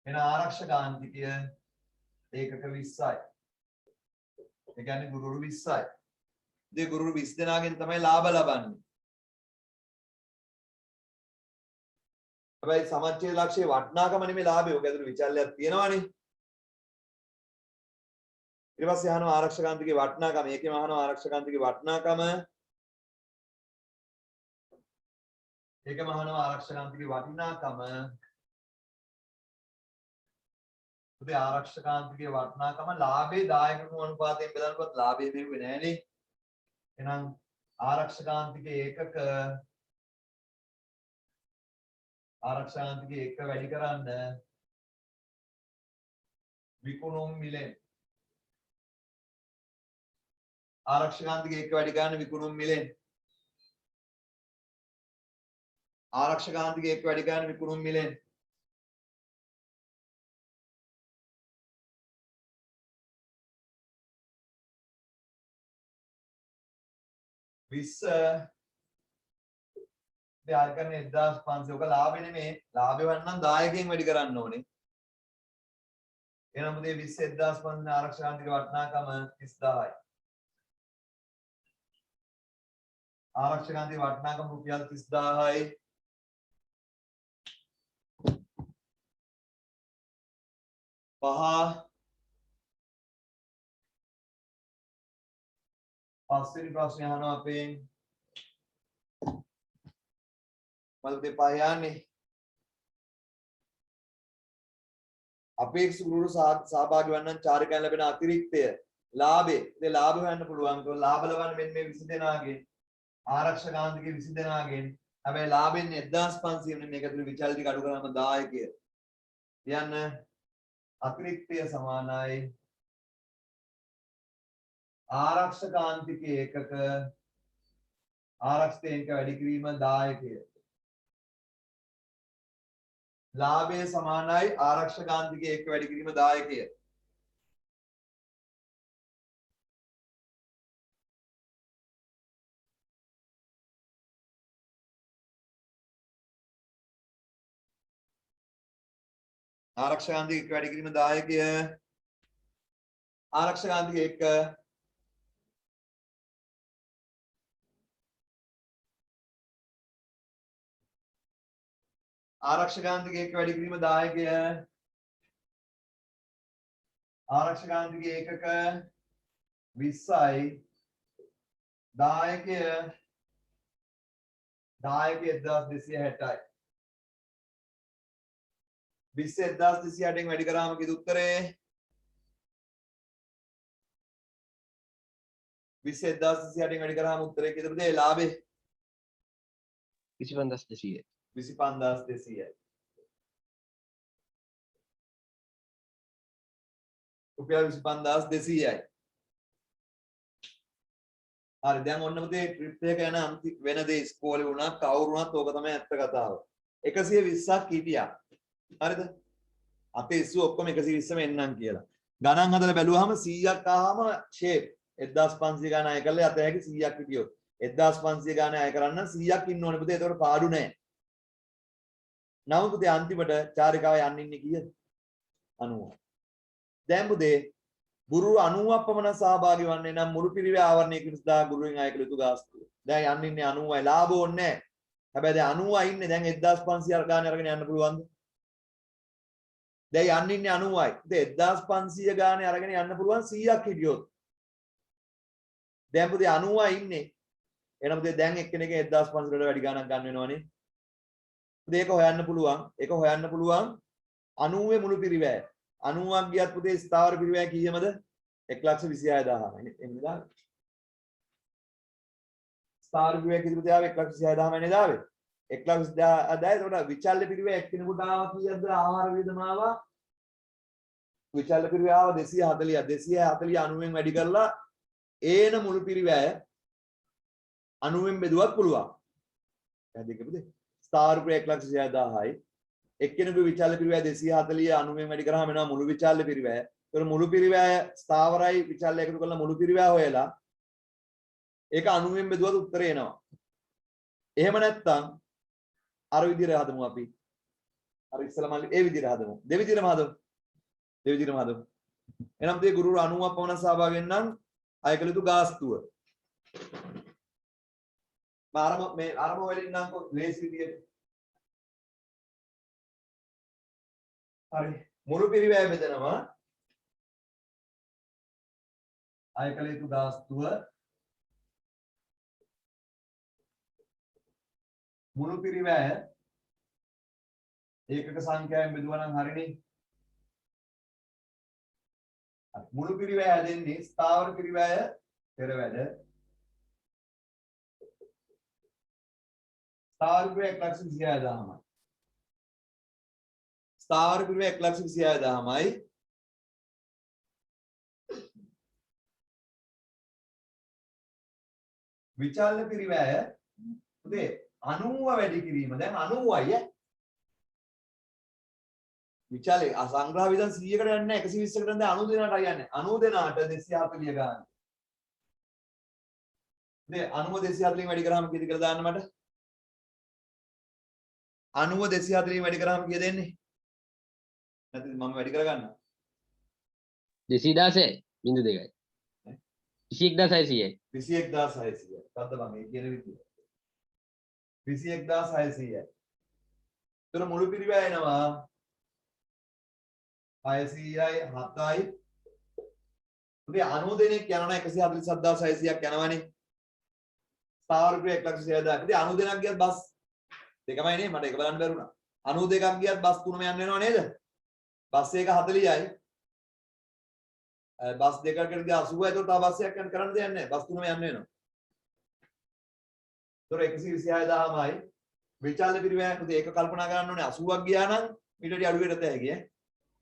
එන ආරක්ෂක ආන්තිකය ඒකක 20යි. ඒ කියන්නේ ගුරුරු 20යි. ඉතින් ගුරුරු 20 දෙනාගෙන් තමයි ලාභ ලබන්නේ. හැබැයි සමච්ඡේද ලක්ෂයේ වටිනාකම නෙමෙයි ලාභය. ඔක ඇතුළේ විචල්‍යයක් තියෙනවානේ. ඊට පස්සේ අහනවා ආරක්ෂකාන්තිකේ වටිනාකම. ඒකෙම අහනවා ආරක්ෂකාන්තිකේ වටිනාකම. ඒකම අහනවා ආරක්ෂකාන්තිකේ වටිනාකම. උදේ ආරක්ෂකාන්තිකේ වටිනාකම ලාභේ දායක අනුපාතයෙන් බෙදනකොට ලාභේ මෙහෙුවේ නෑනේ. එහෙනම් ආරක්ෂකාන්තිකේ ඒකක ආරක්ෂකාන්තිකේ එක වැඩි කරන්න විකුණුම් මිලෙන් ආරක්ෂකාන්තිකේ එක වැඩි ගන්න විකුණුම් මිලෙන් ආරක්ෂකාන්තිකේ එක වැඩි ගන්න විකුණුම් මිලෙන් විස්ස යාර කරන 1500 ඔක ලාභෙ නෙමේ ලාභෙ වන්නම් දායකයෙන් වැඩි කරන්න ඕනේ. එහෙනම් මේ 21500 ආරක්ෂකාන්තික වටිනාකම 30000යි. ආරක්ෂකාන්තික වටිනාකම රුපියල් 30000යි. පස්වෙනි ප්‍රශ්නේ අහනවා අපේ මල්පේ පහයන්නේ අපේක්ෂිත ගුරු සහභාගී වන්නන් චාරිකයන් ලැබෙන අතිරික්තය ලාභේ ඉතින් ලාභ හොයන්න පුළුවන්. ඒක ලාභ ලබන්න මෙන්න මේ 20 දෙනාගෙන් ආරක්ෂකාන්තිකේ 20 දෙනාගෙන් හැබැයි ලාභෙන් 1500 නේ මේක ඇතුළේ විචල් ටික අඩු කරාම දායකය කියන්න අතිරික්තය සමානයි ආරක්ෂකාන්තිකේ ඒකක ආරක්ෂිතයක වැඩි කිරීම දායකය. ලාභය සමානයි ආරක්ෂකාන්තිකේ එක වැඩි කිරීම දායකය. ආරක්ෂකාන්තික 1 වැඩි කිරීම 10කය ආරක්ෂකාන්තික 1 ආරක්ෂකාන්තික 1 වැඩි කිරීම 10කය ආරක්ෂකාන්තික 1ක 20යි 10කය 1260යි 20 1260න් වැඩි කරාම කිද උත්තරේ 20 1260න් වැඩි කරාම උත්තරේ කීයද පුතේ ලාභේ 25200 25200යි රුපියල් 25200යි හරි දැන් ඔන්න පුතේ ට්‍රිප් එක යන වෙන දේ ඉස්කෝලේ වුණා කවුරු වුණත් ඕක තමයි ඇත්ත කතාව 120ක් හිටියා හරිද අපේ ඉස්සු ඔක්කොම 120ම එන්නම් කියලා ගණන් හදලා බැලුවාම 100ක් ආවම ෂේප් 1500 ගණන් අය කළා යත හැකි 100ක් හිටියොත් 1500 ගණන් අය කරන්න 100ක් ඉන්න ඕනේ පුතේ ඒතකොට පාඩු නැහැ නමුත් පුතේ අන්තිමට චාරිකාව යන්න ඉන්නේ කීයද 90 දැන් පුතේ ගුරු 90ක් පමණ සහභාගී වන්නේ නම් මුළු පිරිවේ ආවරණය කිරිස්දා ගුරුවෙන් අය කළ යුතු ගාස්තුව දැන් යන්න ඉන්නේ 90යි ලාභ ඕනේ නැහැ හැබැයි දැන් 90යි ඉන්නේ දැන් 1500 ගාන අරගෙන යන්න පුළුවන්ද දැන් යන්න ඉන්නේ 90යි. ඉතින් 1500 ගානේ අරගෙන යන්න පුළුවන් 100ක් හිටියොත්. දැන් පුතේ 90යි ඉන්නේ. එහෙනම් පුතේ දැන් එක්කෙනෙක්ගෙන් 1500 කට වැඩි ගාණක් ගන්න වෙනවනේ. පුතේ ඒක හොයන්න පුළුවන්. ඒක හොයන්න පුළුවන් 90 මුළු පිරිවැය. 90ක් ගියත් පුතේ ස්ථාවර පිරිවැය කීයමද? 126000යි. එහෙමද? ස්ථාවර පිරිවැය කීයද පුතේ ආවේ 126000යි නේද ආවේ? 1,10,000 එතකොට විචල්්‍ය පිරිවැය එක්කෙනෙකුට ආවා කීයද ආහාර වියදම ආවා විචල්්‍ය පිරිවැය ආවා 240ක් 240 90න් වැඩි කරලා ඒන මුළු පිරිවැය 90න් බෙදුවත් පුළුවන් දැන් දෙක පුතේ ස්ථාවර පිරිවැය 1,60,000යි එක්කෙනෙකුගේ විචල්්‍ය පිරිවැය 240 90න් වැඩි කරාම එනවා මුළු විචල්්‍ය පිරිවැය ඒතකොට මුළු පිරිවැය ස්ථාවරයි විචල්්‍ය එකතු කරලා මුළු පිරිවැය හොයලා ඒක 90න් බෙදුවත් උත්තරේ එනවා එහෙම නැත්නම් අර විදිහට හදමු අපි. අර ඉස්සලම ඒ විදිහට හදමු. දෙවිදිහටම හදමු. දෙවිදිහටම හදමු. එනම් මේ ගුරු 90ක් පමණ සහභාගී වෙනනම් අය කළ යුතු ගාස්තුව. මේ ආරම්භ වෙලින්නම් ලේසි විදියට. හරි. මුළු පිරිවැය බෙදනවා. අය කළ යුතු ගාස්තුව මුළු පිරිවැය ඒකක සංඛ්‍යාවෙන් බෙදුවා නම් හරිනේ මුළු පිරිවැය හැදෙන්නේ ස්ථාවර පිරිවැය පෙරවැද ස්ථාවර පිරිවැය 1,26,000යි ස්ථාවර පිරිවැය 1,26,000යි විචල්්‍ය පිරිවැය උදේ 90 වැඩි කිරීම දැන් 90යි විචාලේ සංග්‍රහ විධාන 100කට යන්නේ නැහැ 120කට යන්නේ 90 දෙනාට යන්නේ 90 දෙනාට 240 ගන්න. ඉතින් 90 240 වැඩි කරාම කීයද කියලා දාන්න මට 90 240 වැඩි කරාම කීයද එන්නේ නැත්නම් මම වැඩි කරගන්න 216 බිංදු 2යි 21600යි 21600යි තත්ත බං ඒ කියන විදිය 21600යි එතන මුළු පිරිවැය එනවා 600යි 7යි උදේ 90 දෙනෙක් යනවා 147600ක් යනවනේ ස්ථාවර පිරිවැය 1,60,000 ඉතින් 90 දෙනෙක් ගියත් බස් දෙකමයි නේ මට එක බලන්න බැරුණා 92ක් ගියත් බස් තුනම යන්න වෙනව නේද බස් එක 40යි බස් දෙකකට ගියා 80යි එතකොට තව බස් එකක් යන්න කරන්න දෙයක් නැහැ බස් තුනම යන්න වෙනවා ඒතකොට 126,000යි විචාල පිරිවැය උදේ ඒක කල්පනා කරන්න ඕනේ 80ක් ගියා නම් ඊට වඩා අඩු වෙන්නත් ඇයි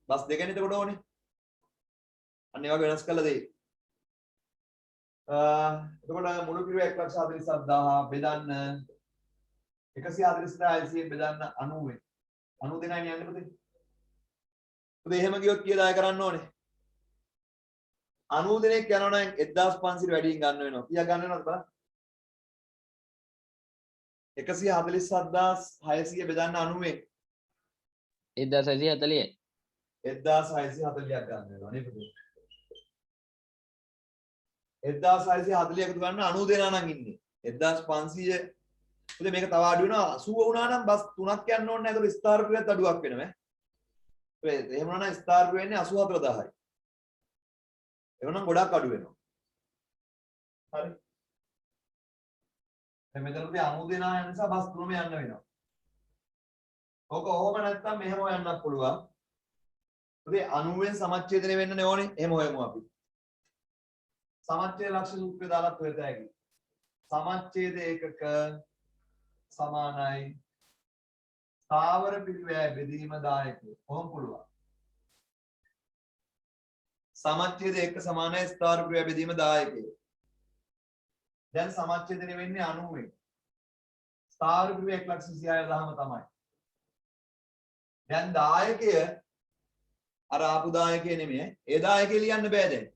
බස් දෙකනේ එතකොට ඕනේ අන්න ඒ වගේ වෙනස් කළා දෙයි එතකොට මුළු පිරිවැය 1,47,000 බෙදන්න 146,000 බෙදන්න 90 90 දෙනයි යන්නේ පුතේ පුතේ එහෙම ගියොත් කීයද ආය කරන්න ඕනේ 90 දෙනෙක් යනවා නම් 1500 වැඩියෙන් ගන්න වෙනවා කීයක් ගන්න වෙනවද බලන්න 147,600 බෙදන්න 90 1640යි 1640ක් ගන්න වෙනවා නේ පුතේ. 1640 එකතු ගන්න 90 දෙනා නම් ඉන්නේ. 1500 පුතේ මේක තව අඩු වෙනවා 80 වුණා නම් බස් 3ක් යන්න ඕනේ නැහැ. ඒක ස්ථාර ක්‍රියාවත් අඩුවක් වෙනවා. එහෙම වුණා නම් ස්ථාර ක්‍රියාව වෙන්නේ 84000යි. එවනම් ගොඩක් අඩු වෙනවා. හරි. දැන් මෙතන පුතේ 90 දෙනා යන නිසා බස් 3ම යන්න වෙනවා. ඕක ඔහොම නැත්තම් මෙහෙම හොයන්නත් පුළුවන්. පුතේ 90ෙන් සමච්ඡේදනය වෙන්න ඕනේ. එහෙම හොයමු අපි. සමච්ඡේද ලක්ෂ්‍ය සූත්‍රය දාලා හොයත හැකි. සමච්ඡේද ඒකක සමානයි ස්ථාවර පිරිවැය බෙදීම දායකය. කොහොම පුළුවන්? සමච්ඡේද එක සමානයි ස්ථාවර පිරිවැය බෙදීම දායකය. දැන් සමච්ඡේදනය වෙන්නේ 90ෙන්. ස්ථාවර පිරිවැය 1,36,000ම තමයි. දැන් දායකය අර ආපු දායකය නෙමෙයි. ඒ දායකය ලියන්න බෑ දැන්.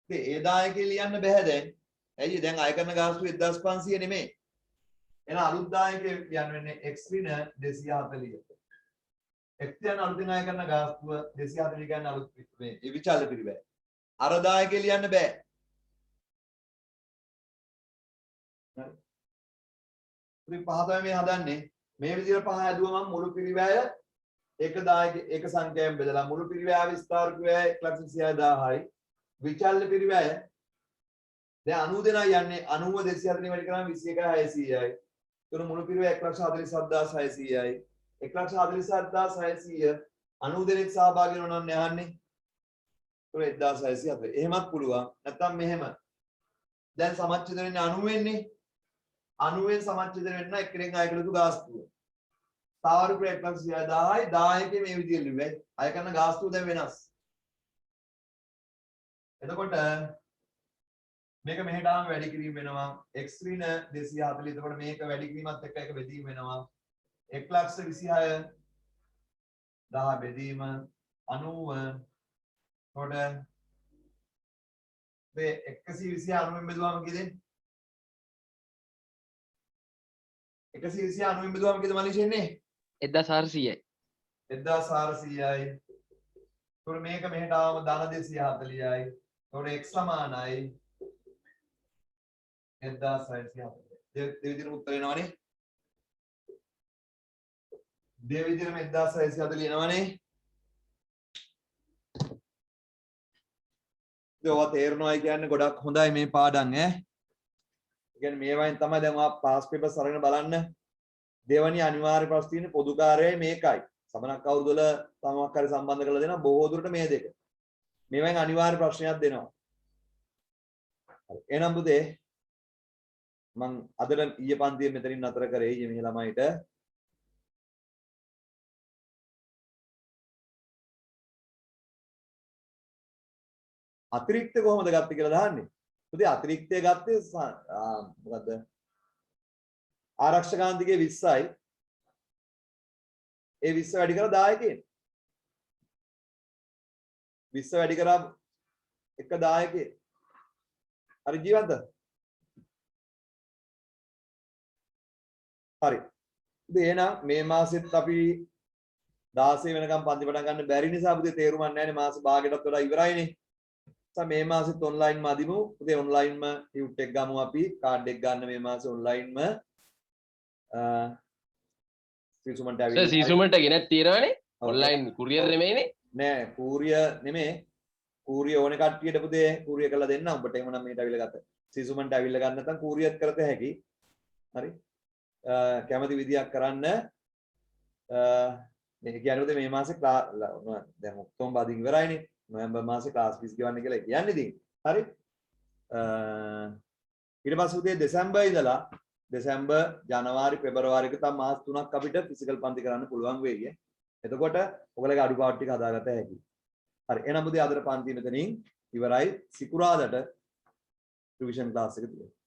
ඒ දායකය ලියන්න බෑ දැන්. ඇයි දැන් අය කරන ගාස්තු 1500 නෙමෙයි. එන අලුත් දායකය ලියන්න වෙන්නේ x ඍණ 240. x යන අලුතින් අය කරන ගාස්තුව 240 කියන්නේ අලුත් මේ විචල්්‍ය පිරිවැය. අර දායකය ලියන්න බෑ. හරි. ඉතින් පහ තමයි මේ හදන්නේ. මේ විදිහට පහ හැදුවම මුළු පිරිවැය එක දායක එක සංඛ්‍යාවෙන් බෙදලා මුළු පිරිවැය විස්තර පිරිවැය 1,36,000යි. විචල්්‍ය පිරිවැය දැන් 90 දෙනා යන්නේ 90 240 වැඩි කරාම 21600යි. ඒතර මුළු පිරිවැය 1,47,600යි. 1,47,600 90 දෙනෙක් සහභාගී වෙනවා නම් යහන්නේ. ඒතර 1,640. එහෙමත් පුළුවන්. නැත්නම් මෙහෙම. දැන් සමච්ඡේදන වෙන්නේ 90 වෙන්නේ. 90ෙන් සමච්ඡේදන වෙන්න එක්කෙනෙක් අයකලතු ගාස්තුව. ස්ථාවර පිරිවැය 1,36,000යි 1000 මේ විදිහට ලිව්වයි. අය කරන ගාස්තුව දැන් වෙනස්. එතකොට මේක මෙහෙට ආවම වැඩි කිරීම වෙනවා x ඍණ 240. එතකොට මේක වැඩි කිරීමත් එක්ක එක බෙදීම වෙනවා 1,26,000 බෙදීම 90. එතකොට මේ 129 බෙදුවාම කීයද? 129 බෙදුවාම කීයද මලිෂ එන්නේ? 1400යි. 1400යි. එතකොට මේක මෙහෙට ආවම ධන 240යි. එතකොට x සමානයි 1640. දෙවිදින උත්තර එනවනේ. දෙවිදිනම 1640 එනවනේ. ඒවා තේරෙනවයි කියන්නේ ගොඩක් හොඳයි මේ පාඩම් ඈ. ඒ කියන්නේ මේවායින් තමයි දැන් ඔයා පාස් පේපර්ස් අරගෙන බලන්න. දෙවැනි අනිවාර්ය ප්‍රශ්න තියෙන පොදු කාර්යය මේකයි. සමනක් අවුරුදු වල තමක් හරි සම්බන්ධ කරලා දෙනවා බොහෝ දුරට මේ දෙක. මේවෙන් අනිවාර්ය ප්‍රශ්නයක් දෙනවා. හරි. එහෙනම් පුතේ මං අදට ඊයේ පන්තියේ මෙතනින් නතර කරේ ඊයේ මේ ළමයිට. අතිරික්ත කොහොමද ගත්තේ කියලා දාන්නේ. පුතේ අතිරික්තය ගත්තේ මොකද්ද? ආරක්ෂකාන්තිකයේ 20යි. ඒ 20 වැඩි කරලා 10 කියන. 20 වැඩි කරා එක 10 කියන. හරි ජීවන්ත? හරි. ඉතින් එහෙනම් මේ මාසෙත් අපි 16 වෙනකම් පන්ති පටන් ගන්න බැරි නිසා පුතේ තේරුමක් නැහැ නේ මාස භාගයටත් වඩා ඉවරයිනේ. මේ මාසෙත් ඔන්ලයින් මදිමු. පුතේ ඔන්ලයින්ම ටියුට් එක ගමු අපි. කාඩ් එක ගන්න මේ මාසේ ඔන්ලයින්ම සීසුමන්ට ඇවිල්ලා. සීසුමන්ට ගෙනත් තියෙනවනේ. ඔන්ලයින් කුරියර් නෙමෙයිනේ. නෑ කුරියර් නෙමෙයි. කුරියර් ඕනේ කට්ටියට පුතේ කුරියර් කරලා දෙන්න. උඹට එහෙමනම් මේකට ඇවිල්ලා ගත්තා. සීසුමන්ට ඇවිල්ලා ගන්න නැත්නම් කුරියර් කරත හැකි. හරි. කැමති විදියක් කරන්න. මේ කියන්නේ මේ මාසේ දැන් ඔක්තෝබර් අදින් ඉවරයිනේ. නොවැම්බර් මාසේ ක්ලාස් ෆීස් ගෙවන්න කියලා කියන්නේ ඉතින්. හරි. ඊට පස්සේ උදේ දෙසැම්බර් ඉඳලා දෙසැම්බර් ජනවාරි පෙබරවාරි එක තම මාස 3ක් අපිට ෆිසිකල් පන්ති කරන්න පුළුවන් වෙයි. එතකොට ඔයගලගේ අඩුපාඩු ටික හදාගත්ත හැකියි. හරි. එහෙනම් උදේ අදට පන්ති මෙතනින් ඉවරයි. සිකුරාදට රිවිෂන් ක්ලාස් එක තියෙනවා.